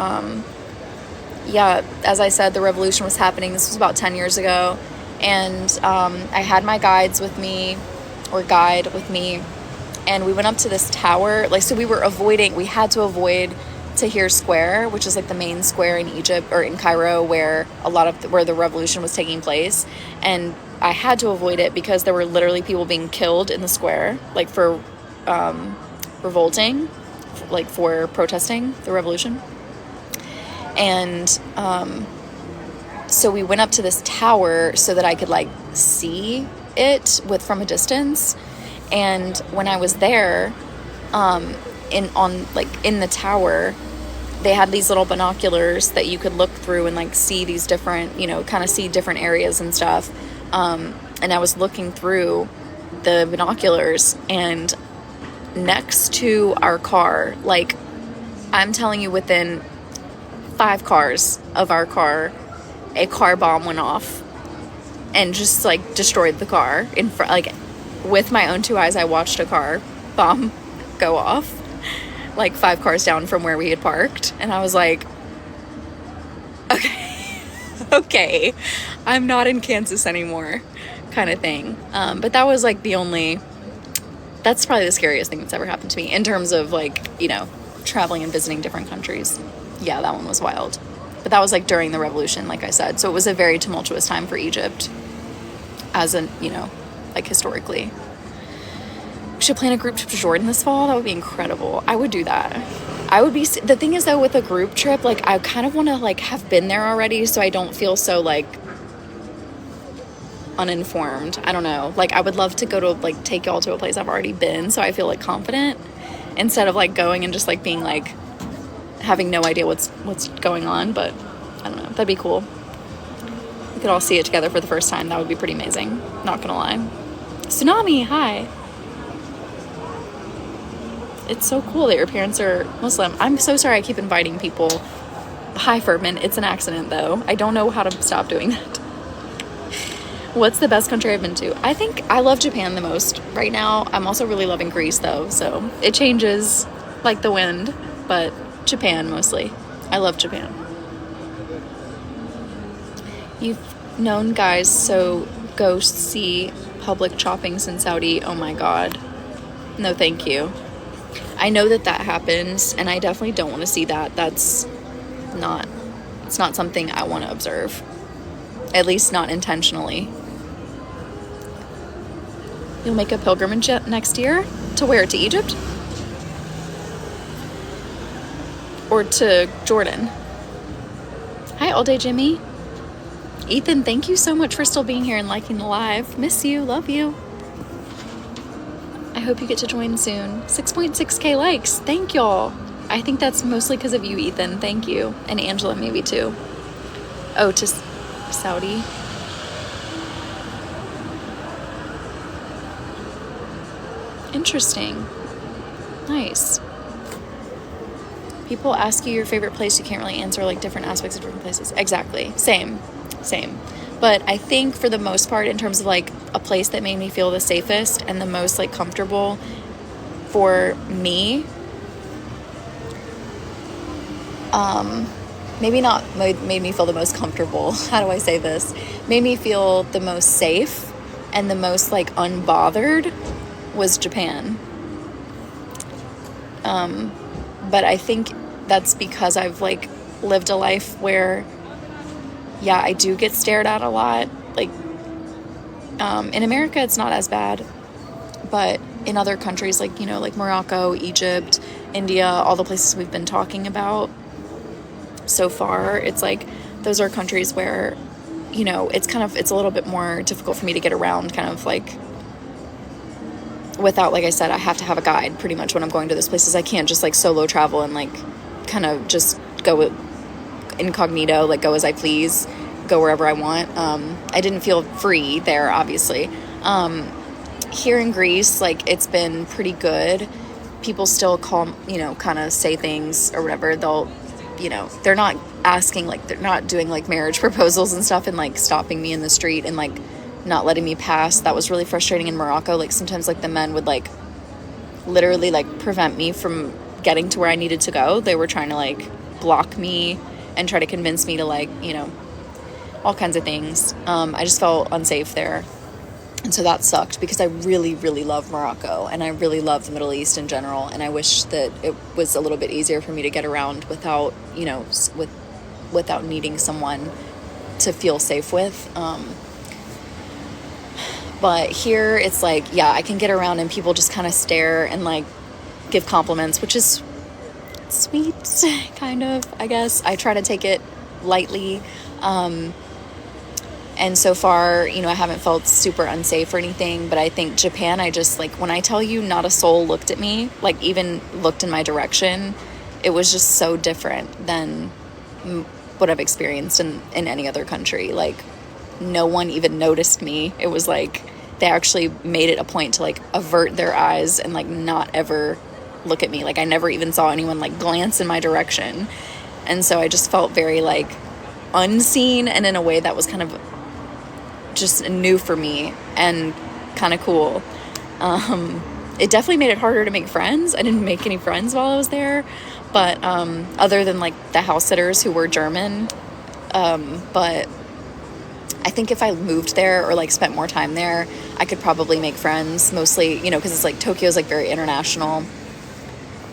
yeah, as I said, the revolution was happening. This was about 10 years ago, and I had my guide with me, and we went up to this tower. Like, so we had to avoid Tahrir Square, which is like the main square in Egypt, or in Cairo, where where the revolution was taking place. And I had to avoid it because there were literally people being killed in the square, like for revolting, like for protesting the revolution. And so we went up to this tower so that I could like see it from a distance. And when I was there, in the tower, they had these little binoculars that you could look through and like see these different, kind of see different areas and stuff. And I was looking through the binoculars, and next to our car, like, I'm telling you, within 5 cars of our car, a car bomb went off and just like destroyed the car in front. Like, with my own 2 eyes, I watched a car bomb go off like 5 cars down from where we had parked, and I was like, okay, I'm not in Kansas anymore, kind of thing. But that was like that's probably the scariest thing that's ever happened to me in terms of like, traveling and visiting different countries. Yeah, that one was wild. But that was like during the revolution, like I said. So it was a very tumultuous time for Egypt, as in, like historically. We should plan a group trip to Jordan this fall. That would be incredible. I would do that. The thing is though, with a group trip, like, I kind of want to like have been there already, so I don't feel so like uninformed. I don't know. Like, I would love to go to like take y'all to a place I've already been, so I feel like confident, instead of like going and just like being like having no idea what's going on. But I don't know. That'd be cool. We could all see it together for the first time. That would be pretty amazing. Not gonna lie. Tsunami, hi. It's so cool that your parents are Muslim. I'm so sorry I keep inviting people. Hi, Ferdman. It's an accident, though. I don't know how to stop doing that. What's the best country I've been to? I think I love Japan the most right now. I'm also really loving Greece, though, so it changes like the wind, but Japan mostly. I love Japan. You've known guys, so go see public choppings in Saudi. Oh my god. No, thank you. I know that happens, and I definitely don't want to see that. It's not something I want to observe, at least not intentionally. You'll make a pilgrimage next year? To where? To Egypt? Or to Jordan? Hi, All Day Jimmy. Ethan, thank you so much for still being here and liking the live. Miss you. Love you. I hope you get to join soon. 6.6k likes. Thank y'all. I think that's mostly because of you, Ethan. Thank you. And Angela, maybe too. Oh, to Saudi. Interesting. Nice. People ask you your favorite place, you can't really answer like different aspects of different places. Exactly. Same. But I think for the most part, in terms of like a place that made me feel the safest and the most like comfortable for me, maybe not made me feel the most comfortable. How do I say this? Made me feel the most safe and the most like unbothered was Japan. But I think that's because I've like lived a life where, yeah, I do get stared at a lot. Like, in America, it's not as bad, but in other countries, like, you know, like Morocco, Egypt, India, all the places we've been talking about so far, it's like, those are countries where, you know, it's a little bit more difficult for me to get around, kind of like, without, like I said, I have to have a guide pretty much when I'm going to those places. I can't just like solo travel and like kind of just go incognito, like go as I please, go wherever I want. I didn't feel free there, obviously. Here in Greece, like it's been pretty good. People still call, you know, kind of say things or whatever. They'll, you know, they're not asking, like they're not doing like marriage proposals and stuff and like stopping me in the street and like not letting me pass. That was really frustrating in Morocco. Like sometimes like the men would like literally like prevent me from getting to where I needed to go. They were trying to like block me and try to convince me to like, you know, all kinds of things. I just felt unsafe there. And so that sucked because I really, really love Morocco and I really love the Middle East in general. And I wish that it was a little bit easier for me to get around without, you know, without needing someone to feel safe with. But here it's like, yeah, I can get around and people just kind of stare and like give compliments, which is sweet, kind of, I guess. I try to take it lightly. And so far, you know, I haven't felt super unsafe or anything, but I think Japan, I just like, when I tell you not a soul looked at me, like even looked in my direction, it was just so different than what I've experienced in any other country. Like no one even noticed me. It was like, they actually made it a point to like avert their eyes and like not ever look at me. Like I never even saw anyone like glance in my direction. And so I just felt very like unseen and in a way that was kind of just new for me and kind of cool. It definitely made it harder to make friends. I didn't make any friends while I was there, but other than like the house sitters who were German. But I think if I moved there or like spent more time there, I could probably make friends, mostly, you know, because it's like Tokyo's like very international.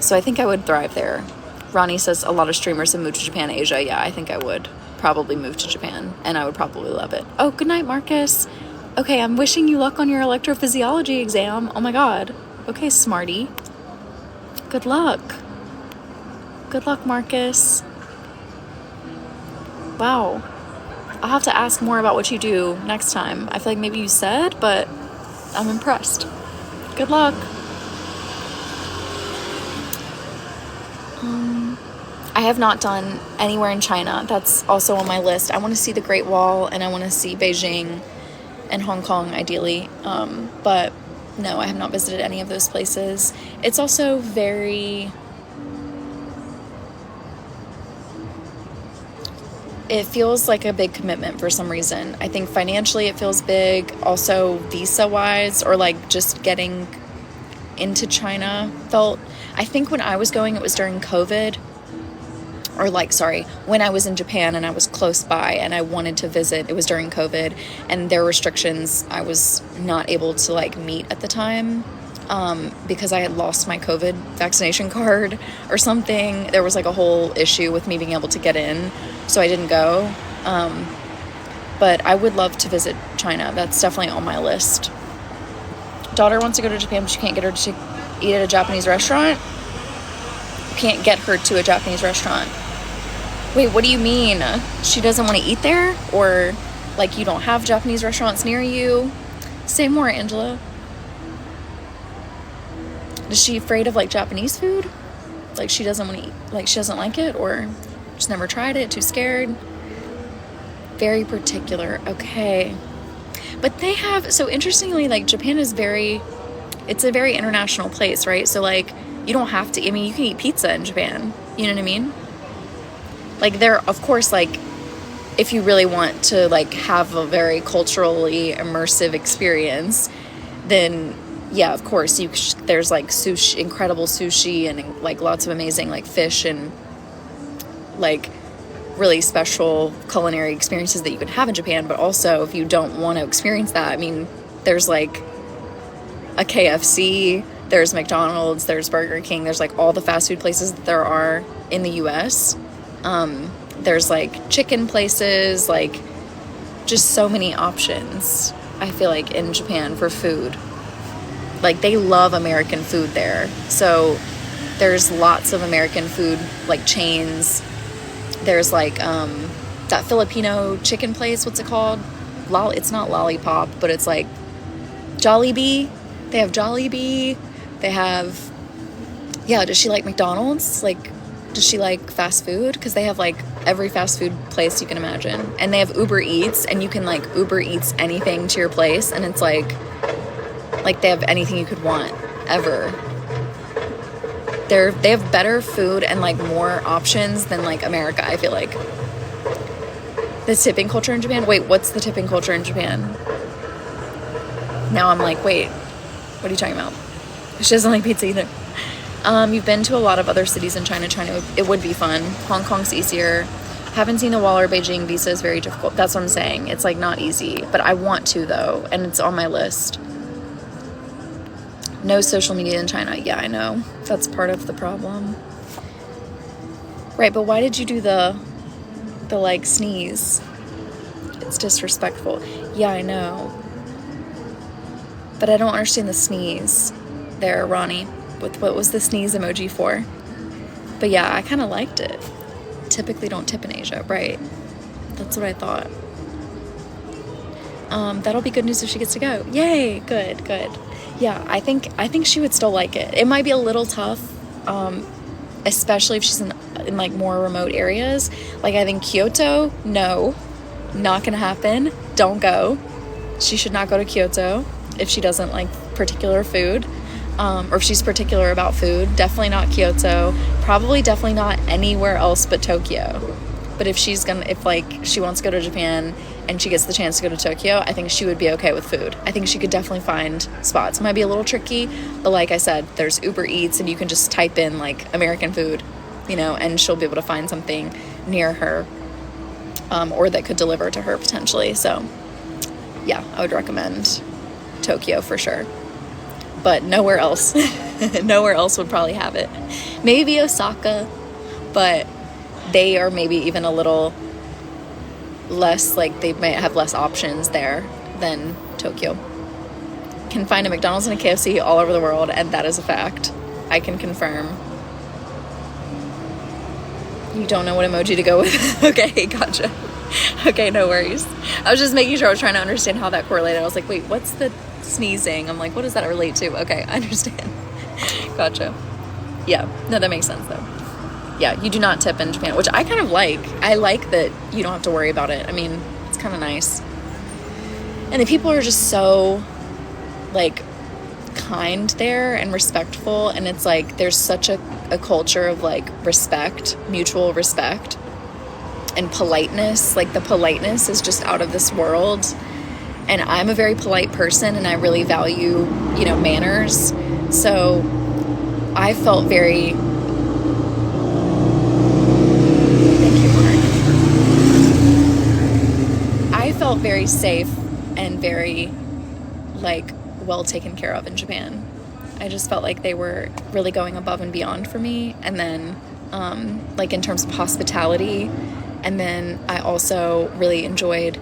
So I think I would thrive there. Ronnie says a lot of streamers have moved to Japan, Asia. Yeah, I think I would probably move to Japan and I would probably love it. Oh, good night, Marcus. Okay, I'm wishing you luck on your electrophysiology exam. Oh my God. Okay, smarty. Good luck. Good luck, Marcus. Wow. I'll have to ask more about what you do next time. I feel like maybe you said, but I'm impressed. Good luck. I have not done anywhere in China. That's also on my list. I want to see the Great Wall and I want to see Beijing and Hong Kong ideally. But no, I have not visited any of those places. It's also very... It feels like a big commitment for some reason. I think financially it feels big. Also visa-wise or like just getting into China felt... I think when I was going, it was during COVID. Or like, sorry, when I was in Japan and I was close by and I wanted to visit, it was during COVID and there were restrictions. I was not able to like meet at the time. because I had lost my COVID vaccination card or something. There was like a whole issue with me being able to get in, so I didn't go. But I would love to visit China. That's definitely on my list. Daughter wants to go to Japan, but she can't get her to eat at a Japanese restaurant. You can't get her to a Japanese restaurant. Wait, what do you mean? She doesn't want to eat there? Or like you don't have Japanese restaurants near you? Say more, Angela. Is she afraid of like Japanese food? Like she doesn't want to eat, like she doesn't like it, or just never tried it, too scared? Very particular. Okay. But they have, so interestingly, like Japan is it's a very international place, right? So like you don't have to, I mean, you can eat pizza in Japan. You know what I mean? Like there, of course, like if you really want to like have a very culturally immersive experience, then yeah, of course, there's like sushi, incredible sushi, and like lots of amazing like fish and like really special culinary experiences that you can have in Japan. But also, if you don't want to experience that, I mean, there's like a KFC, there's McDonald's, there's Burger King, there's like all the fast food places that there are in the US. There's like chicken places, like just so many options, I feel like, in Japan for food. Like they love American food there. So there's lots of American food like chains. There's like that Filipino chicken place, what's it called? It's not Lollipop, but it's like Jollibee. They have Jollibee. They have, yeah, does she like McDonald's? Like, does she like fast food? Because they have like every fast food place you can imagine. And they have Uber Eats, and you can like Uber Eats anything to your place, and it's like they have anything you could want ever. They have better food and like more options than like America, I feel like. The tipping culture in Japan? Wait, what's the tipping culture in Japan? Now I'm like, wait, what are you talking about? She doesn't like pizza either. You've been to a lot of other cities in China. It would be fun. Hong Kong's easier. Haven't seen the wall or Beijing. Visa is very difficult. That's what I'm saying. It's like not easy, but I want to though, and it's on my list. No social media in China. Yeah, I know. That's part of the problem. Right, but why did you do the like sneeze? It's disrespectful. Yeah, I know. But I don't understand the sneeze there, Ronnie. What was the sneeze emoji for? But yeah, I kind of liked it. Typically don't tip in Asia, right? That's what I thought. That'll be good news if she gets to go. Yay, good. Yeah, I think she would still like it. It might be a little tough, especially if she's in like more remote areas. Like I think Kyoto, no, not gonna happen. Don't go. She should not go to Kyoto if she doesn't like particular food, or if she's particular about food. Definitely not Kyoto. Probably definitely not anywhere else but Tokyo. But if she wants to go to Japan and she gets the chance to go to Tokyo, I think she would be okay with food. I think she could definitely find spots. It might be a little tricky, but like I said, there's Uber Eats, and you can just type in like American food, and she'll be able to find something near her, or that could deliver to her potentially. So yeah, I would recommend Tokyo for sure, but nowhere else. Nowhere else would probably have it. Maybe Osaka, but they are maybe even a little less, like they might have less options there than Tokyo. Can find a McDonald's and a KFC all over the world, and that is a fact. I can confirm. You don't know what emoji to go with? Okay, gotcha. Okay, no worries. I was just making sure. I was trying to understand how that correlated. I was like, wait, what's the sneezing? I'm like, what does that relate to? Okay, I understand. Gotcha. Yeah, no, that makes sense though. Yeah, you do not tip in Japan, which I kind of like. I like that you don't have to worry about it. I mean, it's kind of nice. And the people are just so, like, kind there and respectful. And it's like there's such a culture of, like, respect, mutual respect, and politeness. Like, the politeness is just out of this world. And I'm a very polite person, and I really value, manners. So I felt very... I felt very safe and very, like, well taken care of in Japan. I just felt like they were really going above and beyond for me. And then, like in terms of hospitality. And then I also really enjoyed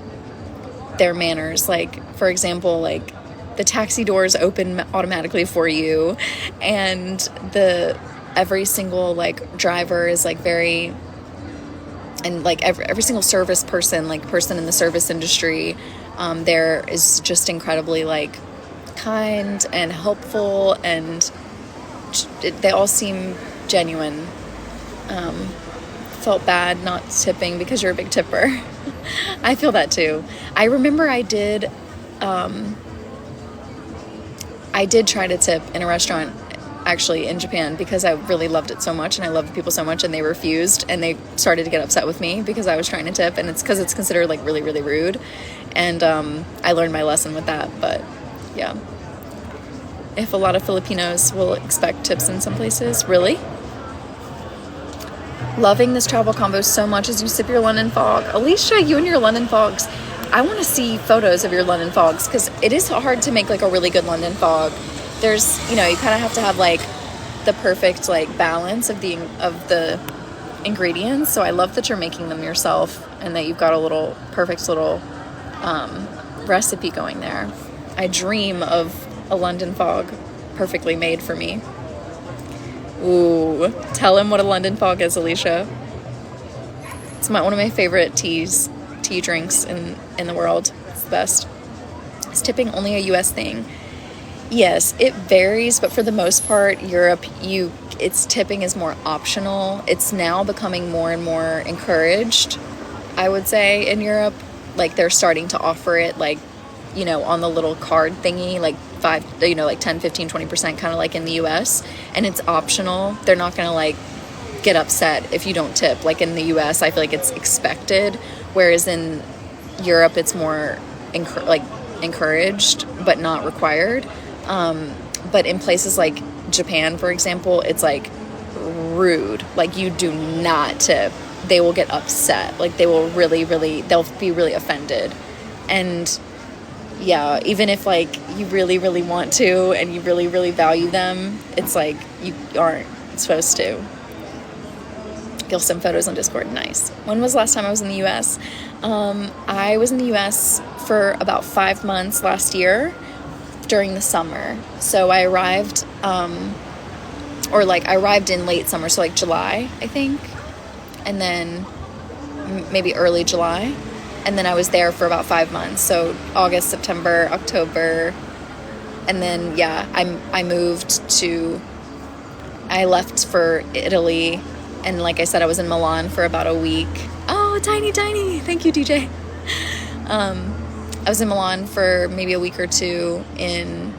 their manners. Like, for example, like the taxi doors open automatically for you, and every single like driver is like very, and like every single service person, like person in the service industry, there is just incredibly like kind and helpful, and they all seem genuine. Felt bad not tipping because you're a big tipper. I feel that too. I remember I did try to tip in a restaurant actually in Japan because I really loved it so much and I loved the people so much, and they refused, and they started to get upset with me because I was trying to tip, and it's because it's considered like really, really rude. And I learned my lesson with that. But yeah, if a lot of Filipinos will expect tips in some places. Really? Loving this travel combo so much as you sip your London fog. Alicia, you and your London fogs. I want to see photos of your London fogs, because it is hard to make like a really good London fog. There's, you know, you kind of have to have like the perfect like balance of the ingredients. So I love that you're making them yourself and that you've got a perfect little recipe going there. I dream of a London fog perfectly made for me. Ooh, tell him what a London fog is, Alicia. It's one of my favorite tea drinks in the world. It's the best. Is tipping only a US thing? Yes, it varies, but for the most part, Europe, tipping is more optional. It's now becoming more and more encouraged, I would say, in Europe. Like they're starting to offer it, like, you know, on the little card thingy, like 10, 15, 20%, kind of like in the US, and it's optional. They're not going to like get upset if you don't tip. Like in the US, I feel like it's expected, whereas in Europe, it's more encouraged, but not required. But in places like Japan, for example, it's like rude. Like you do not tip. They will get upset. Like they will they'll be really offended. And yeah, even if like you really, really want to and you really, really value them, it's like you aren't supposed to. You'll send photos on Discord. Nice. When was the last time I was in the US? I was in the US for about 5 months last year during the summer. So I arrived, I arrived in late summer, so like July, I think, and then maybe early July. And then I was there for about 5 months. So August, September, October. And then, yeah, I left for Italy. And like I said, I was in Milan for about a week. Oh, tiny. Thank you, DJ. I was in Milan for maybe a week or two in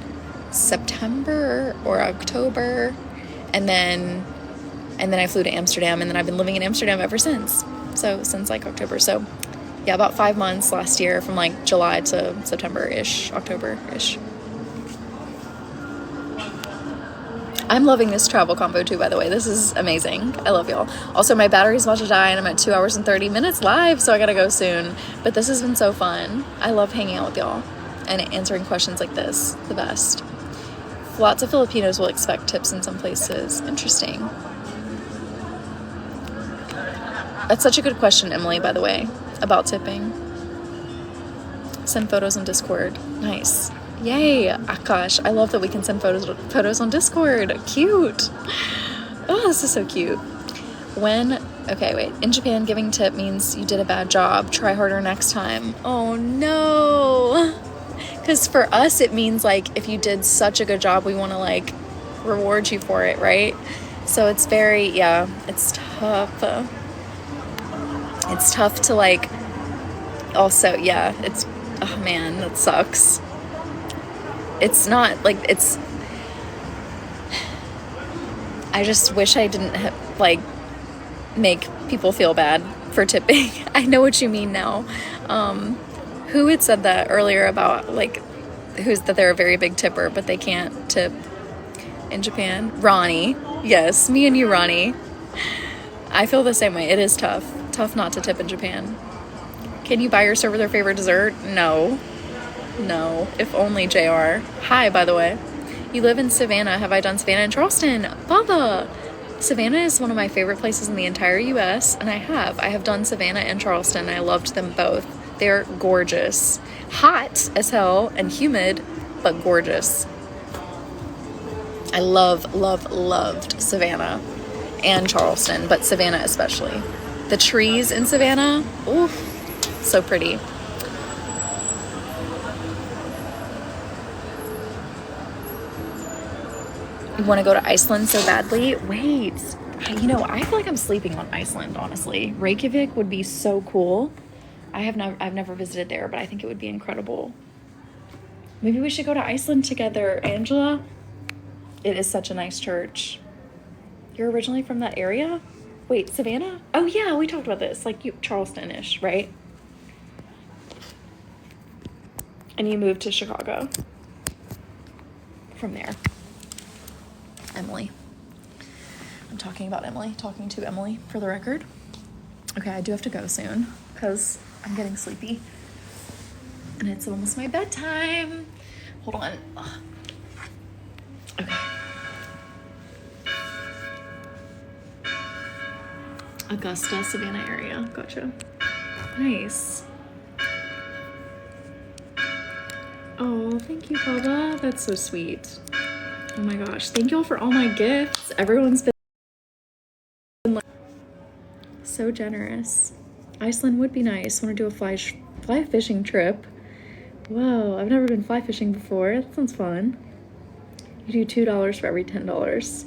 September or October. And then I flew to Amsterdam. And then I've been living in Amsterdam ever since. So since like October. So yeah, about 5 months last year, from like July to September-ish, October-ish. I'm loving this travel combo too, by the way. This is amazing. I love y'all. Also, my battery's about to die and I'm at 2 hours and 30 minutes live, so I gotta go soon. But this has been so fun. I love hanging out with y'all and answering questions like this. The best. Lots of Filipinos will expect tips in some places. Interesting. That's such a good question, Emily, by the way, about tipping. Send photos on Discord. Nice. Yay, Akash. I love that we can send photos on Discord. Cute. Oh, this is so cute. In Japan, giving tip means you did a bad job. Try harder next time. Oh, no. Because for us, it means, like, if you did such a good job, we want to, like, reward you for it, right? So it's it's tough. It's tough to, like, also, oh, man, that sucks. It's not, like, I just wish I didn't, make people feel bad for tipping. I know what you mean now. Who had said that earlier about, like, that they're a very big tipper, but they can't tip in Japan? Ronnie. Yes, me and you, Ronnie. I feel the same way. It is tough. Tough not to tip in Japan. Can you buy your server their favorite dessert? No. If only, JR. Hi, by the way. You live in Savannah. Have I done Savannah and Charleston? Baba! Savannah is one of my favorite places in the entire US, and I have done Savannah and Charleston. I loved them both. They're gorgeous. Hot as hell and humid, but gorgeous. I loved Savannah and Charleston, but Savannah especially. The trees in Savannah, ooh, so pretty. You want to go to Iceland so badly? Wait, I feel like I'm sleeping on Iceland, honestly. Reykjavik would be so cool. I've never visited there, but I think it would be incredible. Maybe we should go to Iceland together, Angela. It is such a nice church. You're originally from that area? Wait, Savannah? Oh yeah, we talked about this, like Charleston-ish, right? And you moved to Chicago from there. Emily. I'm talking to Emily for the record. Okay, I do have to go soon because I'm getting sleepy. And it's almost my bedtime. Hold on. Ugh. Okay. Augusta, Savannah area. Gotcha. Nice. Oh, thank you, Baba. That's so sweet. Oh my gosh. Thank you all for all my gifts. Everyone's been so generous. Iceland would be nice. Want to do a fly fishing trip. Whoa, I've never been fly fishing before. That sounds fun. You do $2 for every $10.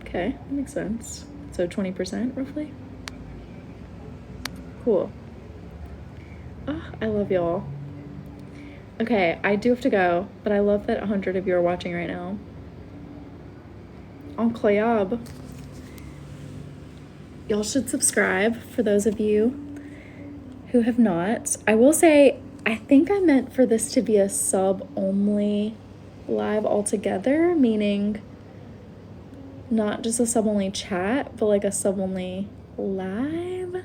Okay, that makes sense. So 20% roughly. Cool. Oh, I love y'all. Okay, I do have to go, but I love that 100 of you are watching right now. Incroyable. Y'all should subscribe for those of you who have not. I will say, I think I meant for this to be a sub-only live altogether, meaning not just a sub-only chat, but like a sub-only live.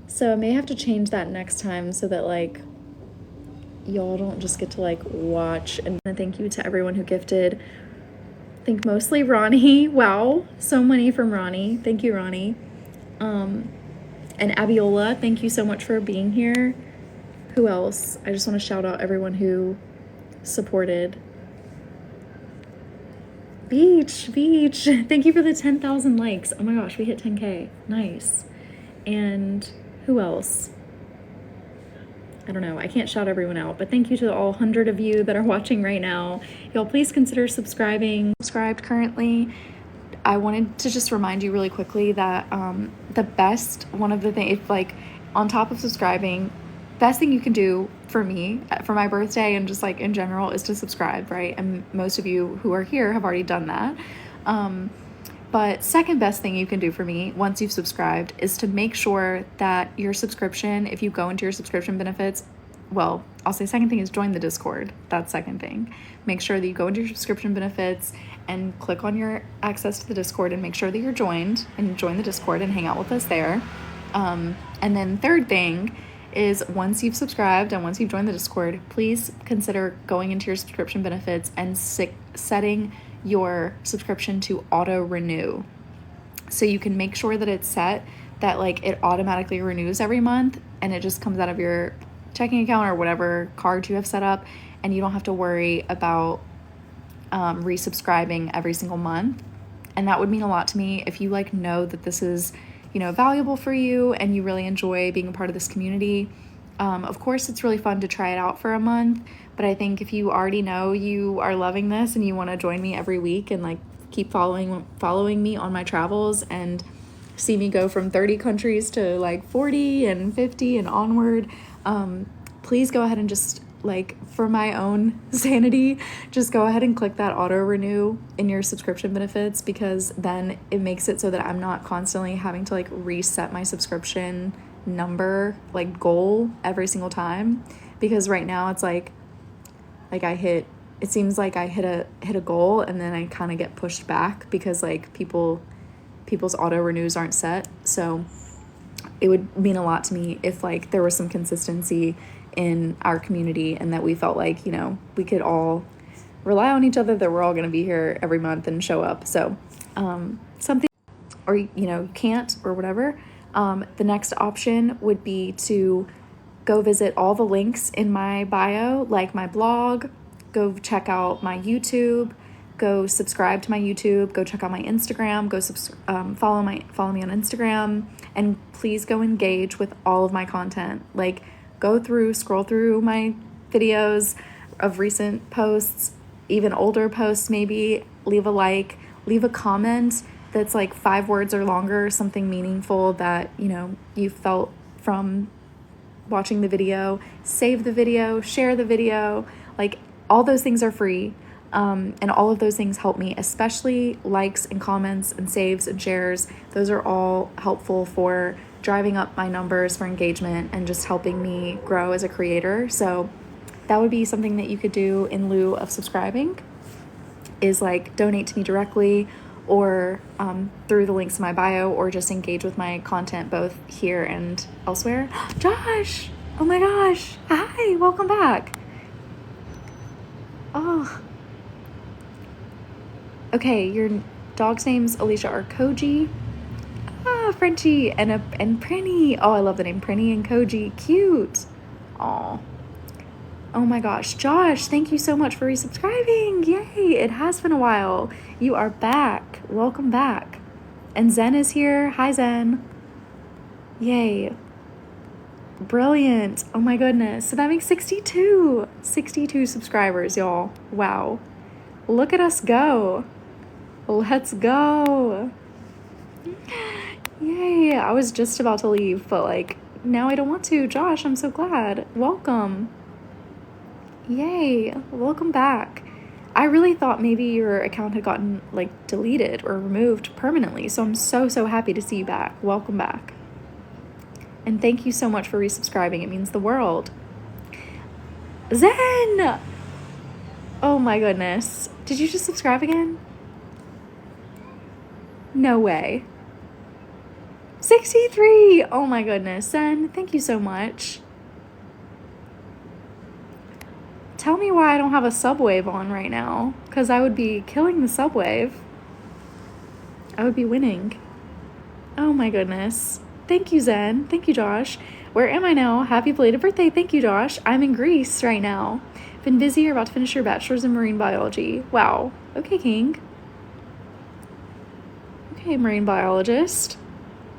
So I may have to change that next time so that like y'all don't just get to like watch. And thank you to everyone who gifted. I think mostly Ronnie. Wow, so many from Ronnie. Thank you, Ronnie. And Abiola, thank you so much for being here. Who else? I just want to shout out everyone who supported. Beach. Thank you for the 10,000 likes. Oh my gosh, we hit 10K. Nice. And who else? I don't know. I can't shout everyone out, but thank you to all 100 of you that are watching right now. Y'all please consider subscribing. Subscribed currently. I wanted to just remind you really quickly that the best, one of the things, like on top of subscribing, best thing you can do for me for my birthday and just like in general is to subscribe, right? And most of you who are here have already done that. But second best thing you can do for me once you've subscribed is to make sure that your subscription, if you go into your subscription benefits, well, I'll say second thing is join the Discord. That's second thing. Make sure that you go into your subscription benefits and click on your access to the Discord and make sure that you're joined and join the Discord and hang out with us there. And then third thing is once you've subscribed and once you've joined the Discord, please consider going into your subscription benefits and setting your subscription to auto renew. So you can make sure that it's set that like it automatically renews every month and it just comes out of your checking account or whatever card you have set up, and you don't have to worry about resubscribing every single month. And that would mean a lot to me if you like know that this is, valuable for you and you really enjoy being a part of this community. Of course, it's really fun to try it out for a month, but I think if you already know you are loving this and you want to join me every week and like keep following me on my travels and see me go from 30 countries to like 40 and 50 and onward, please go ahead and just like for my own sanity, just go ahead and click that auto renew in your subscription benefits, because then it makes it so that I'm not constantly having to like reset my subscription number like goal every single time. Because right now it's like it seems like I hit a goal and then I kind of get pushed back because like people's auto renews aren't set. So it would mean a lot to me if like there was some consistency in our community and that we felt like we could all rely on each other that we're all going to be here every month and show up. So something, or you can't or whatever, the next option would be to go visit all the links in my bio, like my blog, go check out my YouTube, go subscribe to my YouTube, go check out my Instagram, go follow me on Instagram, and please go engage with all of my content. Like, scroll through my videos of recent posts, even older posts maybe, leave a like, leave a comment that's like 5 words or longer, something meaningful that, you felt from watching the video, save the video, share the video, like all those things are free. And all of those things help me, especially likes and comments and saves and shares. Those are all helpful for driving up my numbers for engagement and just helping me grow as a creator. So that would be something that you could do in lieu of subscribing, is like donate to me directly, or through the links in my bio, or just engage with my content both here and elsewhere. Josh, oh my gosh, hi, welcome back. Oh, okay, your dog's name's Alicia or Koji. Ah, Frenchie and Prinny. Oh, I love the name Prinny and Koji. Cute. Oh my gosh, Josh, thank you so much for resubscribing. Yay, it has been a while. You are back. Welcome back. And Zen is here. Hi, Zen. Yay. Brilliant. Oh my goodness. So that makes 62 subscribers, y'all. Wow. Look at us go. Let's go. Yay. I was just about to leave, but now I don't want to. Josh, I'm so glad. Welcome. Yay. Welcome back. I really thought maybe your account had gotten deleted or removed permanently. So I'm so happy to see you back. Welcome back. And thank you so much for resubscribing. It means the world. Zen! Oh my goodness. Did you just subscribe again? No way. 63! Oh my goodness. Zen, thank you so much. Tell me why I don't have a subwave on right now, because I would be killing the subwave. I would be winning. Oh my goodness. Thank you, Zen. Thank you, Josh. Where am I now? Happy belated birthday. Thank you, Josh. I'm in Greece right now. Been busy. You're about to finish your bachelor's in marine biology. Wow. Okay, King. Okay, marine biologist.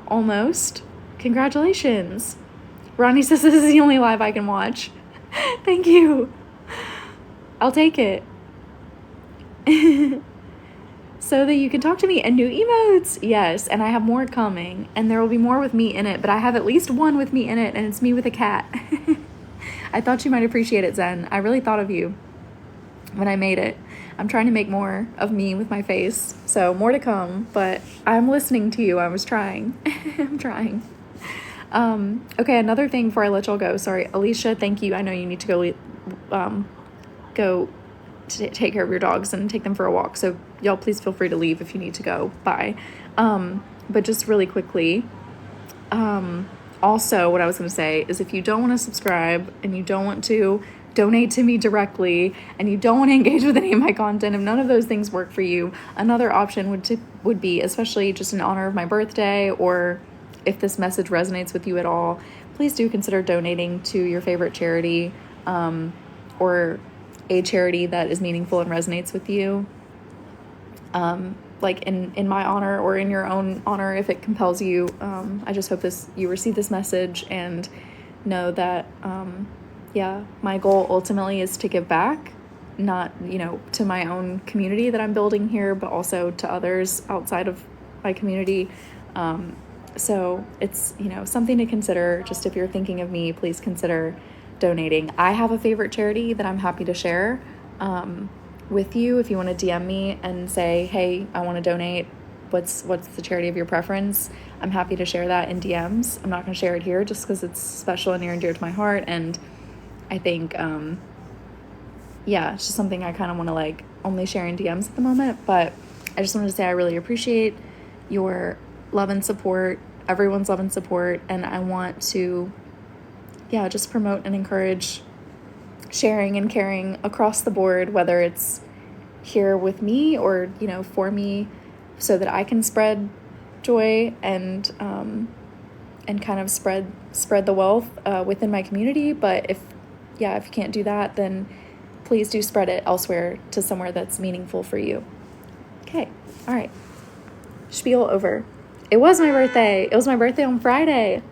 Almost. Congratulations. Ronnie says this is the only live I can watch. Thank you. I'll take it. So that you can talk to me, and new emotes. Yes, and I have more coming, and there will be more with me in it, but I have at least one with me in it, and it's me with a cat. I thought you might appreciate it, Zen. I really thought of you when I made it. I'm trying to make more of me with my face, so more to come, but I'm listening to you. I was trying. I'm trying. Okay, another thing before I let y'all go. Sorry, Alicia, thank you. I know you need to go take care of your dogs and take them for a walk, so y'all please feel free to leave if you need to go. Bye. But just really quickly, also what I was going to say is, if you don't want to subscribe and you don't want to donate to me directly and you don't want to engage with any of my content, if none of those things work for you, another option would be, especially just in honor of my birthday, or if this message resonates with you at all, please do consider donating to your favorite charity, or a charity that is meaningful and resonates with you, in my honor or in your own honor if it compels you. I just hope you receive this message and know that my goal ultimately is to give back, not to my own community that I'm building here, but also to others outside of my community. So it's something to consider. Just if you're thinking of me, please consider donating. I have a favorite charity that I'm happy to share with you. If you want to DM me and say, hey, I want to donate, what's the charity of your preference, I'm happy to share that in DMs. I'm not going to share it here just because it's special and near and dear to my heart, and I think it's just something I kind of want to only share in DMs at the moment. But I just wanted to say I really appreciate your love and support, everyone's love and support, and I want to just promote and encourage sharing and caring across the board, whether it's here with me, or, you know, for me, so that I can spread joy and kind of spread the wealth within my community. But if you can't do that, then please do spread it elsewhere, to somewhere that's meaningful for you. Okay, all right. Spiel over. It was my birthday. It was my birthday on Friday,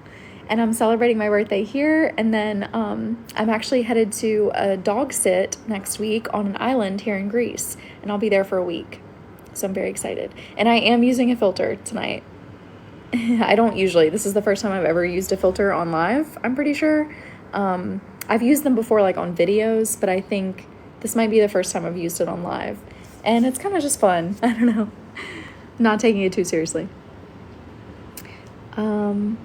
and I'm celebrating my birthday here. And then I'm actually headed to a dog sit next week on an island here in Greece, and I'll be there for a week. So I'm very excited. And I am using a filter tonight. I don't usually. This is the first time I've ever used a filter on live, I'm pretty sure. I've used them before, like on videos, but I think this might be the first time I've used it on live. And it's kind of just fun. I don't know. Not taking it too seriously. I'm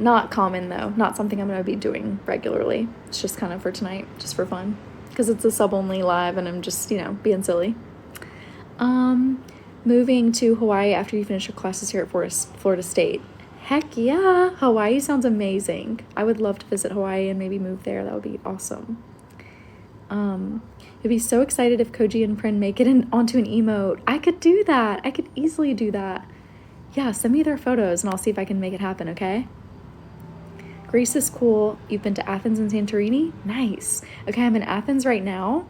not common though. Not something I'm going to be doing regularly. It's just kind of for tonight, just for fun. Because it's a sub-only live and I'm just, being silly. Moving to Hawaii after you finish your classes here at Florida State. Heck yeah, Hawaii sounds amazing. I would love to visit Hawaii and maybe move there. That would be awesome. I'd be so excited if Koji and Prin make it onto an emote. I could do that. I could easily do that. Yeah, send me their photos and I'll see if I can make it happen, okay? Greece is cool. You've been to Athens and Santorini? Nice. Okay, I'm in Athens right now.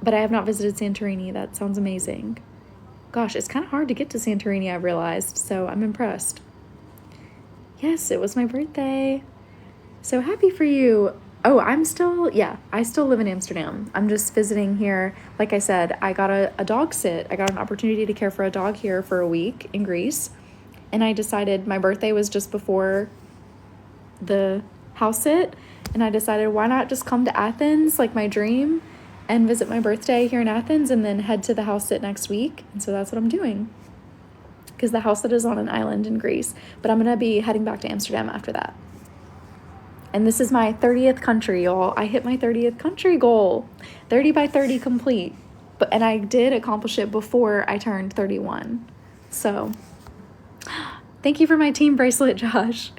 But I have not visited Santorini. That sounds amazing. Gosh, it's kind of hard to get to Santorini, I've realized, so I'm impressed. Yes, it was my birthday. So happy for you. Oh, I still live in Amsterdam. I'm just visiting here. Like I said, I got a dog sit. I got an opportunity to care for a dog here for a week in Greece. And I decided my birthday was just before the house sit. And I decided, why not just come to Athens, like my dream, and visit my birthday here in Athens and then head to the house sit next week. And so that's what I'm doing. Because the house sit is on an island in Greece. But I'm going to be heading back to Amsterdam after that. And this is my 30th country, y'all. I hit my 30th country goal. 30 by 30 complete. And I did accomplish it before I turned 31. So, thank you for my team bracelet, Josh.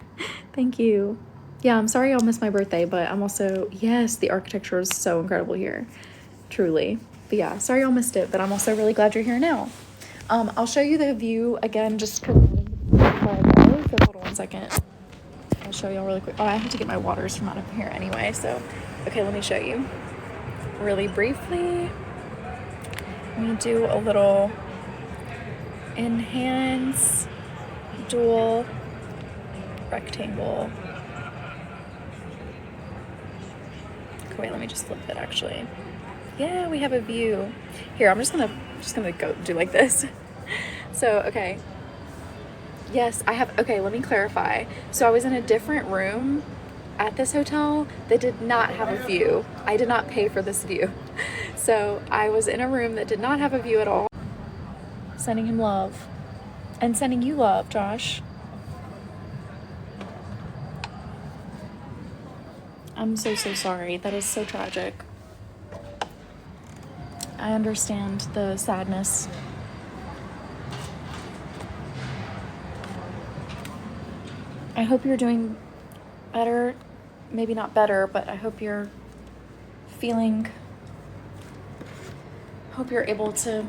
Thank you. Yeah, I'm sorry I'll miss my birthday, but I'm also, yes, the architecture is so incredible here. Truly. But yeah, sorry y'all missed it, but I'm also really glad you're here now. I'll show you the view again, just because so hold on 1 second. I'll show y'all really quick. Oh, I have to get my waters from out of here anyway, so okay, let me show you really briefly. Let me do a little enhance dual rectangle. Okay, wait, let me just flip it actually. Yeah, we have a view. Here, I'm just gonna go do like this. So, okay. Yes, okay, let me clarify. So I was in a different room at this hotel that did not have a view. I did not pay for this view. So I was in a room that did not have a view at all. Sending him love. And sending you love, Josh. I'm so sorry. That is so tragic. I understand the sadness. I hope you're doing better. Maybe not better, but I hope you're able to,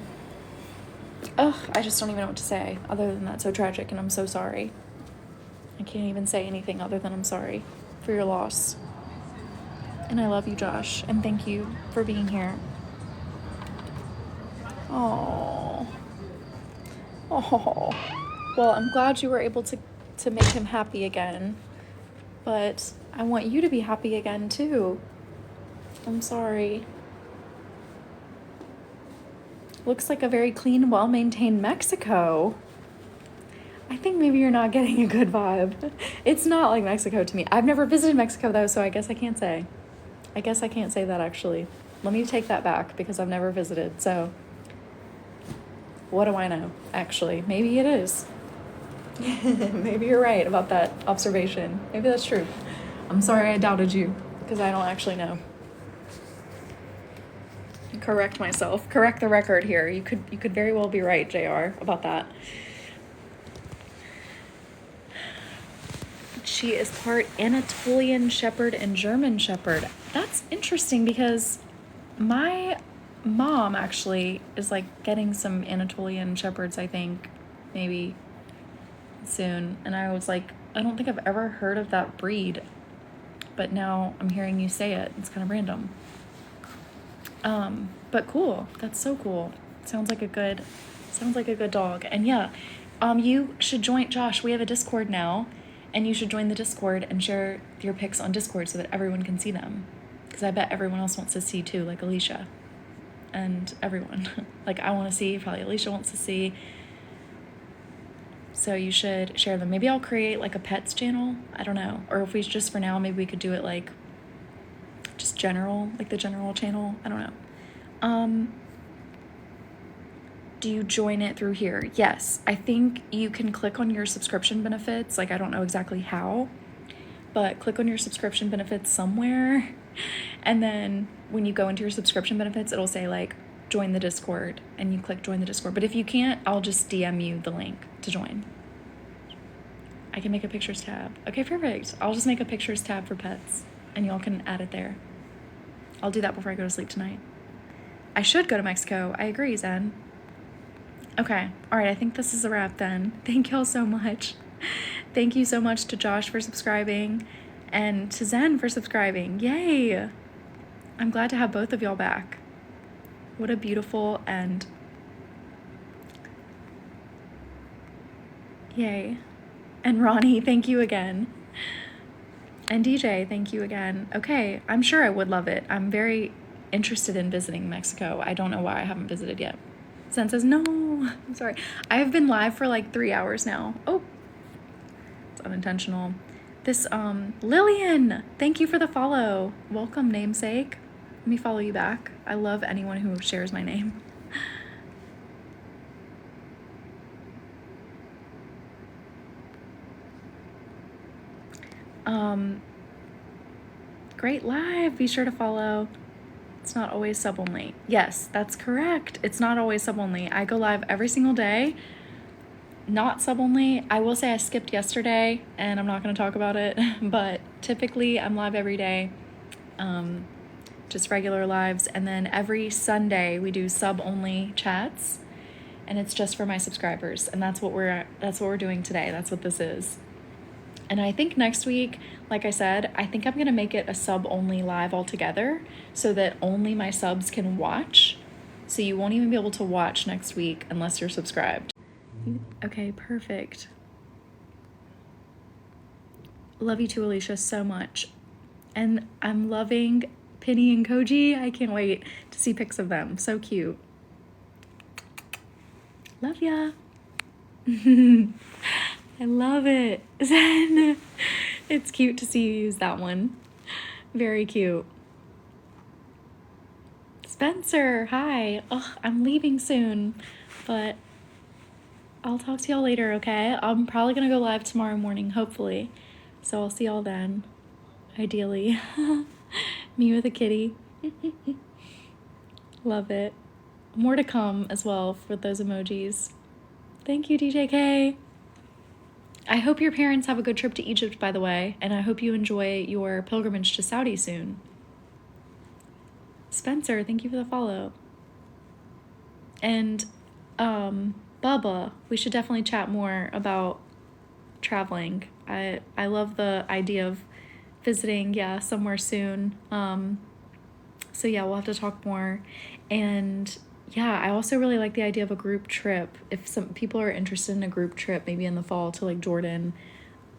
I just don't even know what to say other than that's so tragic, and I'm so sorry. I can't even say anything other than I'm sorry for your loss. And I love you, Josh, and thank you for being here. Oh. Well, I'm glad you were able to make him happy again, but I want you to be happy again too. I'm sorry. Looks like a very clean, well-maintained Mexico. I think maybe you're not getting a good vibe. It's not like Mexico to me. I've never visited Mexico though, so I guess I can't say that actually. Let me take that back because I've never visited, so what do I know, actually? Maybe it is. Maybe you're right about that observation. Maybe that's true. I'm sorry I doubted you because I don't actually know. Correct myself. Correct the record here. You could very well be right, JR, about that. She is part Anatolian Shepherd and German Shepherd. That's interesting because My mom actually is like getting some Anatolian Shepherds, I think, maybe soon. And I was like, I don't think I've ever heard of that breed, but now I'm hearing you say it. It's kind of random. But cool. That's so cool. Sounds like a good dog. And yeah, you should join Josh. We have a Discord now, and you should join the Discord and share your pics on Discord so that everyone can see them. Because I bet everyone else wants to see too, like Alicia and everyone. Like I want to see, probably Alicia wants to see. So you should share them. Maybe I'll create like a pets channel. I don't know. Or if we just for now, maybe we could do it like just general, like the general channel. I don't know. Do you join it through here? Yes. I think you can click on your subscription benefits. Like I don't know exactly how, but click on your subscription benefits somewhere. And then when you go into your subscription benefits, it'll say like join the Discord, and you click join the Discord. But if you can't, I'll just DM you the link to join. I can make a pictures tab. Okay, perfect. I'll just make a pictures tab for pets and y'all can add it there. I'll do that before I go to sleep tonight. I should go to Mexico. I agree, Zen. Okay. All right. I think this is a wrap then. Thank y'all so much. Thank you so much to Josh for subscribing and to Zen for subscribing. Yay. I'm glad to have both of y'all back. What a beautiful end. Yay. And Ronnie, thank you again. And DJ, thank you again. Okay, I'm sure I would love it. I'm very interested in visiting Mexico. I don't know why I haven't visited yet. Zen says, no, I'm sorry. I've been live for like 3 hours now. Oh, it's unintentional. This, Lillian, thank you for the follow. Welcome, namesake. Let me follow you back. I love anyone who shares my name. Great live. Be sure to follow. It's not always sub only. Yes, that's correct. It's not always sub only. I go live every single day. Not sub only. I will say I skipped yesterday and I'm not going to talk about it, but typically I'm live every day. Just regular lives. And then every Sunday we do sub only chats, and it's just for my subscribers. And that's what we're doing today. That's what this is. And I think next week, like I said, I think I'm going to make it a sub-only live altogether so that only my subs can watch. So you won't even be able to watch next week unless you're subscribed. Okay, perfect. Love you too, Alicia, so much. And I'm loving Penny and Koji. I can't wait to see pics of them. So cute. Love ya. I love it. Zen. It's cute to see you use that one. Very cute. Spencer, hi. Ugh, I'm leaving soon, but I'll talk to y'all later, okay? I'm probably gonna go live tomorrow morning, hopefully. So I'll see y'all then. Ideally. Me with a kitty. Love it. More to come as well for those emojis. Thank you, DJK. I hope your parents have a good trip to Egypt, by the way, and I hope you enjoy your pilgrimage to Saudi soon. Spencer, thank you for the follow. And Bubba, we should definitely chat more about traveling. I love the idea of visiting, somewhere soon. So yeah, we'll have to talk more. And yeah, I also really like the idea of a group trip. If some people are interested in a group trip, maybe in the fall to like Jordan,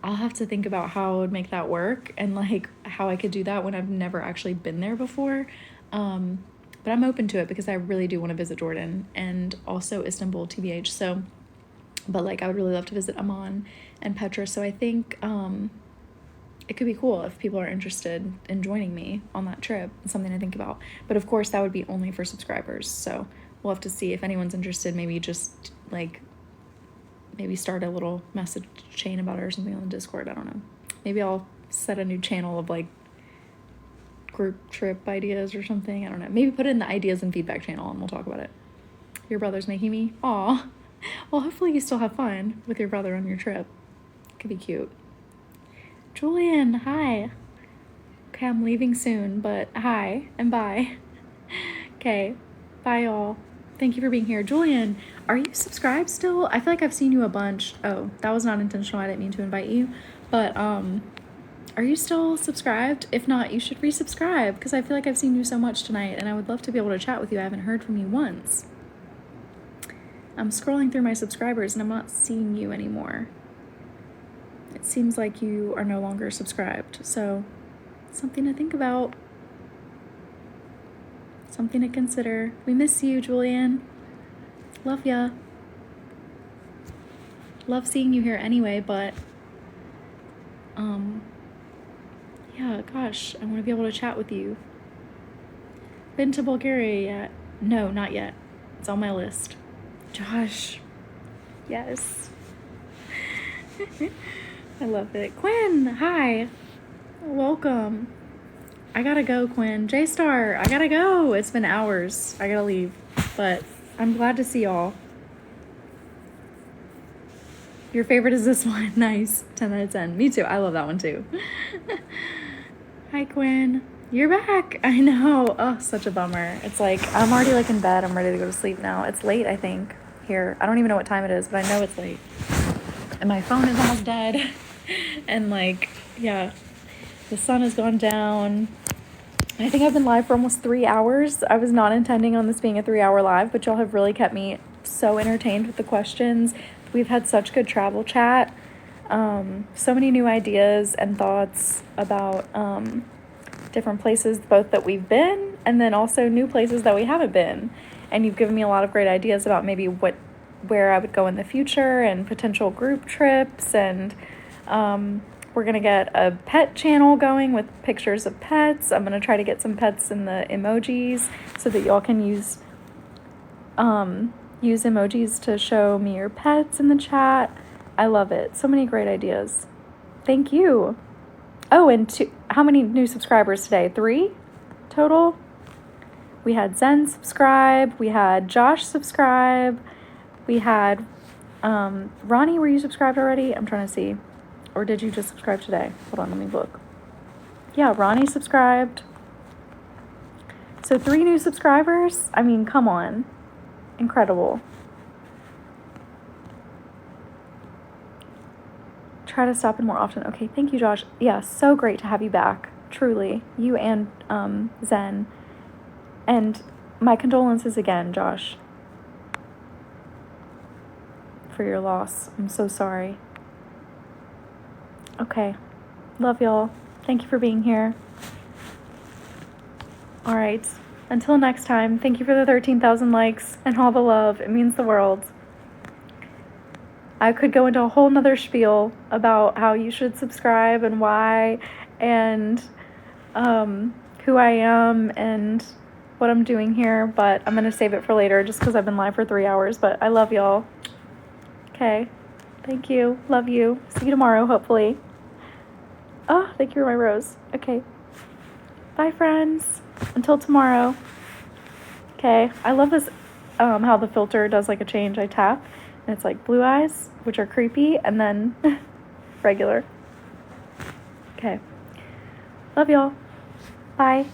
I'll have to think about how I would make that work and like how I could do that when I've never actually been there before. But I'm open to it because I really do want to visit Jordan and also Istanbul, TBH. So, but like I would really love to visit Amman and Petra. So I think it could be cool if people are interested in joining me on that trip. It's something to think about. But of course, that would be only for subscribers. So we'll have to see if anyone's interested. Maybe just like maybe start a little message chain about it or something on the Discord. I don't know. Maybe I'll set a new channel of like group trip ideas or something. I don't know. Maybe put it in the ideas and feedback channel and we'll talk about it. Your brother's making me? Aw. Well, hopefully you still have fun with your brother on your trip. Could be cute. Julian, hi. Okay, I'm leaving soon, but hi and bye. Okay. Bye, y'all. Thank you for being here. Julian, are you subscribed still? I feel like I've seen you a bunch. Oh, that was not intentional. I didn't mean to invite you. But, are you still subscribed? If not, you should resubscribe because I feel like I've seen you so much tonight and I would love to be able to chat with you. I haven't heard from you once. I'm scrolling through my subscribers and I'm not seeing you anymore. It seems like you are no longer subscribed. So, something to think about. Something to consider. We miss you, Julian. Love ya. Love seeing you here anyway, but yeah, gosh, I want to be able to chat with you. Been to Bulgaria yet? No, not yet. It's on my list. Josh. Yes. I love it. Quinn, hi. Welcome. I gotta go, Quinn. J-Star, I gotta go. It's been hours. I gotta leave. But I'm glad to see y'all. Your favorite is this one. Nice. 10 out of 10. Me too. I love that one too. Hi, Quinn. You're back. I know. Oh, such a bummer. It's like, I'm already like in bed. I'm ready to go to sleep now. It's late, I think, here. I don't even know what time it is, but I know it's late. And my phone is almost dead. And like, yeah, the sun has gone down. I think I've been live for almost 3 hours. I was not intending on this being a 3-hour live, but y'all have really kept me so entertained with the questions. We've had such good travel chat. So many new ideas and thoughts about different places, both that we've been and then also new places that we haven't been. And you've given me a lot of great ideas about maybe where I would go in the future and potential group trips. And we're going to get a pet channel going with pictures of pets. I'm going to try to get some pets in the emojis so that y'all can use emojis to show me your pets in the chat. I love it. So many great ideas. Thank you. Oh, and how many new subscribers today? 3 total? We had Zen subscribe. We had Josh subscribe. We had Ronnie, were you subscribed already? I'm trying to see. Or did you just subscribe today? Hold on, let me look. Yeah, Ronnie subscribed. So 3 new subscribers? I mean, come on. Incredible. Try to stop in more often. Okay, thank you, Josh. Yeah, so great to have you back. Truly. You and Zen. And my condolences again, Josh, for your loss. I'm so sorry. Okay. Love y'all. Thank you for being here. All right. Until next time, thank you for the 13,000 likes and all the love. It means the world. I could go into a whole nother spiel about how you should subscribe and why and who I am and what I'm doing here, but I'm going to save it for later just because I've been live for 3 hours, but I love y'all. Okay. Thank you. Love you. See you tomorrow, hopefully. Oh, thank you for my rose. Okay. Bye, friends. Until tomorrow. Okay. I love this, how the filter does like a change. I tap and it's like blue eyes, which are creepy, and then regular. Okay. Love y'all. Bye.